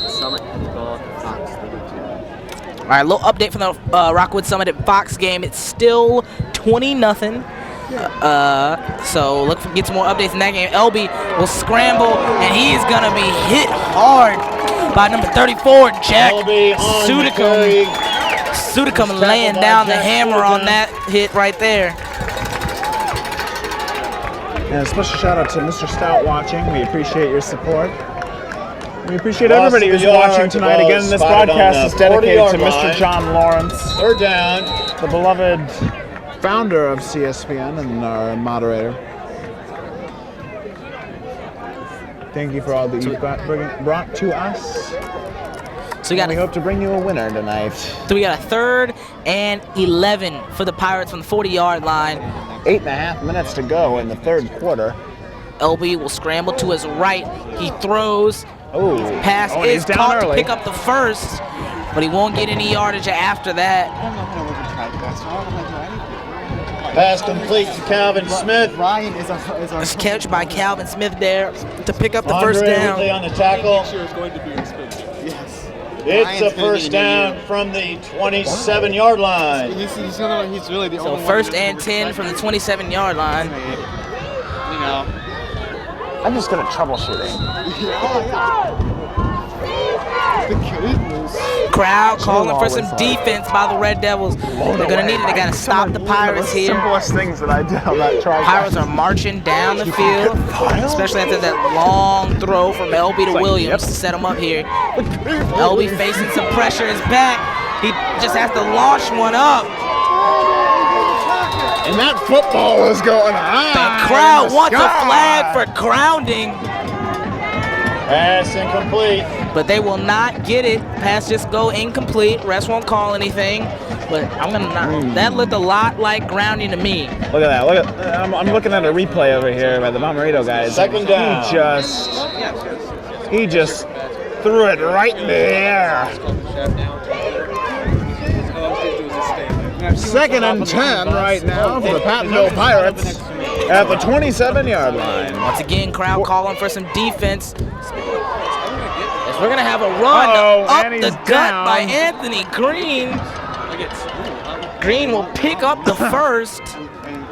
All right, little update from the Rockwood Summit at Fox game. It's still 20-0. So get some more updates in that game. LB will scramble, and he is gonna be hit hard by number 34, Jack Sudicum. Sudicum laying down the hammer on that hit right there. And a special shout out to Mr. Stout watching. We appreciate your support. We appreciate everybody who's watching tonight. Again, this broadcast is dedicated to Mr. John Lawrence. 3rd down. The beloved founder of CSPN and our moderator. Thank you for all that you've brought to us. So we hope to bring you a winner tonight. So we got a 3rd and 11 for the Pirates from the 40-yard line. 8.5 minutes to go in the 3rd quarter. LB will scramble to his right. He throws. Pass is down caught early. to pick up the first, but he won't get any yardage after that. Pass complete to Calvin Smith. Ryan is our It's catch by Calvin Smith there to pick up the first Andre down. Whitley on the tackle. Yes. It's a first down from the 27-yard line. He's really the So only 1st and 10 from the 27-yard line. You know. I'm just good at troubleshooting. Crowd calling for some defense by the Red Devils. They're gonna need it. They gotta stop the Pirates here. Simplest things that I did on that try. Pirates are marching down the field, especially after that long throw from LB to Williams to set him up here. LB facing some pressure is back. He just has to launch one up. And that football is going high. The crowd wants a flag for grounding. Pass incomplete. But they will not get it. Pass just go incomplete. Refs won't call anything. but I'm gonna not. That looked a lot like grounding to me. Look at that. I'm looking at a replay over here by the Bomarito guys. Second down. He just threw it right in the air. 2nd and 10 right now for the Pattonville Pirates at the 27-yard line. Once again, crowd calling for some defense. As we're gonna have a run up the gut by Anthony Green. Green will pick up the first.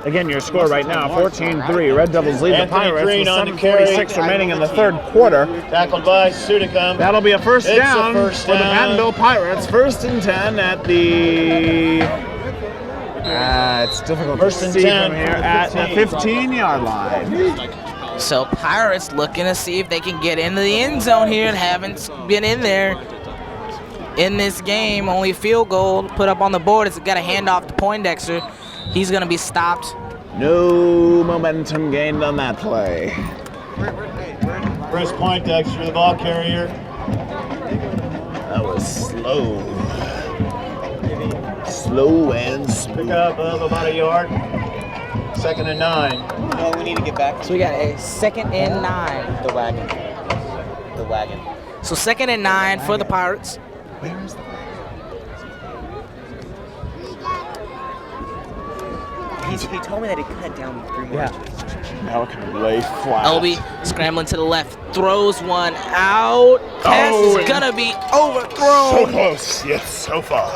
Again, your score right now, 14-3. Red Devils lead the Pirates Green with on the carry. 7:46 remaining in the third quarter. Tackled by Sudicum. That'll be a first It's down a first for the down. Pattonville Pirates. 1st and 10 at the... it's difficult First to and see 10 from here from the at the 15. 15-yard line. So Pirates looking to see if they can get into the end zone here and haven't been in there in this game. Only a field goal put up on the board. It's got a handoff to Poindexter. He's going to be stopped. No momentum gained on that play. Chris Poindexter, the ball carrier. That was slow. Slow and smooth. Pick up of about a yard. 2nd and 9. No, we need to get back. So we got a 2nd and 9. The wagon. The wagon. So 2nd and 9 for the Pirates. Where is the He told me that he cut down 3 more inches. Now it can lay flat. Elby scrambling to the left, throws one out. Pass is gonna be overthrown. So close, yet so far.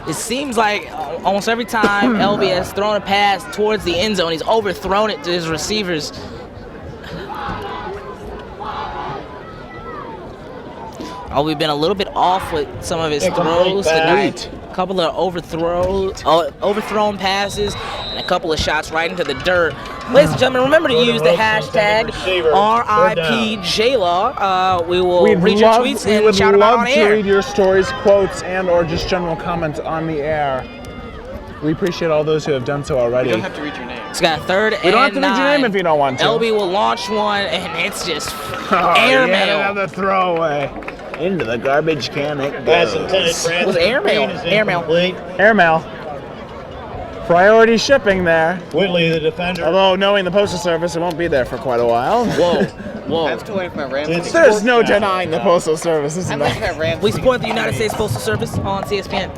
It seems like almost every time Elby has thrown a pass towards the end zone, he's overthrown it to his receivers. We've been a little bit off with some of his throws tonight. A couple of overthrown passes and a couple of shots right into the dirt. Ladies and gentlemen, remember to use the hashtag RIPJLaw. We will read your tweets and shout them out on We would love to air. read your stories, quotes, and or just general comments on the air. We appreciate all those who have done so already. You don't have to read your name. It's got 3rd and 9. We don't have to read your name if you don't want to. LB will launch one, and it's just Oh, airmail. another throwaway. Into the garbage can it Pass goes. intended for It was Anthony airmail. Green is Airmail. incomplete. Airmail. Priority shipping there. Whitley, the defender. Although knowing the Postal Service, it won't be there for quite a while. Whoa, I whoa. have to wait for my Rams. There's no denying the Postal Service, isn't I'm there? looking at Rams. We support the United States Postal Service on CSPN.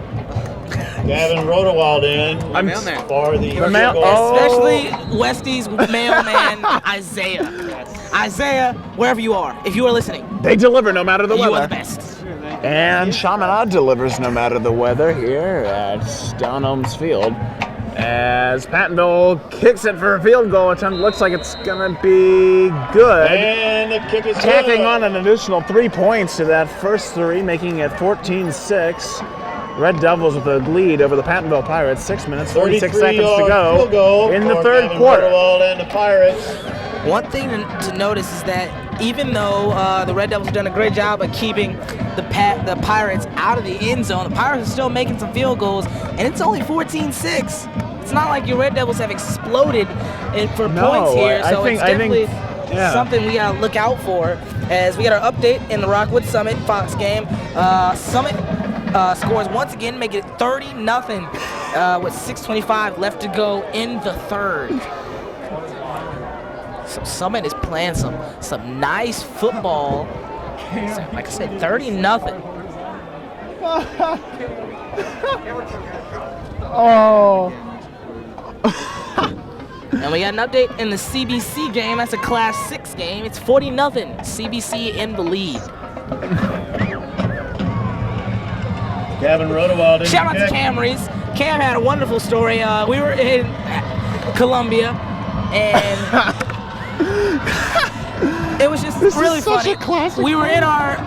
Gavin Rodewald in I'm down there. for the mail- field goal. oh. Especially Westie's mailman, Isaiah. Isaiah, wherever you are, if you are listening, They deliver no matter the you are weather. the best. And Chaminade delivers no matter the weather here at Downholms Field. As Pattonville kicks it for a field goal attempt, looks like it's gonna be good. And the kick is Tacking good. on an additional 3 points to that first 3, making it 14-6. Red Devils with a lead over the Pattonville Pirates. 6 minutes, 46 seconds to 33-yard go field goal in the for third Gavin quarter. Rodewald and the Pirates. One thing to notice is that even though the Red Devils have done a great job of keeping the Pirates out of the end zone, the Pirates are still making some field goals, and it's only 14-6. It's not like your Red Devils have exploded for points here, so it's definitely something we gotta look out for. As we got our update in the Rockwood Summit Fox game, Summit scores once again, making it 30-0 with 6:25 left to go in the third. So Summit is playing some nice football. So, like I said, 30-0. Oh. And we got an update in the CBC game. That's a Class 6 game. It's 40-0. CBC in the lead. Gavin Rodewald in Shout out the to kick. Cam Reese. Cam had a wonderful story. We were in Columbia, and it was just really funny. We were in our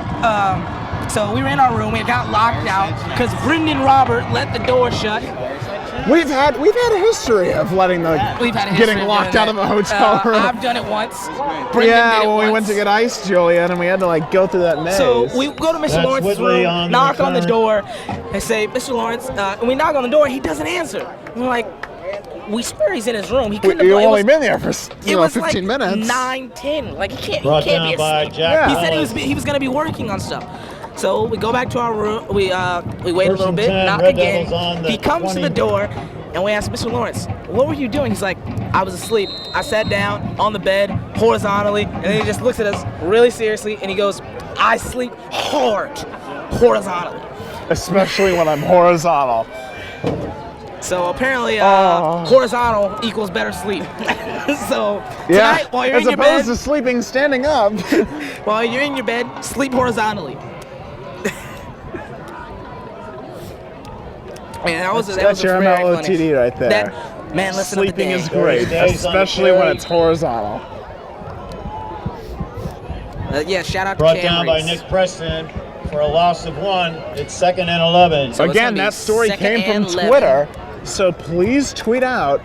we were in our room. We got locked out because Brendan Robert let the door shut. We've had a history of letting the getting locked out of a hotel room. I've done it once. Brendan did it when we once. went to get ice, Julian, and we had to like go through that maze. So we go to Mr. Lawrence's room, knock on the door, and say, "Mr. Lawrence," and we knock on the door, and he doesn't answer. And we're like, we swear he's in his room. He couldn't have You've only been there for 15 like minutes. 9, 10. Like he can't Brought be down by asleep. Jack He said Collins. he was gonna be working on stuff. So we go back to our room. We wait a First little and bit, 10, knock Red again. Devils on the He comes 20. to the door, and we ask Mr. Lawrence, "What were you doing?" He's like, "I was asleep. I sat down on the bed horizontally," and then he just looks at us really seriously, and he goes, "I sleep horizontally." Especially when I'm horizontal. So apparently, horizontal equals better sleep. So tonight, while you're as in your opposed bed, to sleeping standing up. while you're in your bed, sleep horizontally. Man, that was That's your very MLOTD right there. That, man, listen Sleeping to the is day. great, especially when it's horizontal. Yeah, shout out Brought to down by Camrys. Nick Preston for a loss of 1. It's 2nd and 11. So it's Again, gonna be that story 2nd came from and 11. Twitter, so please tweet out.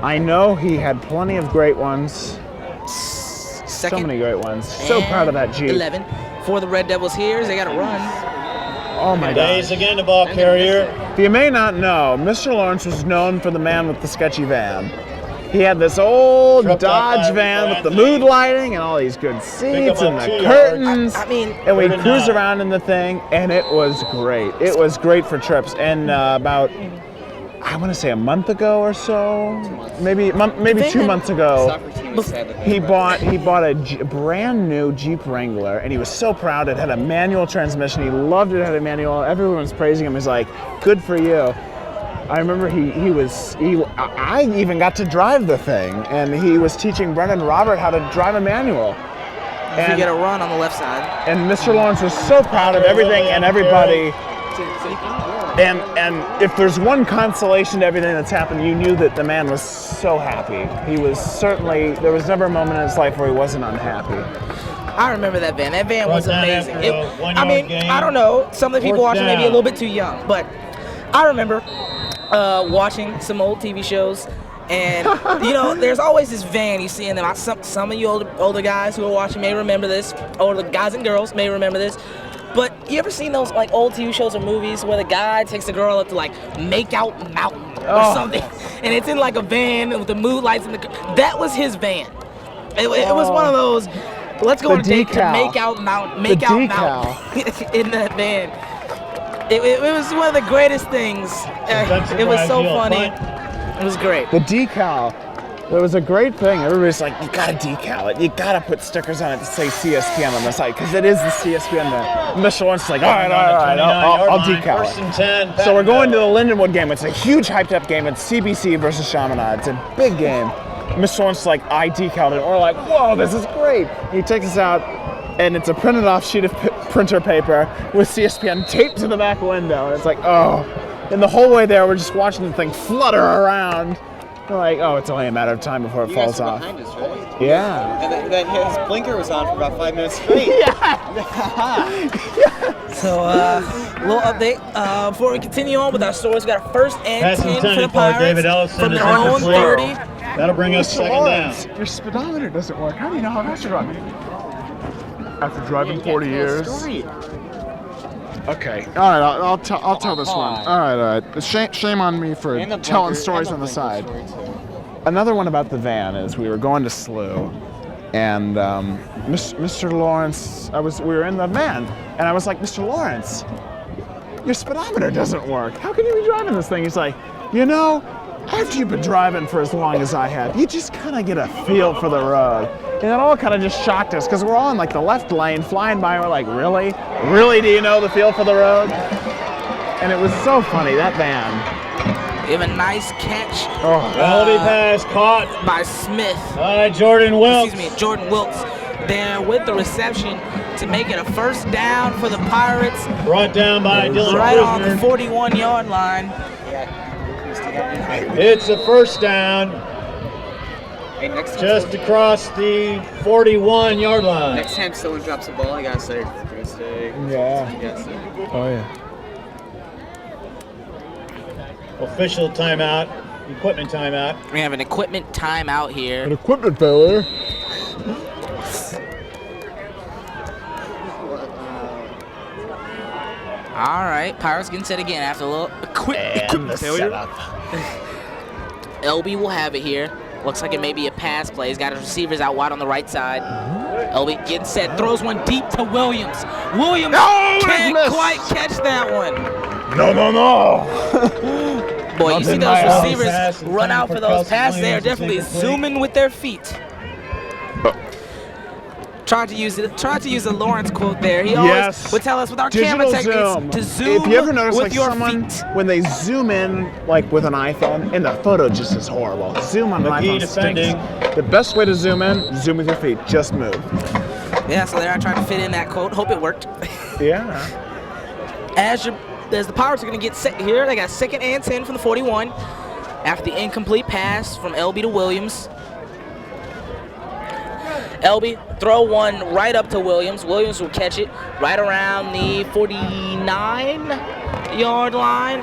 I know he had plenty of great ones. So many great ones. So proud of that Jeep. 11 for the Red Devils here. They got to run. Oh my God. Days again, the ball carrier. You may not know, Mr. Lawrence was known for the man with the sketchy van. He had this old Dodge van with the mood lighting and all these good seats and the curtains. I mean, and we'd cruise around in the thing, and it was great. It was great for trips. And about, I want to say a month ago or so, maybe 2 months ago, he bought a brand new Jeep Wrangler, and he was so proud. It had a manual transmission. He loved it. It had a manual. Everyone was praising him. He's like, "Good for you." I remember I even got to drive the thing, and he was teaching Brendan Robert how to drive a manual. You get a run on the left side. And Mr. Lawrence was so proud of everything and everybody. And if there's one consolation to everything that's happened, you knew that the man was so happy. He was certainly, there was never a moment in his life where he wasn't unhappy. I remember that van. That van was amazing. I mean, game. I don't know. Some of the people Fourth watching may be a down. little bit too young, but I remember watching some old TV shows, and you know, there's always this van you see in them. Some of you older guys who are watching may remember this, or the guys and girls may remember this. But you ever seen those like old TV shows or movies where the guy takes the girl up to like make out mountain or something, and it's in like a van with the mood lights in the. That was his van. It was one of those. Let's go on a date to make out mountain in that van. It was one of the greatest things. It was so funny. It was great. The decal. It was a great thing. Everybody's like, you gotta decal it. You gotta put stickers on it to say CSPN on the site, because it is the CSPN there. Mr. Lawrence like, all right, I'll decal First it. and 10. So we're going to the Lindenwood game. It's a huge hyped up game. It's CBC versus Chaminade. It's a big game. Mr. Lawrence is like, I decaled it. And we're like, whoa, this is great. He takes us out, and it's a printed off sheet of printer paper with CSPN taped to the back window. And it's like, oh. And the whole way there, we're just watching the thing flutter around. We're like, oh, it's only a matter of time before it falls off. Behind us, right? Yeah. And then his blinker was on for about 5 minutes straight. So, little update before we continue on with our stories. We got a first and Pass 10 for the intended for David Pirates Ellison from is their own incomplete. 30. That'll bring us Mr. second Lawrence, down. your speedometer doesn't work. How do you know how fast you're running? After driving 40 years. Okay. All right. I'll tell this one. All right. Shame on me for telling stories on the side. Another one about the van is we were going to SLU, and Mr. Lawrence, we were in the van, and I was like, Mr. Lawrence, your speedometer doesn't work. How can you be driving this thing? He's like, you know, after you've been driving for as long as I have, you just kind of get a feel for the road. And it all kind of just shocked us, because we're all in like the left lane flying by, and we're like, really? Really, do you know the feel for the road? And it was so funny, that van. We have a nice catch. Penalty pass caught by Smith. By Jordan Wilkes. Excuse me, Jordan Wilkes. There with the reception to make it a first down for the Pirates. Brought down by Dylan right Prisoner. on the 41-yard line. It's a first down. Just across the 41-yard line. Next time someone drops the ball, you gotta say, good stay. Yeah. You gotta say. Oh, yeah. Official timeout, equipment timeout. We have an equipment timeout here. An equipment failure. All right, Pirates getting set again after a little equipment failure. LB will have it here. Looks like it may be a pass play. He's got his receivers out wide on the right side. Elby getting set, throws one deep to Williams. Williams can't quite catch that one. No. Boy, you see those receivers run out for those passes. They are definitely zooming with their feet. Tried to use the Lawrence quote there. He always would tell us with our camera techniques to zoom if you ever notice, with like your someone, feet. when they zoom in, like with an iPhone, and the photo just is horrible. Zoom on an iPhone stinks. The best way to zoom in, zoom with your feet. Just move. Yeah, so there I tried to fit in that quote. Hope it worked. Yeah. As the Pirates are going to get set here, they got 2nd and 10 from the 41 after the incomplete pass from Elby to Williams. Elby throw one right up to Williams. Williams will catch it right around the 49-yard line.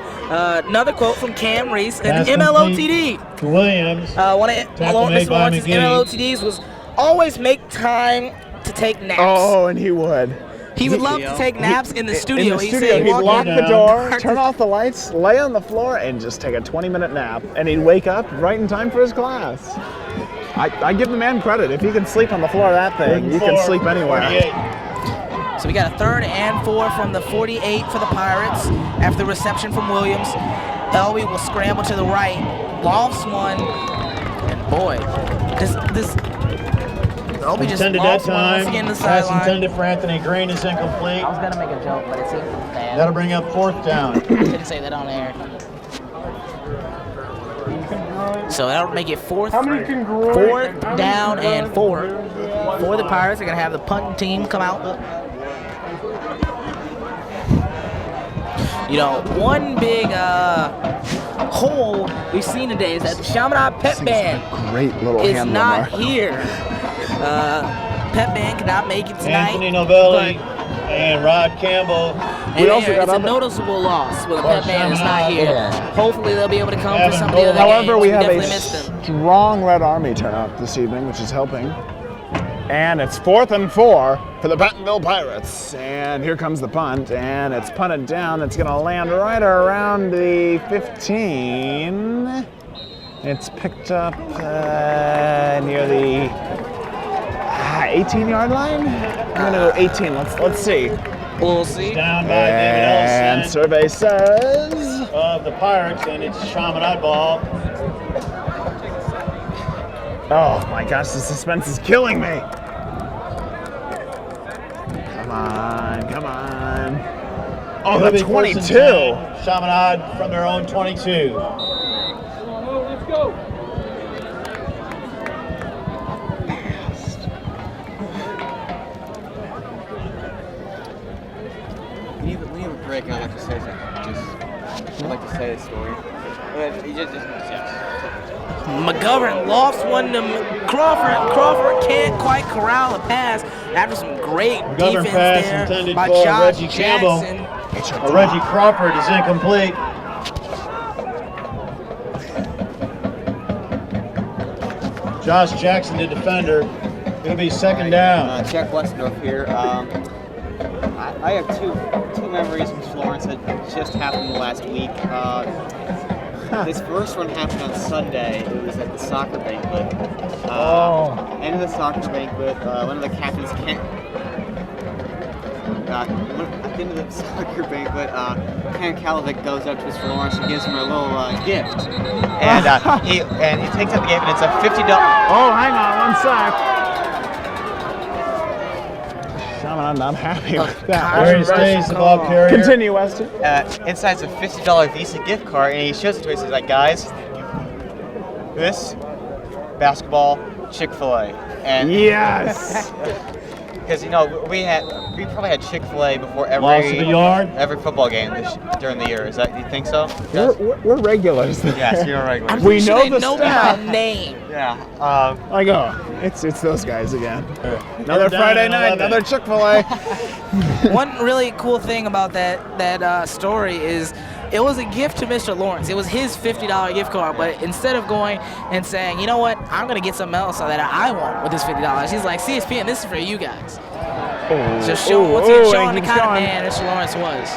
Another quote from Cam Reese, an MLOTD. To Williams. One of Mr. Lawrence's MLOTDs was always make time to take naps. Oh, and he would. He would love to take naps in the studio. In the studio, he'd lock the door, turn off the lights, lay on the floor, and just take a 20-minute nap. And he'd wake up right in time for his class. I give the man credit. If he can sleep on the floor of that thing, you can sleep anywhere. 48. So we got a 3rd and 4 from the 48 for the Pirates after the reception from Williams. Elby will scramble to the right, lofts one, and boy, this Elby just Intended that lofts one once time. again to the Pass sideline. intended for Anthony Green is incomplete. I was gonna make a joke, but it seemed bad. That'll bring up 4th down. Didn't say that on air. So that'll make it 4th down and 4 for the Pirates. They're gonna have the punting team come out. You know, one big hole we've seen today is that the Chaminade Pep Band Great little is hand not warmer. here. Pep Band cannot make it tonight. Anthony Novelli and Rod Campbell. And it's a noticeable loss when the Pep Band is not here. Hopefully they'll be able to come for some of the other However, games. we have definitely a missed them. strong Red Army turnout this evening, which is helping. And it's 4th and 4 for the Bentonville Pirates. And here comes the punt, and it's punted down. It's going to land right around the 15. It's picked up near the 18-yard line. I'm going to go 18. Let's see. We'll see. Down by David And Ellison survey says of the Pirates, and it's Chaminade ball. Oh my gosh, the suspense is killing me. Come on. Oh, It'll that's be 1st 22. and 10. Chaminade from their own 22. Let's go. We need a break, and I'd like to say something. I'd like to say this story. McGovern lofts one to Crawford. Crawford can't quite corral a pass after some great McGovern defense pass there intended by for Josh Reggie Campbell. Jackson. Reggie Crawford is incomplete. Josh Jackson, the defender. It'll be 2nd down. Jack Westendorf here. I have two memories from Florence that just happened last week. This first one happened on Sunday. It was at the soccer banquet. End of the soccer banquet, one of the captains at the end of the soccer banquet, Ken Kalovic goes up to Mr. Lawrence and gives him a little gift. And he takes out the gift, and it's a $50. Oh, hang on 1 sec. I'm not happy with that. Where he stays the ball carrier. Continue, Weston. Inside's a $50 Visa gift card, and he shows it to us. He's like, guys, this basketball, Chick-fil-A, and yes. Because we probably had Chick-fil-A before Loss of the yard. every football game do you think so? We're regulars. Yes, you're regular. I'm We pretty know sure the they know me staff. by name. Yeah. It's those guys again. Another Third down Friday and night, 11. another Chick-fil-A. One really cool thing about that story is it was a gift to Mr. Lawrence. It was his $50 gift card, but instead of going and saying, you know what, I'm going to get something else that I want with this $50, he's like, CSPN, this is for you guys. Just showing the kind of man Mr. Lawrence was.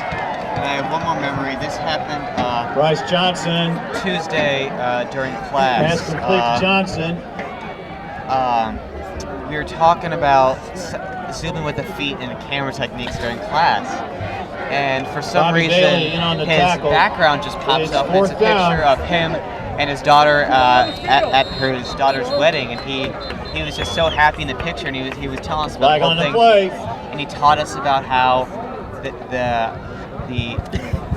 And I have one more memory. This happened Bryce Johnson. Tuesday during class. Pass complete to Johnson. We were talking about zooming with the feet and camera techniques during class. And for some Bobby reason, Bailey in on the his tackle. background just pops It's up. And it's a fourth down. picture of him and his daughter at his daughter's wedding. And he was just so happy in the picture. And he was telling us about Flag the whole on the thing. play. And he taught us about how the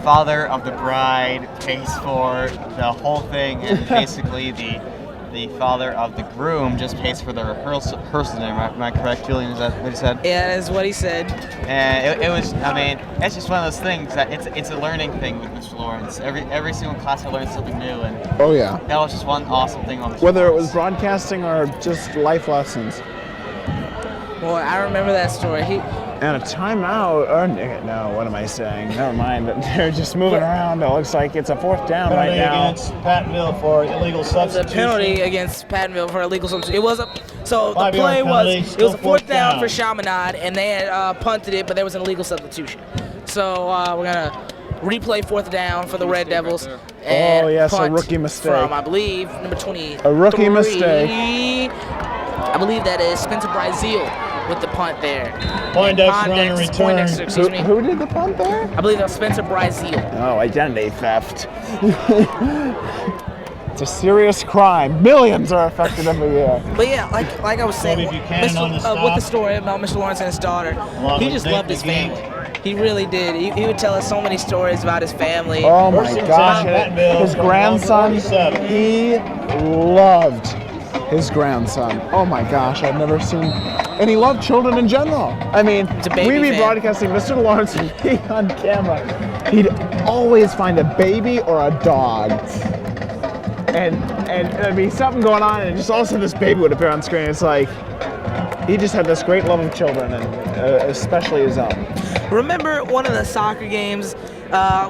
father of the bride pays for the whole thing, and basically the father of the groom just pays for the rehearsal. Am I correct, Julian? Is that what he said? Yeah, that's what he said. And it was, I mean, it's just one of those things that it's a learning thing with Mr. Lawrence. Every single class I learned something new, and Oh yeah. that was just one awesome thing on Mr. Whether it Lawrence. was broadcasting or just life lessons. Boy, I remember that story. And a timeout, or no, what am I saying? Never mind, they're just moving around. It looks like it's a fourth down Penalty right now. against Pattonville for illegal substitution. The penalty against Pattonville for illegal substitution. It was a the 5-yard play penalty, was still a fourth down down. for Chaminade, and they had punted it, but there was an illegal substitution. So we're gonna replay fourth down for the Red Devils. And Oh, yes, a punt rookie mistake. from I believe number 20. A rookie mistake. I believe that is Spencer Brazil with the punt there. Poindexter on a return. Poindexter, excuse me. Who did the punt there? I believe that was Spencer Brazil. Oh, identity theft. It's a serious crime. Millions are affected every year. But yeah, like I was saying, Kobe Buchanan on the stop. with the story about Mr. Lawrence and his daughter, Along he with just Nick loved his McGee. family. He really did. He would tell us so many stories about his family. Oh my First and gosh, 10, Pattonville his from grandson, 47. he loved his grandson. Oh my gosh, I've never seen, and he loved children in general. I mean, a baby we'd be fan. broadcasting Mr. Lawrence would be on camera. He'd always find a baby or a dog. And there'd be something going on, and just all of a sudden this baby would appear on screen. It's like, he just had this great love of children, and especially his own. Remember one of the soccer games,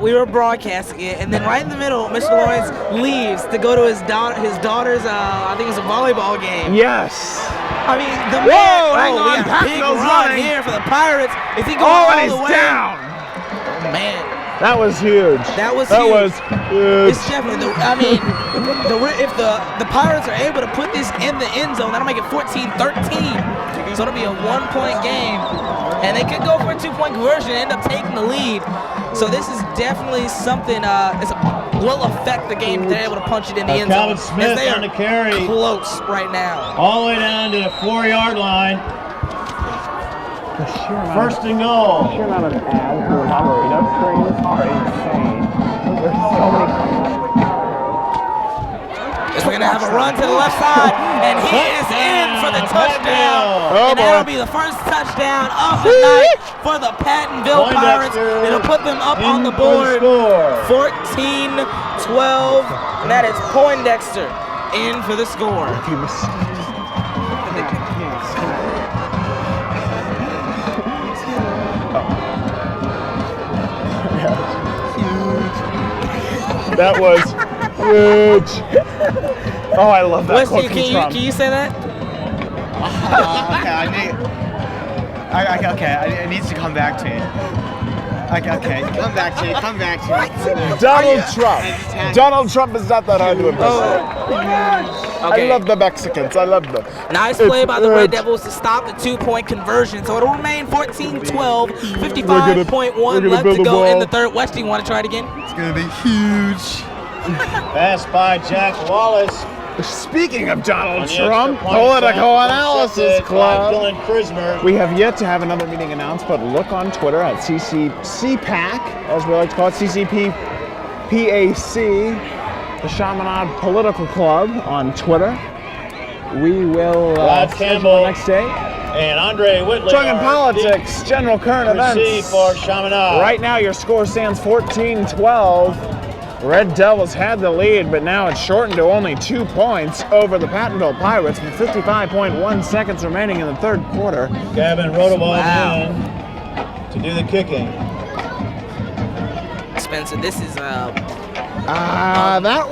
we were broadcasting it, and then right in the middle, Mr. Lawrence leaves to go to his daughter's, I think it's a volleyball game. Yes. I mean, the Whoa, man, hang we on, got a big Pattonville's run running. here for the Pirates. Is he going Oh, all and the he's way? down. Oh, man. That was huge. That was That huge. was huge. It's definitely, I mean, if the Pirates are able to put this in the end zone, that'll make it 14-13. So it'll be a 1-point game. And they could go for a 2-point conversion and end up taking the lead. So this is definitely something will affect the game if they're able to punch it in the end zone. Calvin Smith as they on are the carry. close right now. All the way down to the 4-yard line. First and goal. The sheer amount of ads and arena screens are insane. There's so many. We're going to have a run to the left side, and he is in for the touchdown. Oh, and that'll boy. be the first touchdown of the night for the Pattonville Pirates. Poindexter It'll put them up on in the for the board, score. 14-12, and that is Poindexter in for the score. That was huge. Oh, I love that quote Wesley, from Trump. can you say that? It needs to come back to you. Okay, come back to you. Donald Trump. Donald Trump is not that hard to impersonate. Okay. I love the Mexicans. I love them. Nice play by the Red Devils to stop the 2-point conversion. So it'll remain 14-12, 55.1 left to go in the third. Westy, you want to try it again? It's gonna be huge. Pass by Jack Wallace. Speaking of Donald On the Trump, extra point Political attempt, Analysis intercepted by Club. Dylan Krismer. We have yet to have another meeting announced, but look on Twitter at CPAC, as we like to call it, CCPPAC, the Chaminade Political Club on Twitter. We will Rod schedule Campbell the next day. And Andre Whitley. Talking are politics, general current receive events. for Chaminade. Right now, your score stands 14-12. Red Devils had the lead, but now it's shortened to only 2 points over the Pattonville Pirates with 55.1 seconds remaining in the third quarter. Gavin Rotoval in to do the kicking. Spencer, this is that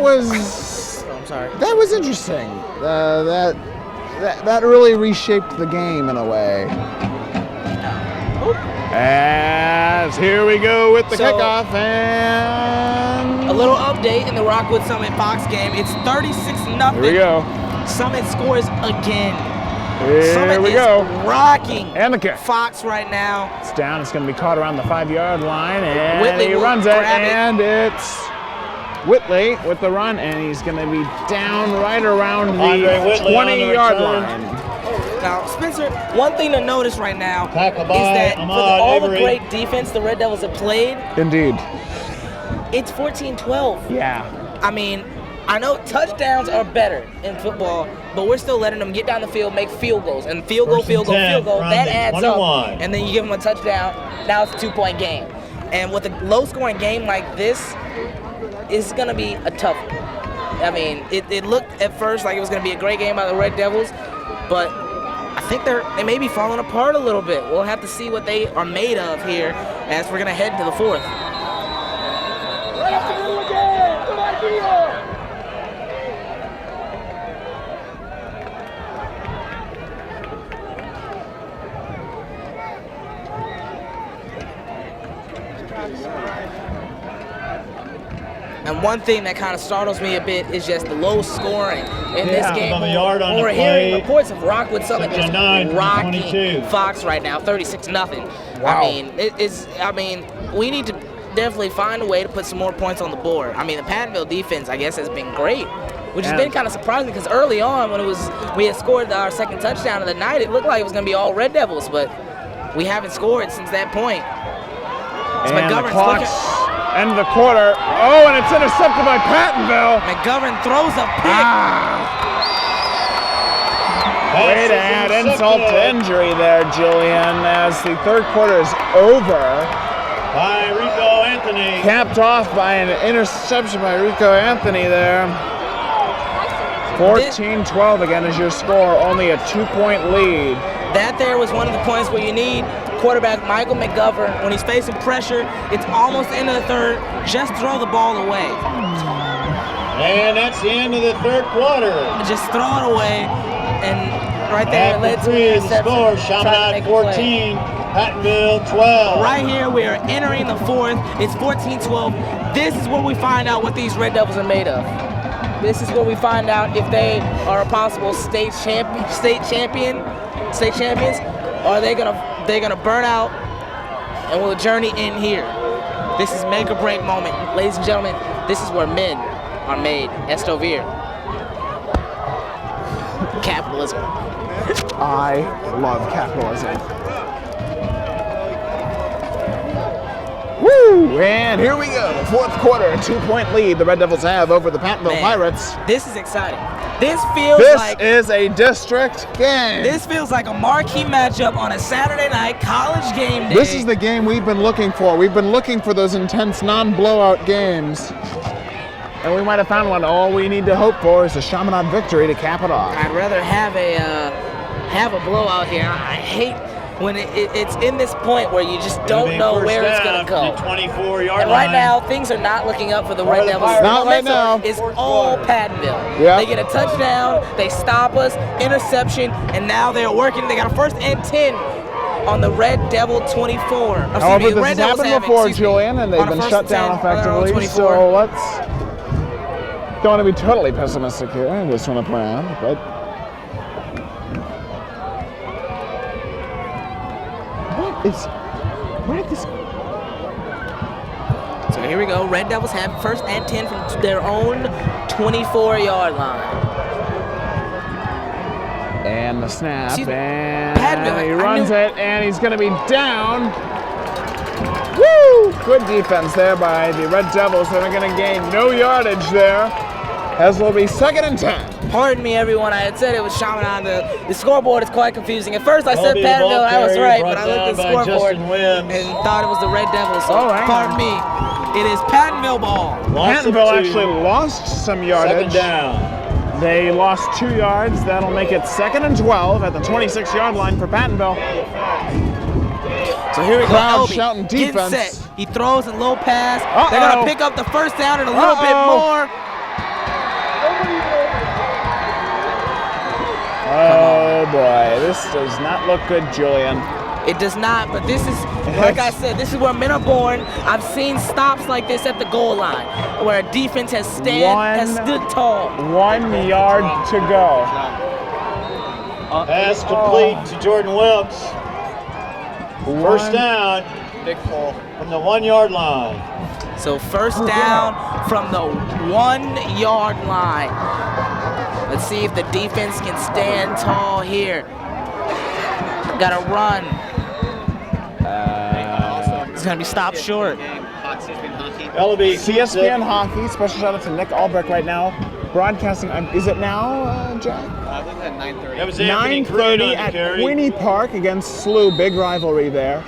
was. I'm sorry. That was interesting. That really reshaped the game in a way. As here we go with the So, kickoff and a little update in the Rockwood Summit Fox game. It's 36-0. Here we go. Summit scores again. Here Summit we is go. rocking And the kick. Fox right now. It's down. It's going to be caught around the 5-yard line, and Whitley he will runs it, grab it. and it's Whitley with the run, and he's going to be down right around Andre the Whitley on the 20-yard return. line. Now, Spencer, one thing to notice right now Tackle is by that for Ahmad all the Avery. great defense the Red Devils have played, Indeed. it's 14-12. Yeah. I mean, I know touchdowns are better in football, but we're still letting them get down the field, make field goals, and field goal, First and 10 from that the adds 21. up, and then you give them a touchdown, now it's a 2-point game. And with a low-scoring game like this, it's going to be a tough one. I mean, it looked at first like it was going to be a great game by the Red Devils, but I think they may be falling apart a little bit. We'll have to see what they are made of here as we're going to head into the fourth. And one thing that kind of startles me a bit is just the low scoring in this game. On the yard on the We're play. hearing reports of Rockwood Summit Section just 9 from rocking 22. Fox right now, 36-0. Wow. I mean, we need to definitely find a way to put some more points on the board. I mean, the Pattonville defense, I guess, has been great, which has been kind of surprising because early on when we had scored our second touchdown of the night, it looked like it was going to be all Red Devils, but we haven't scored since that point. So And the McGovern's clock's looking- end of the quarter. Oh, and it's intercepted by Pattonville. McGovern throws a pick. Way to add insult to injury there, Julian, as the third quarter is over. By Rico Anthony. Capped off by an interception by Rico Anthony there. 14-12 again is your score, only a 2-point lead. That there was one of the points where you need quarterback Michael McGovern, when he's facing pressure, it's almost the end of the third, just throw the ball away. And that's the end of the third quarter. Just throw it away, and right there it led After to three an is the interception. score. Trying to make Chaminade a play. 14, Pattonville 12. Right here, we are entering the fourth. It's 14-12. This is where we find out what these Red Devils are made of. This is where we find out if they are a possible state champions, or are they gonna burn out, and will the journey end here? This is make or break moment, ladies and gentlemen. This is where men are made. Estovir. Capitalism. I love capitalism. Woo! And here we go. Fourth quarter, a 2-point lead the Red Devils have over the Pattonville Pirates. This is exciting. This feels This like is a district game. This feels like a marquee matchup on a Saturday night college game day. This is the game we've been looking for. We've been looking for those intense, non-blowout games. And we might have found one. All we need to hope for is a Chaminade victory to cap it off. I'd rather have a blowout here. I hate when it's in this point where you just don't know where it's going to go. 24-yard And right now, things are not looking up for the Red Devils. Not right now. It's all Pattonville. Yeah. They get a touchdown, they stop us, interception, and now they're working. They got a 1st and 10 on the Red Devil 24. However, this has happened before, Julian, and they've been shut down effectively. So let's don't want to be totally pessimistic here. I just want to point out, but where did this? So here we go. Red Devils have 1st and 10 from their own 24-yard line. And the snap, See, and Pattonville, he I runs knew- it, and he's going to be down. Woo! Good defense there by the Red Devils. They're going to gain no yardage there, as will be 2nd and 10. Pardon me, everyone. I had said it was Chaminade. The scoreboard is quite confusing. At first, I said Colby, the Pattonville, ball and I was carrier, right, brought but I looked at the down by scoreboard Justin Wims. and thought it was the Red Devils. So, hang pardon on. me. It is Pattonville ball. Pattonville actually lost some yardage. 2nd down. They lost 2 yards. That'll make it 2nd and 12 at the 26-yard line for Pattonville. So here we go. Crowd Elby shouting getting defense. set. He throws a low pass. Uh-oh. They're going to pick up the 1st down and a little bit more. Oh boy, this does not look good, Julian. It does not, but this is, like I said, this is where men are born. I've seen stops like this at the goal line, where a defense has stood tall. 1 yard to go. Pass complete to Jordan Wilkes. First down. Big pull. From the 1 yard line. So first down from the 1 yard line. Let's see if the defense can stand tall here. Gotta run. It's gonna be stopped short. CSPN hockey. Special shout out to Nick Albrecht right now. Broadcasting. Is it now, Jack? I believe at 9:30. That was 9:30 at Queenie Park against SLU. Big rivalry there.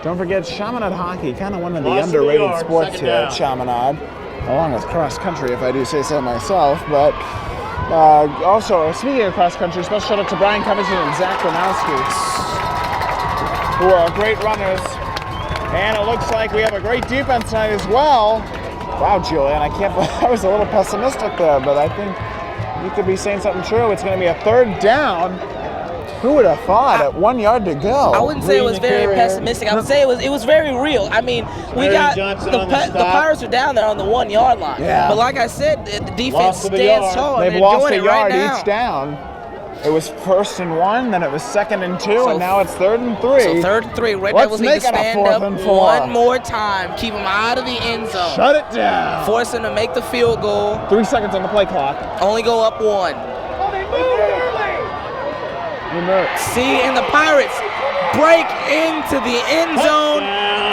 Don't forget Chaminade hockey, kind of one of the underrated sports here at Chaminade, along with cross country, if I do say so myself. But also, speaking of cross country, special shout out to Brian Covington and Zach Gronowski, who are great runners. And it looks like we have a great defense tonight as well. Wow, Julian, I was a little pessimistic there, but I think you could be saying something true. It's going to be a third down. Who would have thought at 1 yard to go? I wouldn't say it was very pessimistic. I would say it was very real. I mean, we got the Pirates are down there on the 1 yard line. Yeah. But like I said, the defense stands tall. They've and lost a doing it yard right now. each down. It was 1st and 1, then it was 2nd and 2, and now it's 3rd and 3. So 3rd and 3. Red Let's Devils need make to it a stand 4th up and 4. one more time. Keep them out of the end zone. Shut it down. Force them to make the field goal. 3 seconds on the play clock. Only go up 1. See, and the Pirates break into the end zone.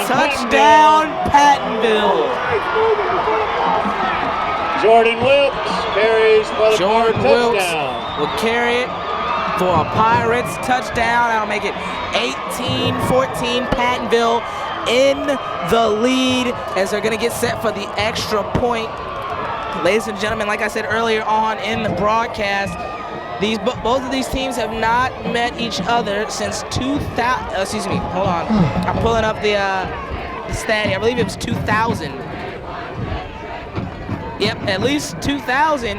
Touchdown, Pattonville. Jordan Wilkes carries for the Jordan Wilkes touchdown. will carry it for a Pirates touchdown. That'll make it 18-14. Pattonville in the lead as they're going to get set for the extra point. Ladies and gentlemen, like I said earlier on in the broadcast, both of these teams have not met each other since 2000. Excuse me, hold on. I'm pulling up the stat here. I believe it was 2000. Yep, at least 2000.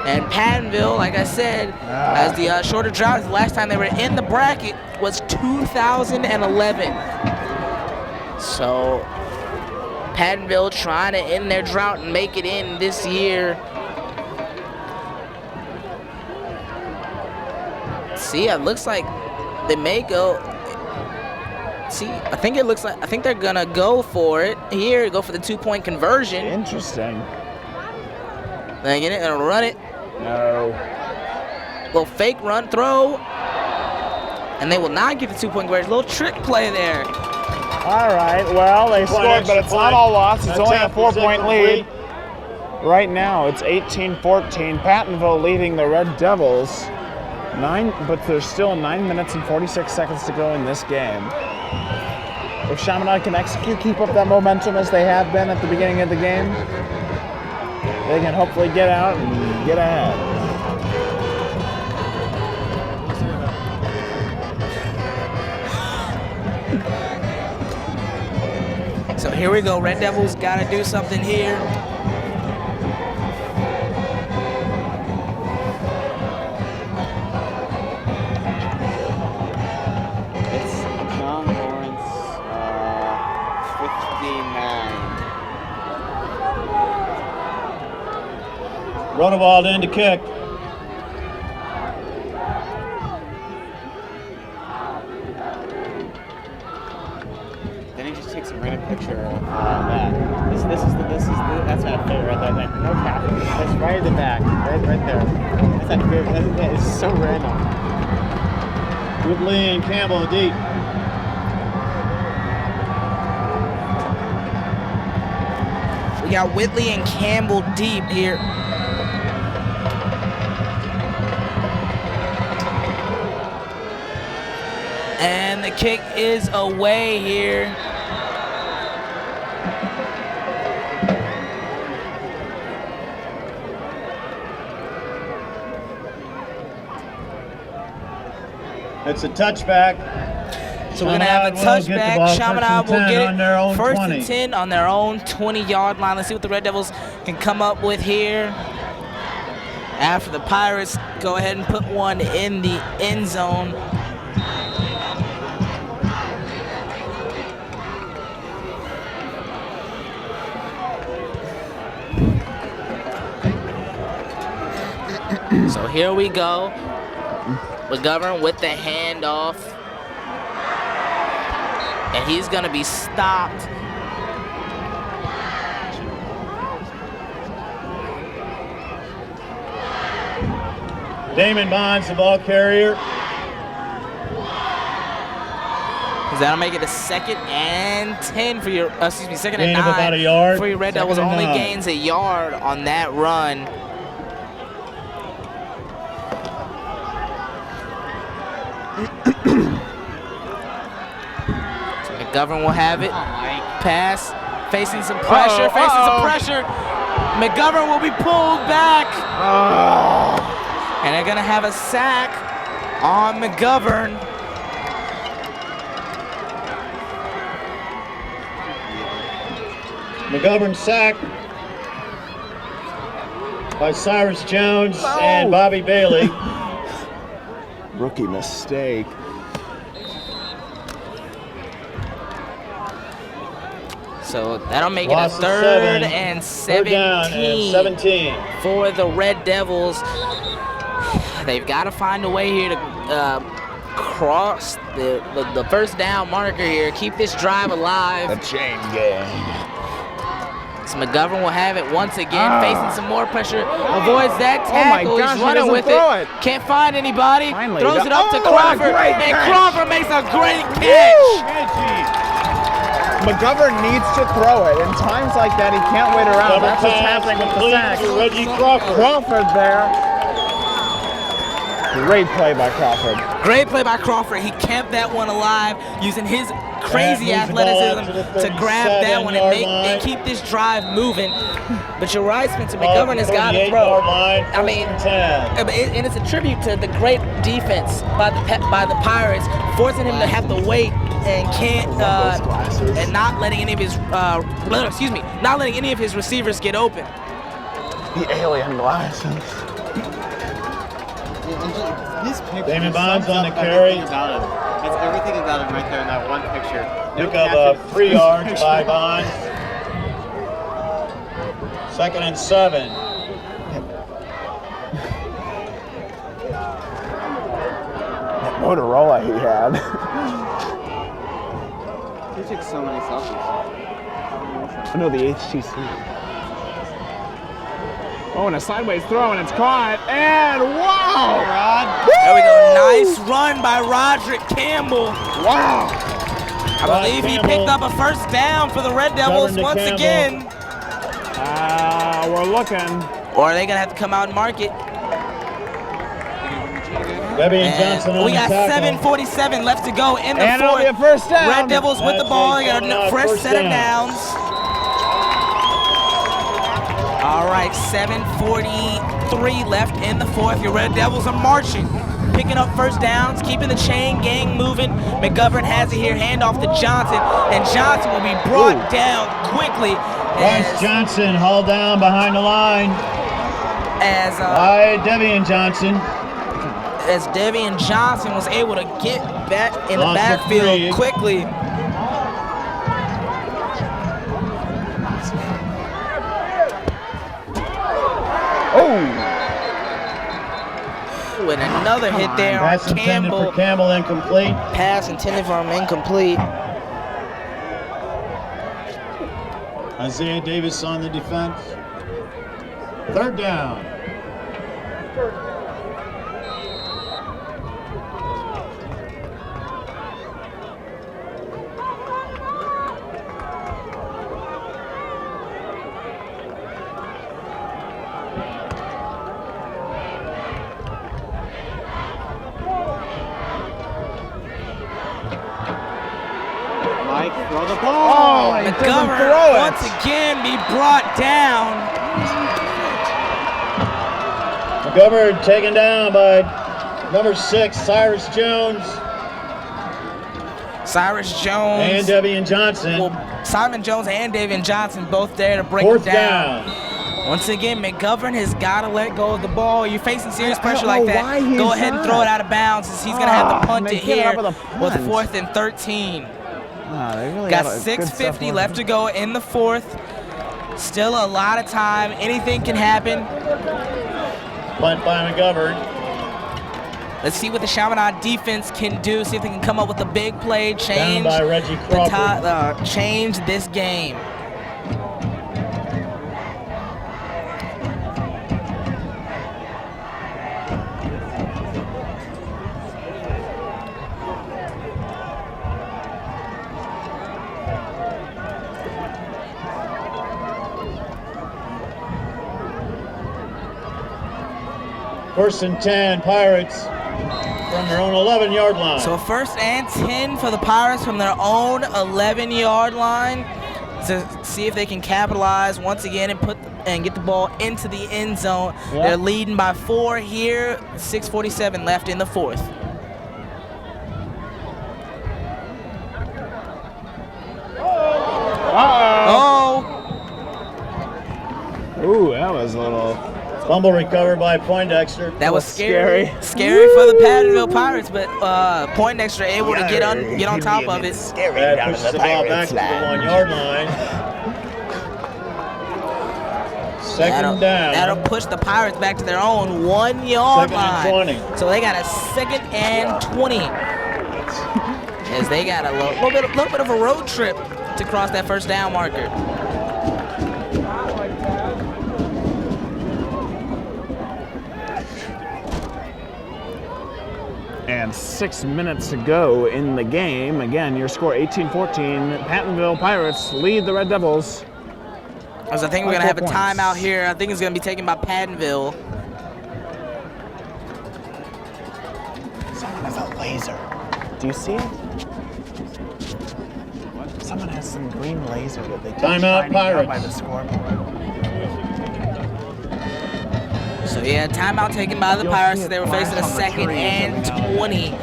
And Pattonville, like I said, as the shorter drought, the last time they were in the bracket was 2011. So Pattonville trying to end their drought and make it in this year. See, it looks like they may go. See, I think they're gonna go for it here. Go for the 2-point conversion. Interesting. They get it and run it. No. Little fake run throw, and they will not get the 2-point conversion. Little trick play there. All right. Well, they scored, but it's not all lost. It's only a 4-point lead. Right now, it's 18-14. Pattonville leading the Red Devils. But there's still 9 minutes and 46 seconds to go in this game. If Chaminade can keep up that momentum as they have been at the beginning of the game, they can hopefully get out and get ahead. So here we go. Red Devils got to do something here. Runewald in to kick. Then he just takes a random picture of that. That's not fair right there. No cap. That's right in the back. Right there. That's not fair. That is so random. Woodley and Campbell deep. We got Whitley and Campbell deep here. And the kick is away here. It's a touchback. So we're going to have a touchback. Chaminade will get it first and 10 on their own 20-yard line. Let's see what the Red Devils can come up with here. After the Pirates go ahead and put one in the end zone. So here we go. McGovern with the handoff. And he's going to be stopped. Damon Bonds, the ball carrier. That'll make it a 2nd and 10 for your, second and Gain of 9 about a yard. for your Red Devils. Second and Only 9. gains a yard on that run. So McGovern will have it. Pass, facing some pressure, McGovern will be pulled back. And they're gonna have a sack on McGovern. McGovern sacked by Cyrus Jones and Bobby Bailey. Rookie mistake. So that'll make Loss it a of 3rd 7. and Third down and 17 for the Red Devils. They've got to find a way here to cross the first down marker here, keep this drive alive. A chain gang. So McGovern will have it once again, facing some more pressure, avoids that tackle. Oh my gosh, he's he running doesn't with throw it. Can't find anybody. Finally, throws he it up to does. Crawford, What a great and catch. Crawford makes a great catch. McGovern needs to throw it. In times like that, he can't wait around. Double That's what's pass happening with the complete sack. to Reggie Crawford. Crawford there. Great play by Crawford. Great play by Crawford. He kept that one alive, using his crazy And moves the ball out athleticism to the to grab that one and 37-yard line. keep this drive moving. But you're right, Spencer. McGovern has got to 38-yard throw. line, I mean, 10. and it's a tribute to the great defense by the Pirates, forcing him to have to wait and can't and not letting any of his not letting any of his receivers get open. The alien glasses. This picture Damon just Bonds sums on up the carry. everything about him. That's everything about him right there in that one picture. Pick up 3 yards by Bonds. 2nd and 7. That Motorola he had. He took so many selfies. No, the HTC. Oh, and a sideways throw, and it's caught, and wow! There we go. Nice run by Roderick Campbell. Wow! I believe he picked up a first down for the Red Devils once again. We're looking. Or are they going to have to come out and mark it? Debian Johnson on We the got tackle. 7:47 left to go in the And it'll fourth. be a first down. Red Devils with the That's ball. a They got a fresh first set of down. downs. All right, 7:43 left in the fourth. Your Red Devils are marching, picking up first downs, keeping the chain gang moving. McGovern has it here, handoff to Johnson, and Johnson will be brought down quickly. Bryce Johnson hauled down behind the line by Debian Johnson. As Devian Johnson was able to get back in the Loss of backfield 3. quickly. With another hit there on Pass intended Campbell. for Campbell, incomplete. Pass intended for him, incomplete. Isaiah Davis on the defense. 3rd down. Mike, throw the ball. Oh, he doesn't McGovern throw it. once again be brought down. McGovern taken down by number 6, Cyrus Jones. Cyrus Jones. And Debian Johnson. Well, Simon Jones and Davian Johnson both there to break 4th him down. down. Once again, McGovern has got to let go of the ball. You're facing serious pressure don't like know why that. he's Go ahead and not. throw it out of bounds, as he's going to have to punt they it give it here up with a with punt. 4th and 13. They really Got got a good stuff 6:50 on left to go in the fourth. Still a lot of time. Anything can happen. Punt by McGovern. Let's see what the Chaminade defense can do. See if they can come up with a big play, change Down by Reggie Crawford. change this game. First and 10, Pirates from their own 11-yard line. So first and 10 for the Pirates from their own 11-yard line to see if they can capitalize once again and get the ball into the end zone. Yep. They're leading by 4 here. 6:47 left in the fourth. Uh-oh. Ooh, that was a little... Fumble recovered by Poindexter. That was scary. Scary for the Pattonville Pirates, but Poindexter able to get on top of it. That pushes the ball back to the 1-yard line. Second down. That'll push the Pirates back to their own 1-yard line. Second and 20. So they got a 2nd and 20. As they got a little bit of a road trip to cross that first down marker. And 6 minutes to go in the game. Again, your score 18-14. Pattonville Pirates lead the Red Devils. As I think we're going to have a timeout here. I think it's going to be taken by Pattonville. Someone has a laser. Do you see it? Someone has some green laser that they keep Timeout, shining out Pirates. by the scoreboard. So yeah, timeout taken by the Pirates. They were facing a 2nd and 20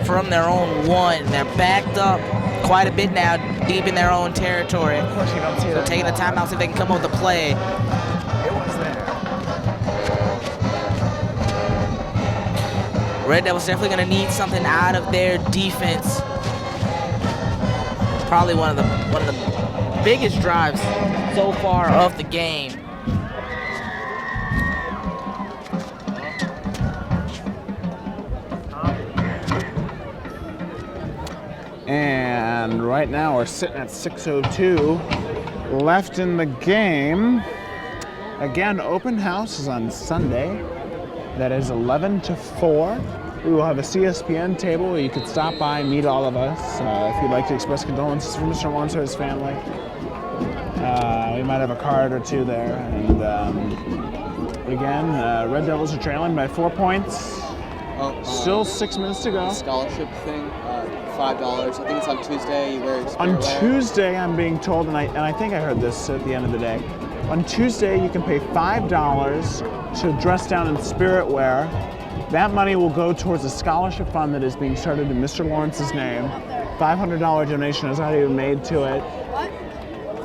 from their own 1. They're backed up quite a bit now, deep in their own territory. Of course you don't see that. So taking the timeout, see if they can come up with a play. It was there. Red Devils definitely going to need something out of their defense. Probably one of the biggest drives so far of the game. And right now we're sitting at 6:02 left in the game. Again, open house is on Sunday. That is 11 to 4. We will have a CSPN table where you could stop by and meet all of us if you'd like to express condolences for Mr. Lawrence or his family. We might have a card or two there. And again, Red Devils are trailing by 4 points. Still 6 minutes to go. Scholarship thing, $5. I think it's on Tuesday. You wear On Tuesday, I'm being told, and I think I heard this at the end of the day. On Tuesday, you can pay $5 to dress down in spirit wear. That money will go towards a scholarship fund that is being started in Mr. Lawrence's name. $500 donation has already been made to it.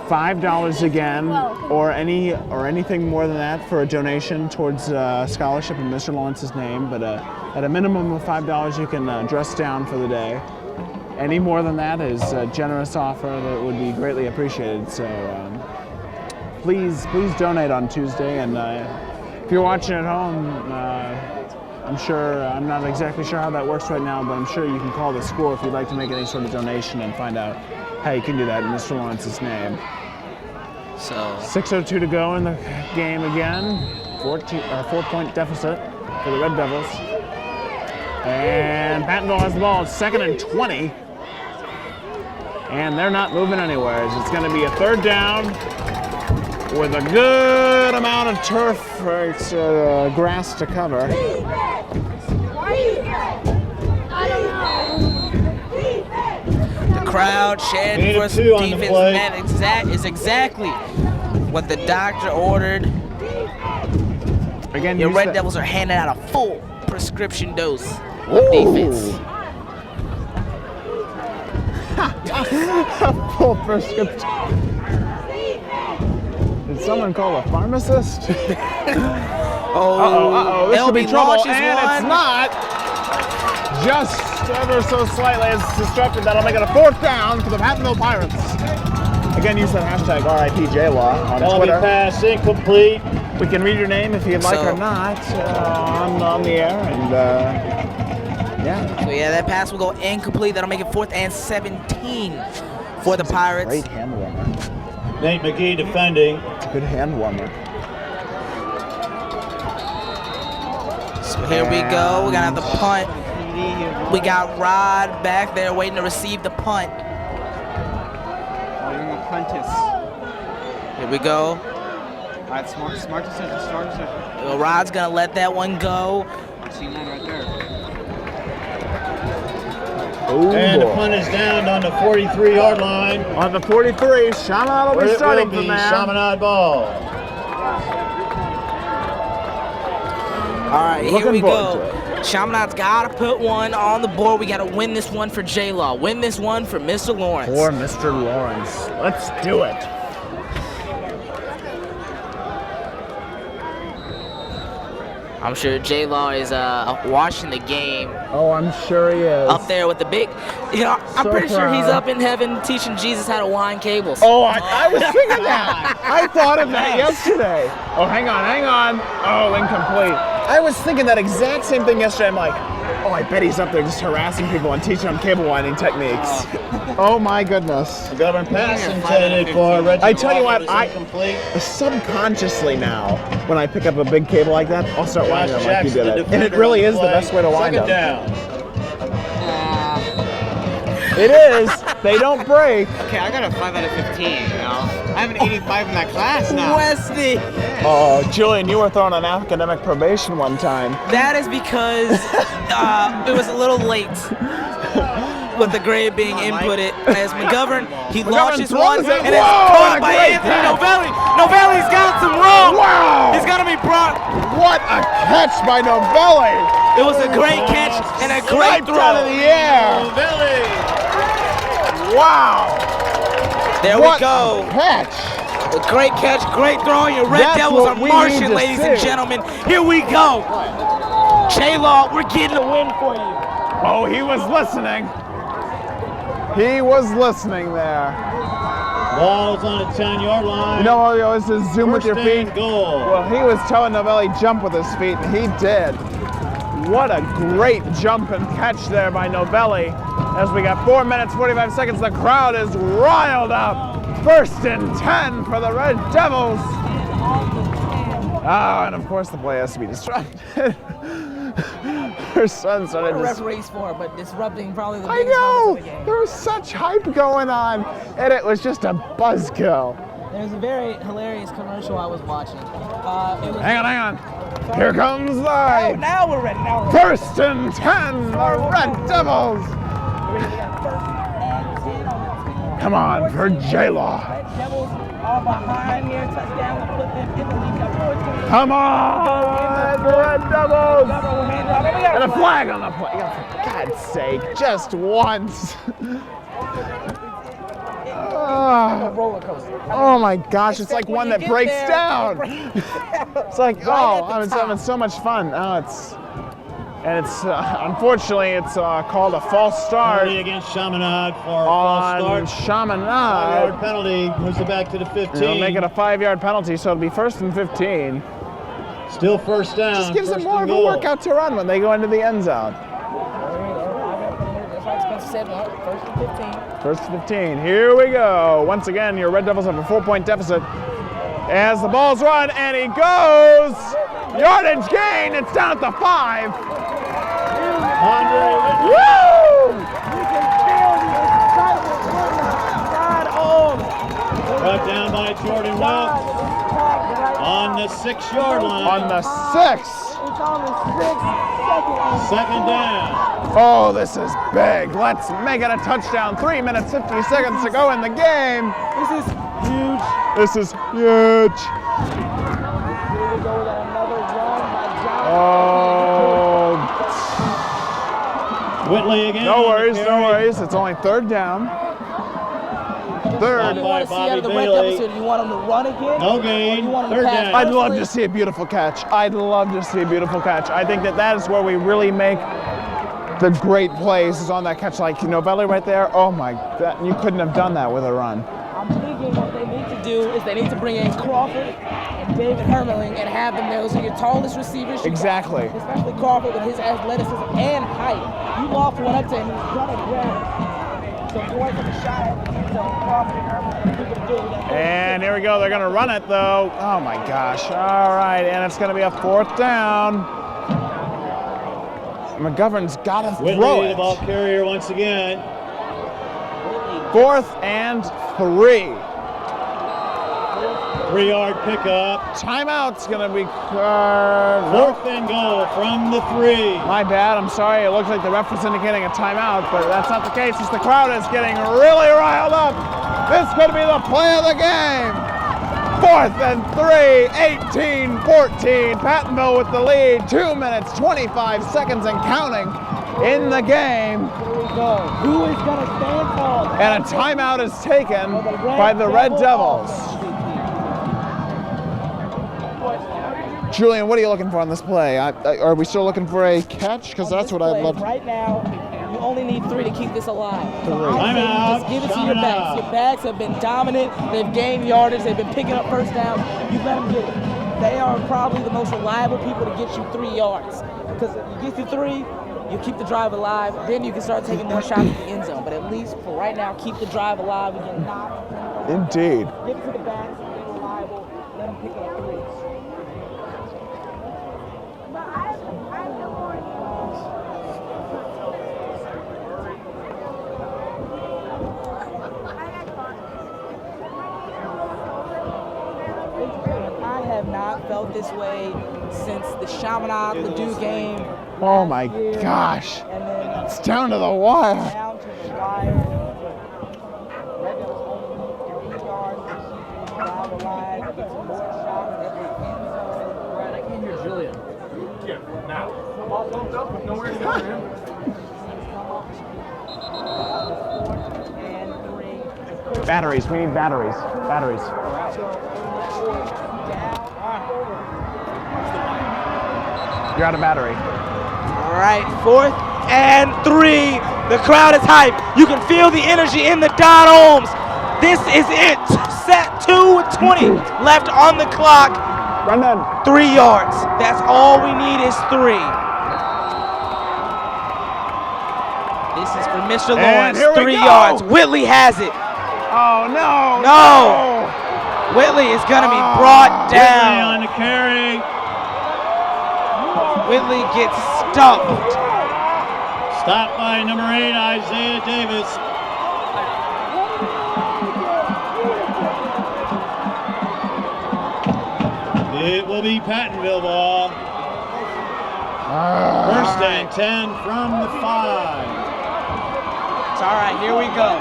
$5 again, or anything more than that for a donation towards a scholarship in Mr. Lawrence's name. But at a minimum of $5, you can dress down for the day. Any more than that is a generous offer that would be greatly appreciated. So please donate on Tuesday. And if you're watching at home, I'm not exactly sure how that works right now, but I'm sure you can call the school if you'd like to make any sort of donation and find out how you can do that in Mr. Lawrence's name. So 6:02 to go in the game again. 4-point deficit for the Red Devils. And Pattonville has the ball. It's 2nd and 20. And they're not moving anywhere. It's going to be a 3rd down with a good amount of turf, grass to cover. The crowd chanting for some defense, and that is exactly what the doctor ordered. Again, your Red Devils are handing out a full prescription dose of defense. Full prescription. Did someone call a pharmacist? Uh-oh. This could be trouble, and it's not. Just ever so slightly, it's disrupted. That'll make it a 4th down for the Pattonville Pirates. Again, use that hashtag RIPJLaw on Penalty Twitter. pass incomplete. We can read your name if you'd like or not on the air, and yeah. So yeah, that pass will go incomplete. That'll make it 4th and 17 for the Pirates. Great hand warmer. Nate McGee defending. It's a good hand warmer. So here we go. We're gonna have the punt. We got Rod back there waiting to receive the punt. Young apprentice. Here we go. All right, smart decision, smart decision. Well, Rod's gonna let that one go. Seen that right there. Oh, And boy. the punt is down on the 43-yard line. On the 43, Chaminade will be starting from there. Chaminade ball. All right, here Looking we forward go. to it. Chaminade's got to put one on the board. We got to win this one for J-Law. Win this one for Mr. Lawrence. For Mr. Lawrence. Let's do it. I'm sure J-Law is watching the game. Oh, I'm sure he is. Up there with the big, I'm So pretty sure he's proud. up in heaven teaching Jesus how to wind cables. Oh, I was thinking that. I thought of that yesterday. Oh, hang on. Oh, incomplete. I was thinking that exact same thing yesterday. I'm like, oh, I bet he's up there just harassing people and teaching them cable winding techniques. Oh my goodness. The government pass intended for Reggie. I tell you what, Walker is incomplete. subconsciously now, when I pick up a big cable like that, I'll start winding them like you Jackson, did the it. And it defender really on is the play. best way to wind Second them. down. It is. They don't break. Okay, I got a 5 out of 15, you know? I have an 85 in that class now. Westy. Oh, Julian, you were thrown on academic probation one time. That is because it was a little late with the grade being inputted. As McGovern, he launches one, throws it. and it's Whoa, caught what a by great Anthony catch. Novelli. Novelli's got some room. Wow. He's gonna be brought. What a catch by Novelli. It was a great catch and a great Swiped out of throw. the air. Wow. There What we go. a catch. A great catch, great throw. Your Red That's Devils what are we marching, need to ladies and see. gentlemen. Here we go. J-Law, we're getting a win for you. Oh, he was listening. He was listening there. Ball's on the 10-yard line. You know how you always just zoom with your First feet? and goal. Well, he was telling Novelli jump with his feet, and he did. What a great jump and catch there by Novelli. As we got 4 minutes, 45 seconds, the crowd is riled up. 1st and 10 for the Red Devils. Ah, and of course the play has to be disrupted. Her son started What are to... referees for, but disrupting probably the I biggest moments know! of the game. There was such hype going on, and it was just a buzzkill. There's a very hilarious commercial I was watching. It was Hang on. Here comes the... Oh, now we're ready. Now we're ready. 1st and 10, the Red Devils. Come on for J-Law. Red Devils are behind here. Touchdown will put them in the lead. Got 14. Come on, the Red Devils. And a And flag on the play. For God's sake, just once. roller coaster. Oh my gosh, it's like Except when one you that get breaks there, down. It's like, Right at oh, the I was top. having so much fun. Oh, it's unfortunately, it's called a false start Penalty against Chaminade for a false on start. Chaminade. 5-yard penalty. Moves it back to the 15. It'll make it a 5-yard penalty, so it'll be 1st and 15. Still first down. Just gives them first more and of a goal. workout to run when they go into the end zone. That's why Spencer said 1st and 15. 1st and 15. Here we go. Once again, your Red Devils have a 4-point deficit. As the ball's run, and he goes. Yardage gain. It's down at the 5. Woo! Brought down by Jordan Wilkes on the 6-yard line. On the 6. Second down. Oh, this is big. Let's make it a touchdown. 3 minutes, 50 seconds to go in the game. This is huge. This is huge. Here we go with another run by John. Oh. Whitley again. No on the worries, no carry. worries. It's only 3rd down. What do Third. you want to see out of the Red Bailey. Devils here? Do you want them to run again? No Or gain. do you want them Third to pass down. I'd love firstly? to see a beautiful catch. I'd love to see a beautiful catch. I think that is where we really make the great plays, is on that catch. Like Novelli right there. Oh my, you couldn't have done that with a run. I'm believing thinking what they need to do is they need to bring in Crawford and David Hermeling and have them. Those are your tallest receivers. Exactly. Especially Crawford with his athleticism and height. You loft one up to him, he's gonna grab it. So boy took a shot at the end zone. Crawford and Hermeling are able to do it. And here we go. They're going to run it, though. Oh, my gosh. All right, and it's going to be a 4th down. McGovern's got to throw Whitley, it. the ball carrier once again. 4th and 3. 3-yard pickup. Timeout's going to be called. 4th and goal from the 3. My bad. I'm sorry. It looks like the ref was indicating a timeout, but that's not the case. As the crowd is getting really riled up. This could be the play of the game. 4th and 3, 18-14. Pattonville with the lead. 2 minutes, 25 seconds and counting in the game. Here we go. Who is going to stand tall? And a timeout is taken by the Red Devils. Julian, what are you looking for on this play? Are we still looking for a catch? Because that's what I'd love. Right now, you only need 3 to keep this alive. Timeout. Just give it to your backs. Your backs have been dominant. They've gained yardage. They've been picking up first downs. You let them get it. They are probably the most reliable people to get you 3 yards. Because if you get you 3, you keep the drive alive. Then you can start taking more shots at the end zone. But at least for right now, keep the drive alive. You can not. Indeed. Give it to the backs. They're reliable. Let them pick up 3s. I have not felt this way since the Chaminade-Ladue game. Oh my gosh. It's down to the wire. Down to the wire. Red Devils only need 3 yards. Drive alive. Get some more shots at the end zone. Right, I can hear Julian. Yeah, now. All pumped up with nowhere to go, man. Batteries. We need batteries. Batteries. You're out of battery. All right, 4th and 3. The crowd is hyped. You can feel the energy in the Don Holmes. This is it. Set 2:20 left on the clock. Brendan. 3 yards. That's all we need is 3. This is for Mr. And Lawrence. here we 3 go. yards. Whitley has it. Oh no. No. Whitley is going to be brought Whitley down. on the carry. Whitley gets stuffed. Stopped by number 8, Isaiah Davis. It will be Pattonville ball. First and 10 from the 5. It's all right, here we go.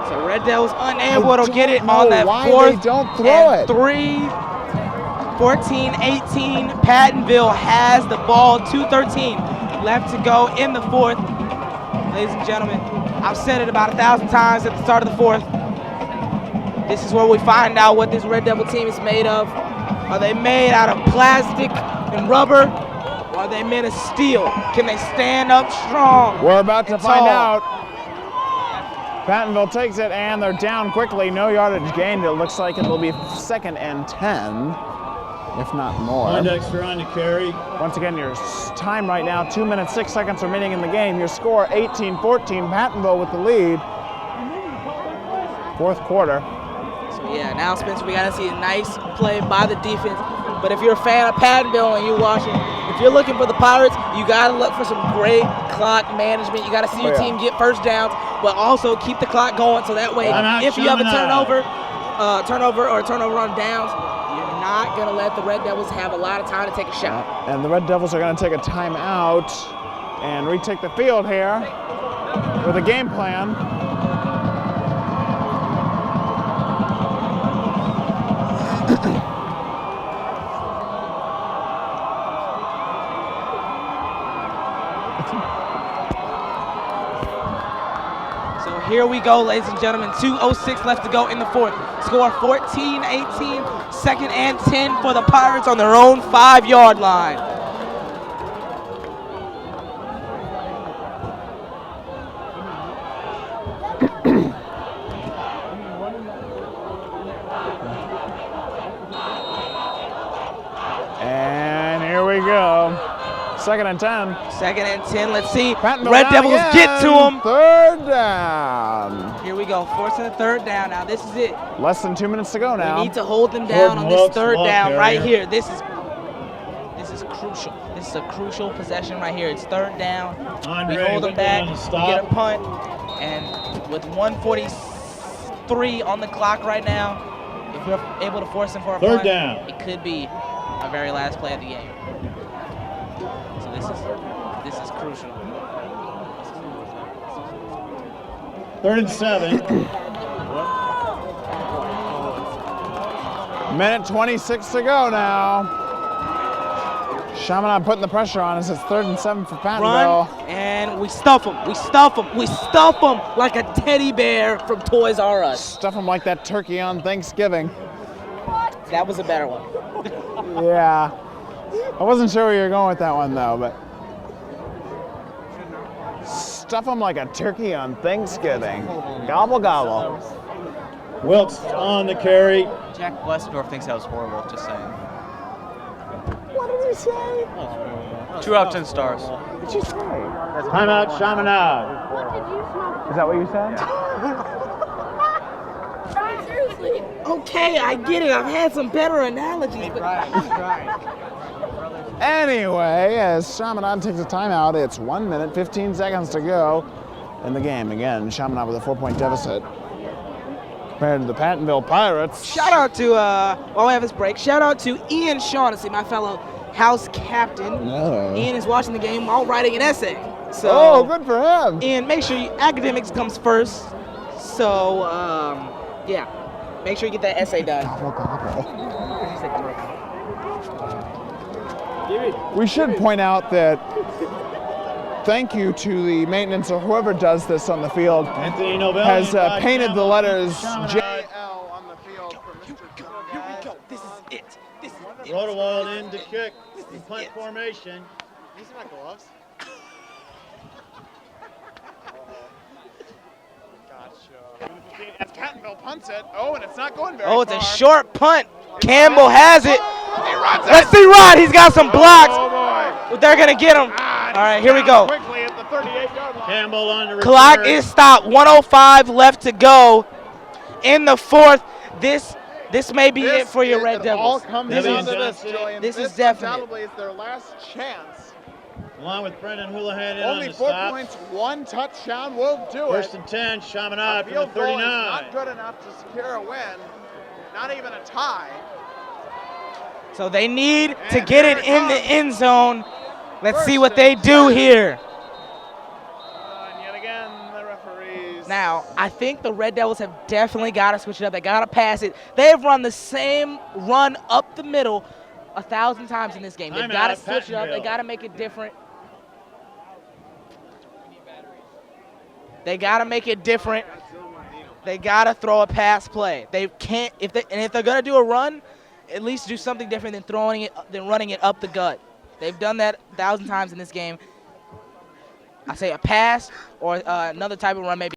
So Red Devils unable to get it on that 4th don't throw and it. 3. 14-18. Pattonville has the ball. 2:13 left to go in the 4th. Ladies and gentlemen, I've said it about 1,000 times at the start of the 4th. This is where we find out what this Red Devil team is made of. Are they made out of plastic and rubber? Or are they made of steel? Can they stand up strong? We're about to and find tall? out. Pattonville takes it, and they're down quickly. No yardage gained. It looks like it will be 2nd and 10, if not more. Poindexter on the carry. Once again, your time right now, 2 minutes, 6 seconds remaining in the game. Your score, 18-14. Pattonville with the lead. 4th quarter. So yeah, now Spencer, we gotta see a nice play by the defense. But if you're a fan of Pattonville and you're watching, if you're looking for the Pirates, you gotta look for some great clock management. You gotta see your team get first downs, but also keep the clock going so that way, if you have a turnover on downs, you're not gonna let the Red Devils have a lot of time to take a shot. And the Red Devils are going to take a timeout and retake the field here with a game plan. So here we go, ladies and gentlemen. 2:06 left to go in the 4th. Score 14-18. 2nd and 10 for the Pirates on their own 5-yard line. Second and 10. Second and 10. Let's see. Pattonville Red down Devils again. get to him. Third down. Here we go. Forcing a third down. Now this is it. Less than 2 minutes to go now. We need to hold them down on this third down right here. This is crucial. This is a crucial possession right here. It's third down. We hold them back. We get a punt. And with 1:43 on the clock right now, if we're able to force them for a Third punt, down. it could be our very last play of the game. So this is crucial. 3rd and 7. Minute 26 to go now. Chaminade putting the pressure on us. It's 3rd and 7 for Pattonville. Run, and we stuff them. We stuff them. We stuff them like a teddy bear from Toys R Us. Stuff them like that turkey on Thanksgiving. That was a better one. Yeah. I wasn't sure where you were going with that one, though, but. Stuff them like a turkey on Thanksgiving. Gobble, gobble. Wilkes on the carry. Jack Westendorf thinks that was horrible, just saying. What did he say? 2 out of 10 stars. What did you say? Timeout, Chaminade. Is that what you said? Seriously. Okay, I get it. I've had some better analogies. But Anyway, as Chaminade takes a timeout, it's 1 minute, 15 seconds to go in the game. Again, Chaminade with a 4-point deficit compared to the Pattonville Pirates. shout out to, while we have this break, shout out to Ian Shaughnessy, my fellow house captain. No. Ian is watching the game while writing an essay. So, Oh, good for him. Ian, make sure academics comes first. So, yeah, make sure you get that essay done. We should point out that thank you to the maintenance or whoever does this on the field Anthony Novelli has by painted the Campbell. letters Chaminade. JL on the field for Mr. Here we go. This is it. This is it. Rotowald in to kick. Punt formation. These are my gloves. As Pattonville punts it, and it's not going very Oh, it's far. a short punt. Campbell has it. He runs Let's see Rod. He's got some blocks. Oh boy. They're going to get him. All right, here we go. Quickly at the 38-yard line. Campbell on the Clock return. is stopped. 1:05 left to go in the fourth. This may be it for your Red It all Devils. comes This down is- to this, Julian. this is definite. Undoubtedly is their last chance. Along with Brendan Houlihan in on Only the 4 stop. points, 1 touchdown will do First it. and 10, Chaminade from the Field goal is 39. not good enough to secure a win, not even a tie. So they need to And get here it it in the comes. end zone. Let's see First what they and do 10. here. And yet again, the referees. Now, I think the Red Devils have definitely got to switch it up. They got to pass it. They have run the same run up the middle 1,000 times in this game. They've got to Timeout, switch it up. They Pattonville. got to make it different. They got to make it different. They got to throw a pass play. They can't if they're going to do a run, at least do something different than running it up the gut. They've done that 1,000 times in this game. I say a pass or another type of run, maybe